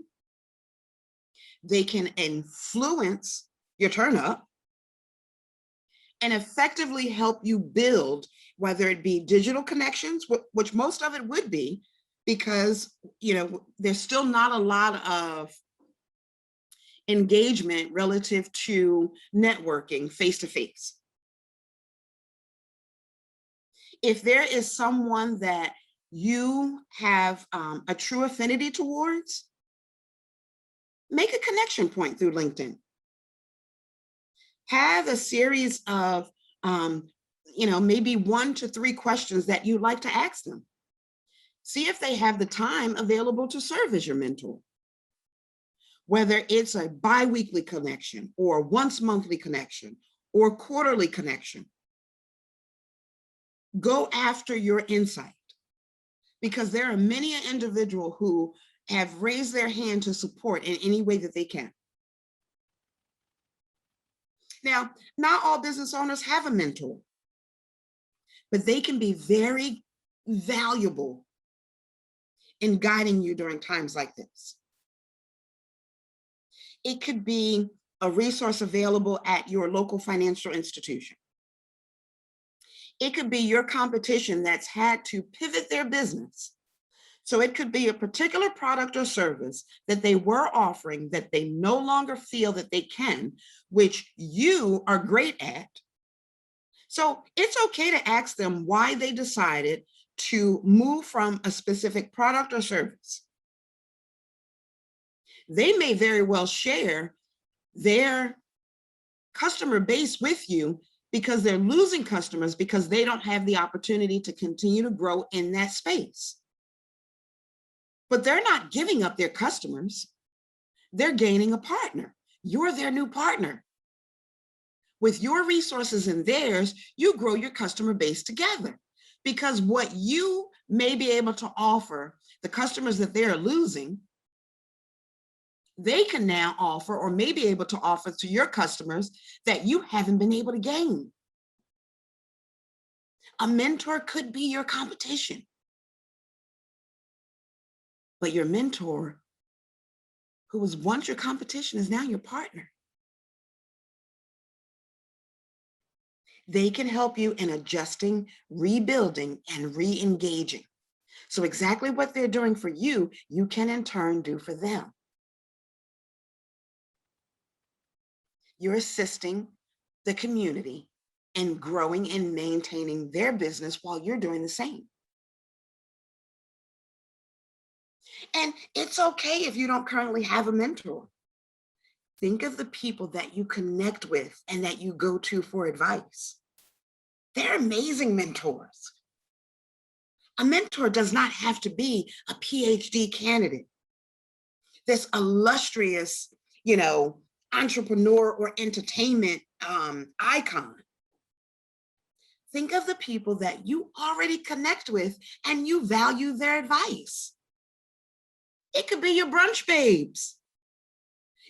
They can influence your turn up and effectively help you build, whether it be digital connections, which most of it would be, because there's still not a lot of engagement relative to networking face-to-face. If there is someone that you have a true affinity towards, make a connection point through LinkedIn. Have a series of, maybe 1 to 3 questions that you'd like to ask them. See if they have the time available to serve as your mentor. Whether it's a bi-weekly connection or once monthly connection or quarterly connection. Go after your insight, because there are many an individual who have raised their hand to support in any way that they can. Now, not all business owners have a mentor, but they can be very valuable in guiding you during times like this. It could be a resource available at your local financial institution. It could be your competition that's had to pivot their business. So it could be a particular product or service that they were offering that they no longer feel that they can, which you are great at. So it's okay to ask them why they decided to move from a specific product or service. They may very well share their customer base with you because they're losing customers because they don't have the opportunity to continue to grow in that space. But they're not giving up their customers. They're gaining a partner. You're their new partner. With your resources and theirs, you grow your customer base together, because what you may be able to offer the customers that they're losing, they can now offer or may be able to offer to your customers that you haven't been able to gain. A mentor could be your competition, but your mentor, who was once your competition, is now your partner. They can help you in adjusting, rebuilding, and re-engaging. So exactly what they're doing for you, you can in turn do for them. You're assisting the community in growing and maintaining their business while you're doing the same. And it's okay if you don't currently have a mentor. Think of the people that you connect with and that you go to for advice. They're amazing mentors. A mentor does not have to be a PhD candidate, this illustrious, entrepreneur or entertainment icon. Think of the people that you already connect with and you value their advice. It could be your brunch babes.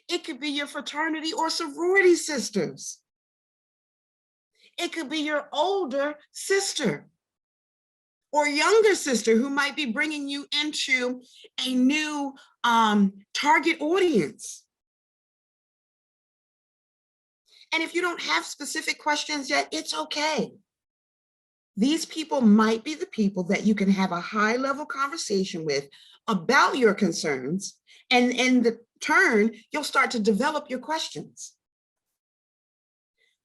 It could be your fraternity or sorority sisters. It could be your older sister or younger sister who might be bringing you into a new target audience. And if you don't have specific questions yet, it's okay. These people might be the people that you can have a high-level conversation with about your concerns, and in the turn, you'll start to develop your questions.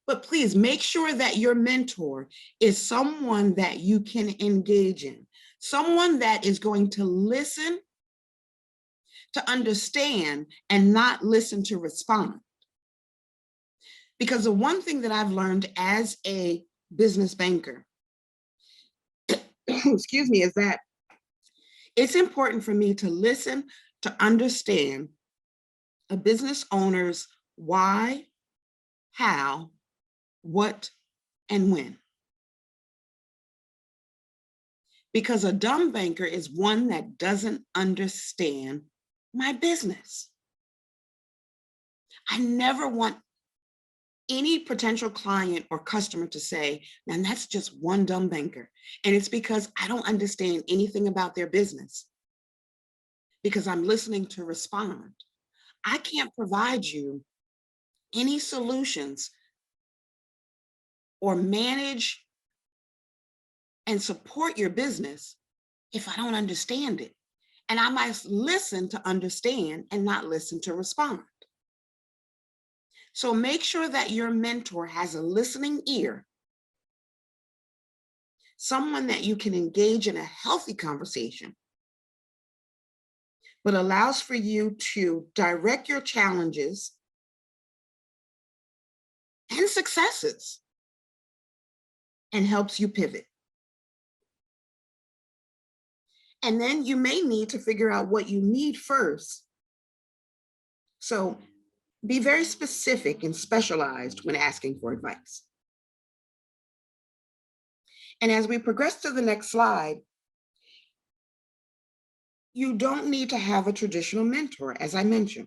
But please make sure that your mentor is someone that you can engage in, someone that is going to listen to understand and not listen to respond. Because the one thing that I've learned as a business banker, excuse me, is that it's important for me to listen to understand a business owner's why, how, what, and when. Because a dumb banker is one that doesn't understand my business. I never want any potential client or customer to say, man, that's just one dumb banker. And it's because I don't understand anything about their business, because I'm listening to respond. I can't provide you any solutions or manage and support your business if I don't understand it. And I must listen to understand and not listen to respond. So make sure that your mentor has a listening ear, someone that you can engage in a healthy conversation, but allows for you to direct your challenges and successes and helps you pivot. And then you may need to figure out what you need first. So be very specific and specialized when asking for advice. And as we progress to the next slide, you don't need to have a traditional mentor, as I mentioned.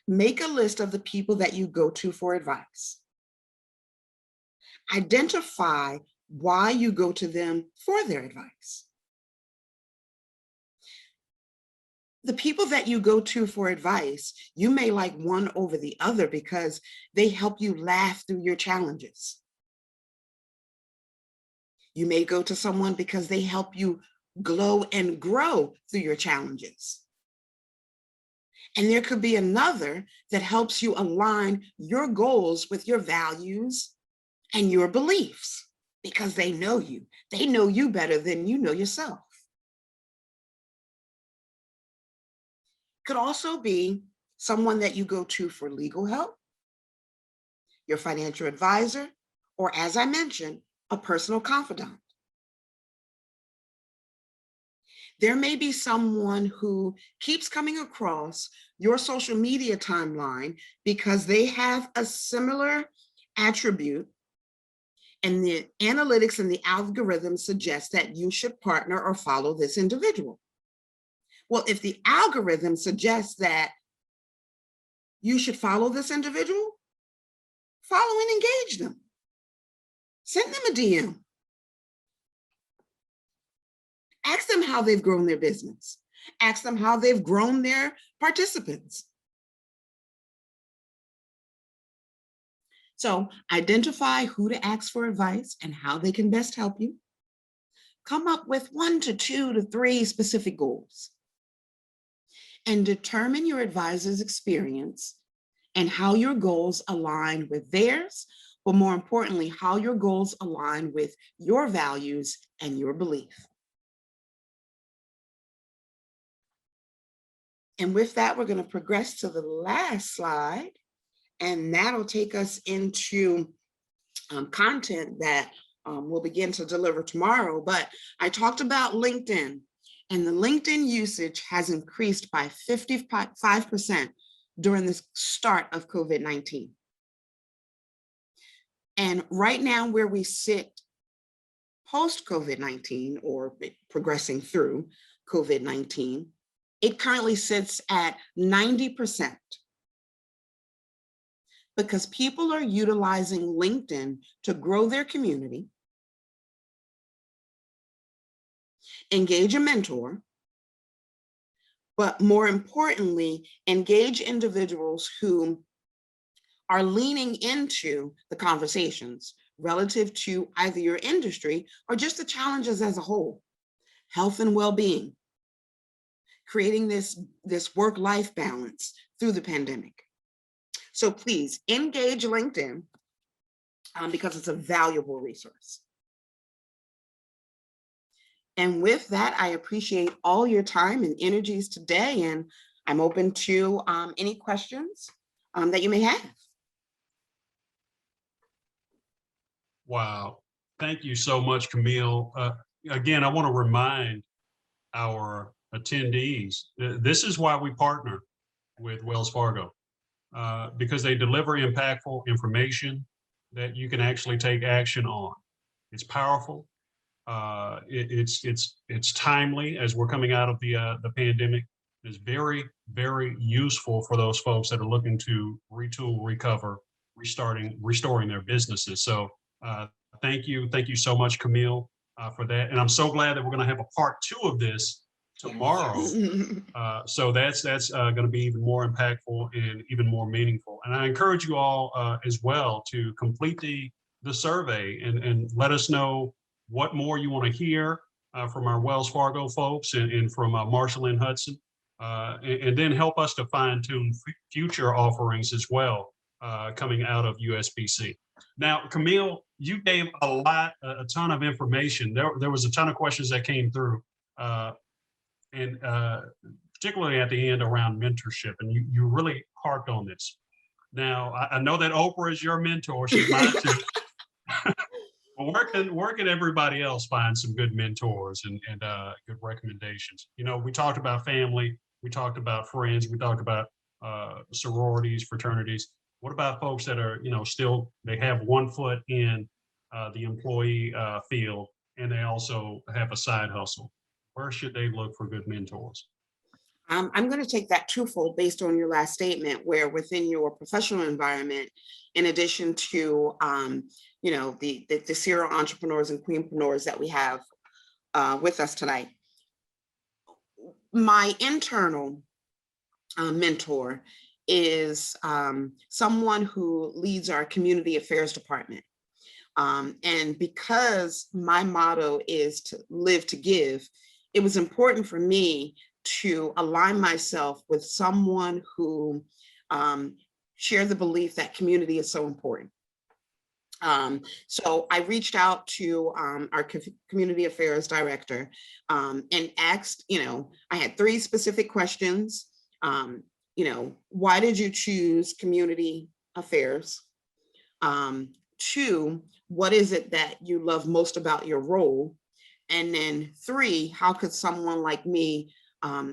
Make a list of the people that you go to for advice. Identify why you go to them for their advice. The people that you go to for advice, you may like one over the other because they help you laugh through your challenges. You may go to someone because they help you glow and grow through your challenges. And there could be another that helps you align your goals with your values and your beliefs, because they know you. They know you better than you know yourself. Could also be someone that you go to for legal help, your financial advisor, or as I mentioned, a personal confidant. There may be someone who keeps coming across your social media timeline because they have a similar attribute, and the analytics and the algorithm suggest that you should partner or follow this individual. Well, if the algorithm suggests that you should follow this individual, follow and engage them. Send them a DM. Ask them how they've grown their business. Ask them how they've grown their participants. So identify who to ask for advice and how they can best help you. Come up with 1 to 2 to 3 specific goals. And determine your advisor's experience and how your goals align with theirs, but more importantly, how your goals align with your values and your belief. And with that, we're going to progress to the last slide, and that'll take us into content that we'll begin to deliver tomorrow. But I talked about LinkedIn, and the LinkedIn usage has increased by 55% during the start of COVID-19. And right now, where we sit post-COVID-19 or progressing through COVID-19, it currently sits at 90%. because people are utilizing LinkedIn to grow their community, engage a mentor, but more importantly, engage individuals who are leaning into the conversations relative to either your industry or just the challenges as a whole, health and well-being, creating this work-life balance through the pandemic. So please engage LinkedIn because it's a valuable resource. And with that, I appreciate all your time and energies today, and I'm open to any questions that you may have. Wow. Thank you so much, Camille. Again, I want to remind our attendees, this is why we partner with Wells Fargo, because they deliver impactful information that you can actually take action on. It's powerful. It's timely as we're coming out of the pandemic. It's very, very useful for those folks that are looking to retool, recover, restoring their businesses. So thank you so much, Camille, for that. And I'm so glad that we're going to have a part 2 of this tomorrow. So that's going to be even more impactful and even more meaningful. And I encourage you all as well to complete the survey and let us know what more you want to hear from our Wells Fargo folks and from Marsha Lynn Hudson, and then help us to fine tune future offerings as well coming out of USBC. Now, Camille, you gave a ton of information. There was a ton of questions that came through, and particularly at the end around mentorship, and you really harped on this. Now, I know that Oprah is your mentor. She's mine too. Where can everybody else find some good mentors and good recommendations? You know, we talked about family, we talked about friends, we talked about sororities, fraternities. What about folks that are, still, they have one foot in the employee field and they also have a side hustle? Where should they look for good mentors? I'm going to take that twofold based on your last statement, where within your professional environment, in addition to the serial entrepreneurs and queenpreneurs that we have with us tonight, my internal mentor is someone who leads our community affairs department. And because my motto is to live to give, it was important for me to align myself with someone who shared the belief that community is so important. So I reached out to our community affairs director and asked, I had 3 specific questions. Why did you choose community affairs? 2, what is it that you love most about your role? And then 3, how could someone like me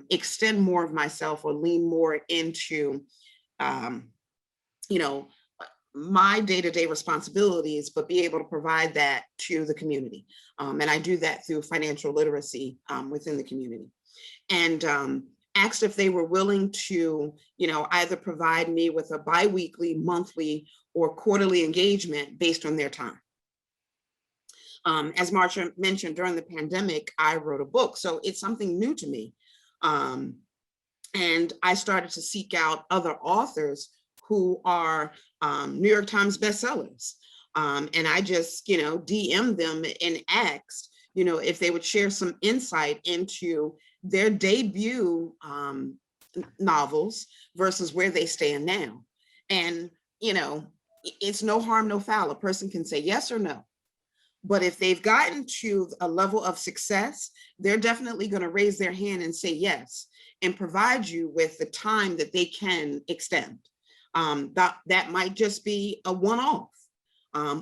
extend more of myself or lean more into, my day-to-day responsibilities, but be able to provide that to the community. And I do that through financial literacy within the community. And asked if they were willing to, either provide me with a bi-weekly, monthly, or quarterly engagement based on their time. As Marsha mentioned, during the pandemic, I wrote a book, so it's something new to me. And I started to seek out other authors who are New York Times bestsellers. And I just, DM'd them and asked, if they would share some insight into their debut novels versus where they stand now. And, it's no harm, no foul. A person can say yes or no. But if they've gotten to a level of success, they're definitely going to raise their hand and say yes, and provide you with the time that they can extend. That might just be a one-off,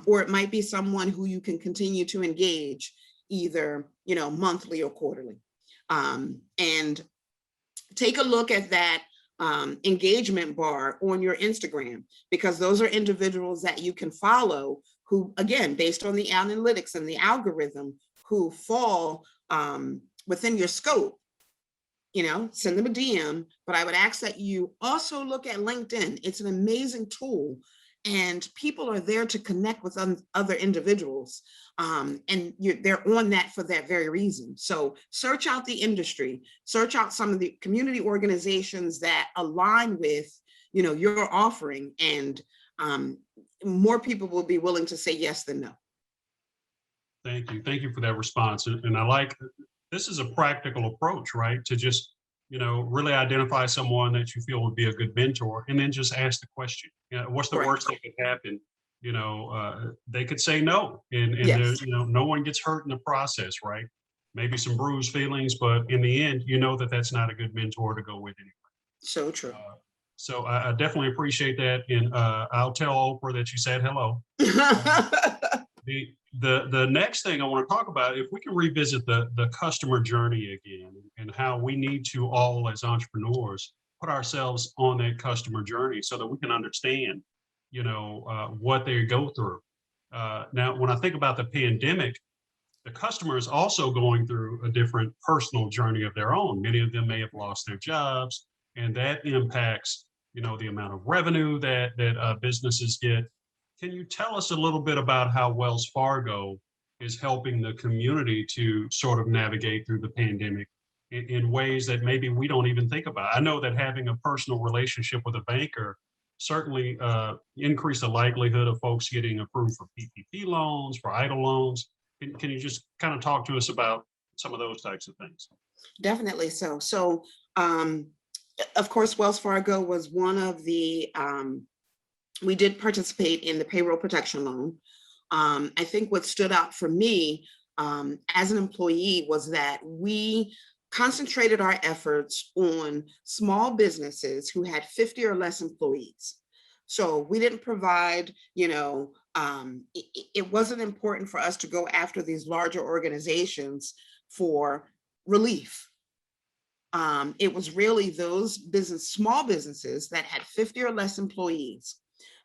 or it might be someone who you can continue to engage either, monthly or quarterly. And take a look at that engagement bar on your Instagram, because those are individuals that you can follow who, again, based on the analytics and the algorithm, who fall within your scope. Send them a DM, but I would ask that you also look at LinkedIn. It's an amazing tool and people are there to connect with other individuals. They're on that for that very reason. So search out the industry, search out some of the community organizations that align with, your offering, and more people will be willing to say yes than no. Thank you. Thank you for that response. And I like, this is a practical approach, right? To just, really identify someone that you feel would be a good mentor, and then just ask the question. What's the Correct. worst that could happen? They could say no, and Yes. there's, no one gets hurt in the process, right? Maybe some bruised feelings, but in the end, that's not a good mentor to go with anyway. So true. So I definitely appreciate that. And I'll tell Oprah that you said hello. The next thing I want to talk about, if we can revisit the customer journey again, and how we need to all as entrepreneurs put ourselves on that customer journey so that we can understand, what they go through. Now, when I think about the pandemic, the customer is also going through a different personal journey of their own. Many of them may have lost their jobs, and that impacts, the amount of revenue that businesses get. Can you tell us a little bit about how Wells Fargo is helping the community to sort of navigate through the pandemic in ways that maybe we don't even think about? I know that having a personal relationship with a banker certainly increase the likelihood of folks getting approved for PPP loans, for EIDL loans. Can you just kind of talk to us about some of those types of things? Definitely so. So, of course, Wells Fargo was one of the, we did participate in the payroll protection loan. I think what stood out for me as an employee was that we concentrated our efforts on small businesses who had 50 or less employees. So we didn't provide, it wasn't important for us to go after these larger organizations for relief. It was really those small businesses that had 50 or less employees.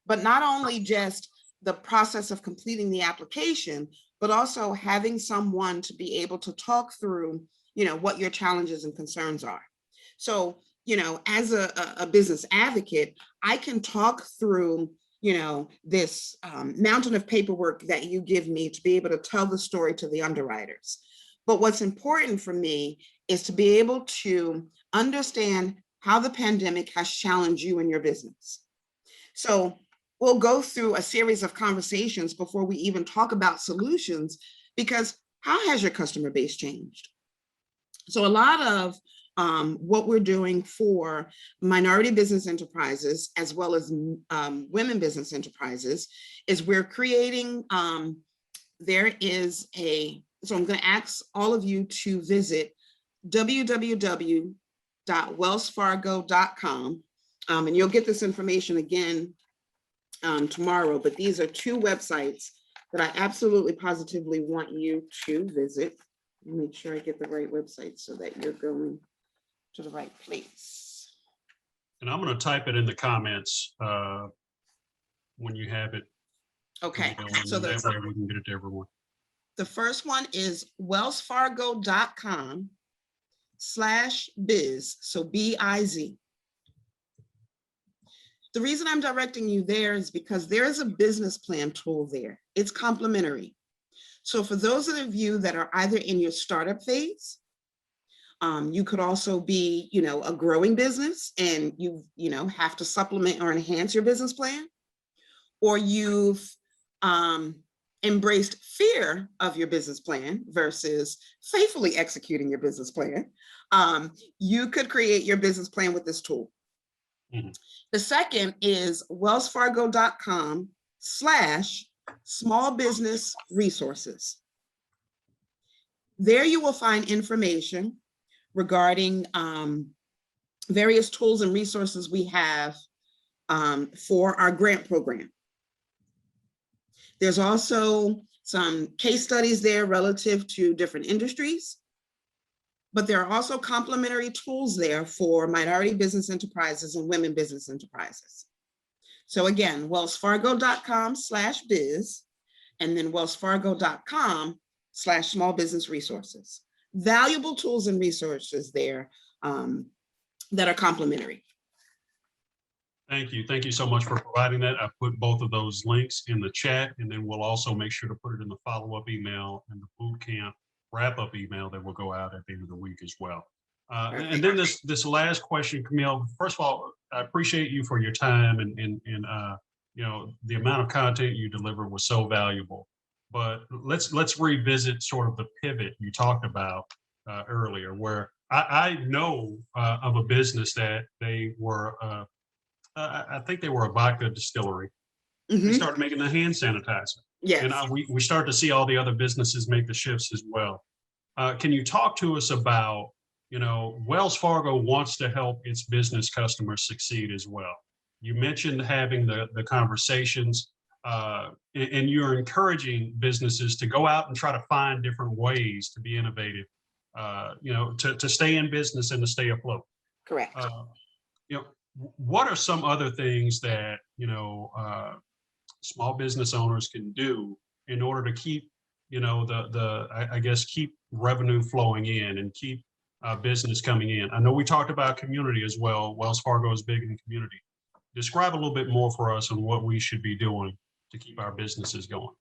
But not only just the process of completing the application, but also having someone to be able to talk through, what your challenges and concerns are. So, as a business advocate, I can talk through, this mountain of paperwork that you give me to be able to tell the story to the underwriters. But what's important for me is to be able to understand how the pandemic has challenged you in your business. So we'll go through a series of conversations before we even talk about solutions, because how has your customer base changed? So a lot of what we're doing for minority business enterprises, as well as women business enterprises, is we're creating, so I'm going to ask all of you to visit www.wellsfargo.com, and you'll get this information again tomorrow, but these are two websites that I absolutely positively want you to visit. Make sure I get the right website so that you're going to the right place. And I'm going to type it in the comments when you have it. Okay, so that way we can get it to everyone. The first one is wellsfargo.com/biz, so B-I-Z. The reason I'm directing you there is because there is a business plan tool there. It's complimentary. So for those of you that are either in your startup phase, you could also be, a growing business and you have to supplement or enhance your business plan, or you've embraced fear of your business plan versus faithfully executing your business plan. You could create your business plan with this tool. Mm-hmm. The second is wellsfargo.com/small business resources. There you will find information regarding various tools and resources we have for our grant program. There's also some case studies there relative to different industries, but there are also complementary tools there for minority business enterprises and women business enterprises. So again, wellsfargo.com/biz, and then wellsfargo.com/small business resources. Valuable tools and resources there that are complementary. Thank you. Thank you so much for providing that. I put both of those links in the chat, and then we'll also make sure to put it in the follow-up email and the boot camp wrap-up email that will go out at the end of the week as well. And then this last question, Camille. First of all, I appreciate you for your time and you know, the amount of content you delivered was so valuable. But let's revisit sort of the pivot you talked about earlier, where I know of a business that they were. I think they were a vodka distillery. They started making the hand sanitizer. Yes. And we start to see all the other businesses make the shifts as well. Can you talk to us about, you know, Wells Fargo wants to help its business customers succeed as well. You mentioned having the conversations, and you're encouraging businesses to go out and try to find different ways to be innovative, you know, to stay in business and to stay afloat. Correct. You know, what are some other things that, you know, small business owners can do in order to keep, you know, I guess, keep revenue flowing in and keep business coming in? I know we talked about community as well. Wells Fargo is big in the community. Describe a little bit more for us on what we should be doing to keep our businesses going.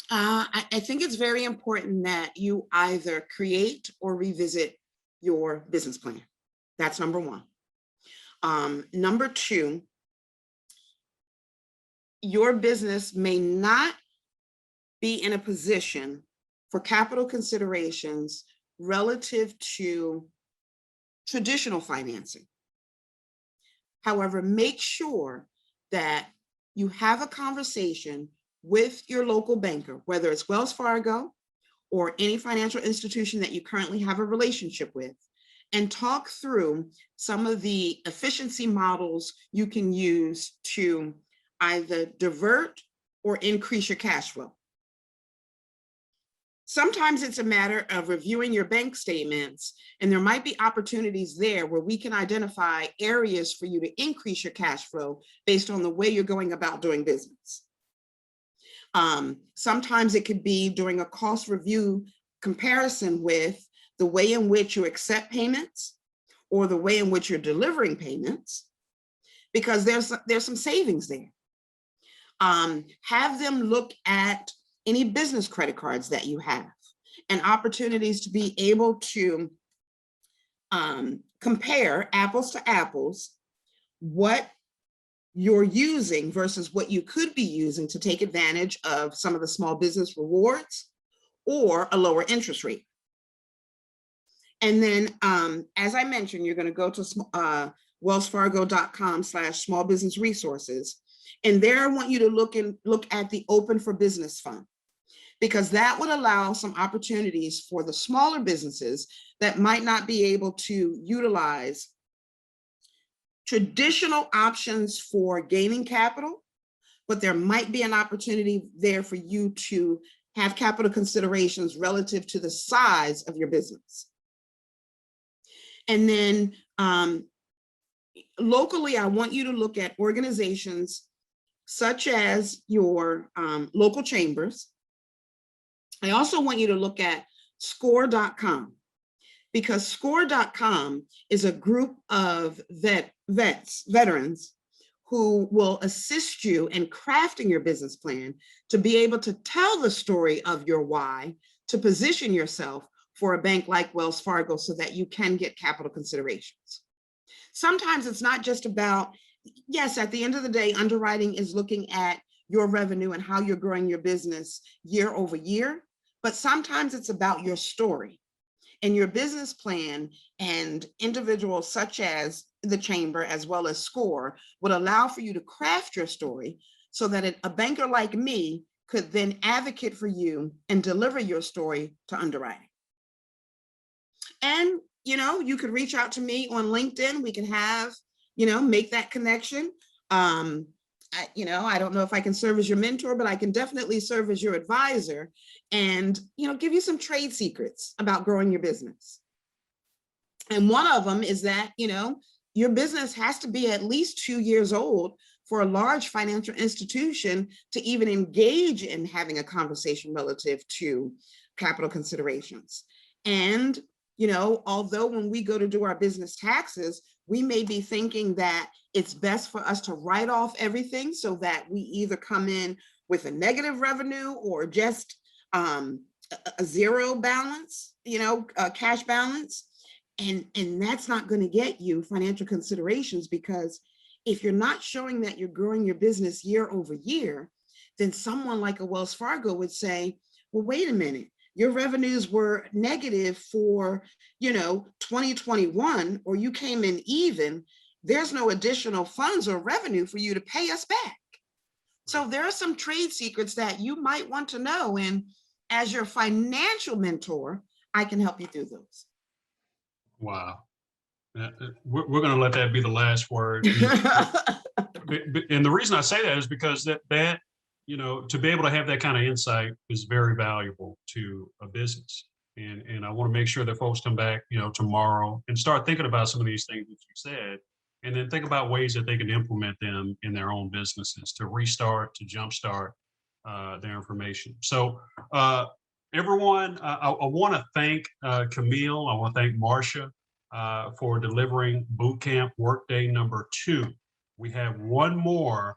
I think it's very important that you either create or revisit your business plan. That's number one. Number two, your business may not be in a position for capital considerations relative to traditional financing. However, make sure that you have a conversation with your local banker, whether it's Wells Fargo or any financial institution that you currently have a relationship with, and talk through some of the efficiency models you can use to either divert or increase your cash flow. Sometimes it's a matter of reviewing your bank statements, and there might be opportunities there where we can identify areas for you to increase your cash flow based on the way you're going about doing business. Sometimes it could be during a cost review comparison with the way in which you accept payments or the way in which you're delivering payments, because there's some savings there. Have them look at any business credit cards that you have and opportunities to be able to compare apples to apples, what you're using versus what you could be using to take advantage of some of the small business rewards or a lower interest rate. And then, as I mentioned, you're going to go to wellsfargo.com/small business resources. And there I want you to look at the Open for Business Fund, because that would allow some opportunities for the smaller businesses that might not be able to utilize traditional options for gaining capital, but there might be an opportunity there for you to have capital considerations relative to the size of your business. And then locally, I want you to look at organizations such as your local chambers. I also want you to look at score.com, because score.com is a group of veterans who will assist you in crafting your business plan to be able to tell the story of your why, to position yourself for a bank like Wells Fargo so that you can get capital considerations. Sometimes it's not just about, yes, at the end of the day, underwriting is looking at your revenue and how you're growing your business year over year, but sometimes it's about your story. And your business plan and individuals such as the chamber as well as SCORE would allow for you to craft your story so that a banker like me could then advocate for you and deliver your story to underwriting. And, you know, you could reach out to me on LinkedIn. We can have, you know, make that connection. I don't know if I can serve as your mentor, but I can definitely serve as your advisor and, you know, give you some trade secrets about growing your business. And one of them is that, you know, your business has to be at least 2 years old for a large financial institution to even engage in having a conversation relative to capital considerations. And You know, although when we go to do our business taxes, we may be thinking that it's best for us to write off everything so that we either come in with a negative revenue or just a zero balance, you know, a cash balance. And that's not going to get you financial considerations, because if you're not showing that you're growing your business year over year, then someone like a Wells Fargo would say, well, wait a minute, your revenues were negative for, you know, 2021, or you came in even, there's no additional funds or revenue for you to pay us back. So there are some trade secrets that you might want to know. And as your financial mentor, I can help you through those. Wow. We're going to let that be the last word. And the reason I say that is because that, you know, to be able to have that kind of insight is very valuable to a business. And I want to make sure that folks come back, you know, tomorrow and start thinking about some of these things that you said, and then think about ways that they can implement them in their own businesses to restart, to jumpstart their information. So everyone, I want to thank Camille. I want to thank Marsha for delivering Bootcamp Workday number 2. We have one more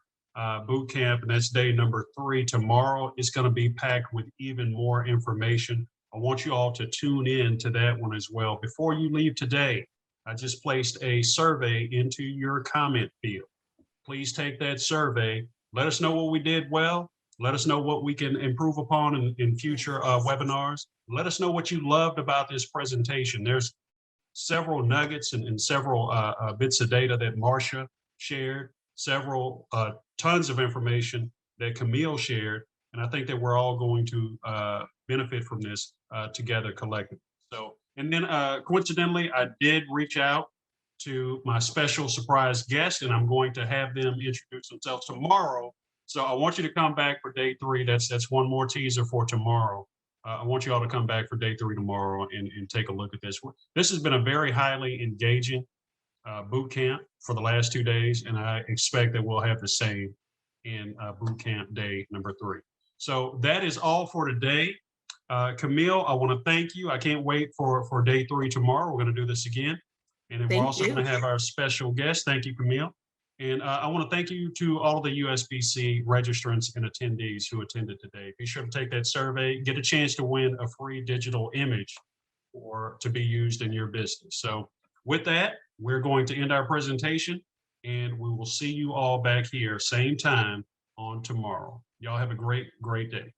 boot camp, and that's day number 3. Tomorrow is going to be packed with even more information. I want you all to tune in to that one as well. Before you leave today, I just placed a survey into your comment field. Please take that survey. Let us know what we did well. Let us know what we can improve upon in future webinars. Let us know what you loved about this presentation. There's several nuggets and several bits of data that Marsha shared, several tons of information that Camille shared, and I think that we're all going to benefit from this together collectively. So, and then coincidentally, I did reach out to my special surprise guest, and I'm going to have them introduce themselves tomorrow. So I want you to come back for day 3. That's one more teaser for tomorrow. I want you all to come back for day 3 tomorrow and take a look at this. This has been a very highly engaging boot camp for the last 2 days, and I expect that we'll have the same in boot camp day number 3. So that is all for today. Camille, I want to thank you. I can't wait for day 3 tomorrow. We're going to do this again. And then we're also going to have our special guest. Thank you, Camille. And I want to thank you to all of the USBC registrants and attendees who attended today. Be sure to take that survey, get a chance to win a free digital image to be used in your business. So with that, we're going to end our presentation, and we will see you all back here, same time on tomorrow. Y'all have a great, great day.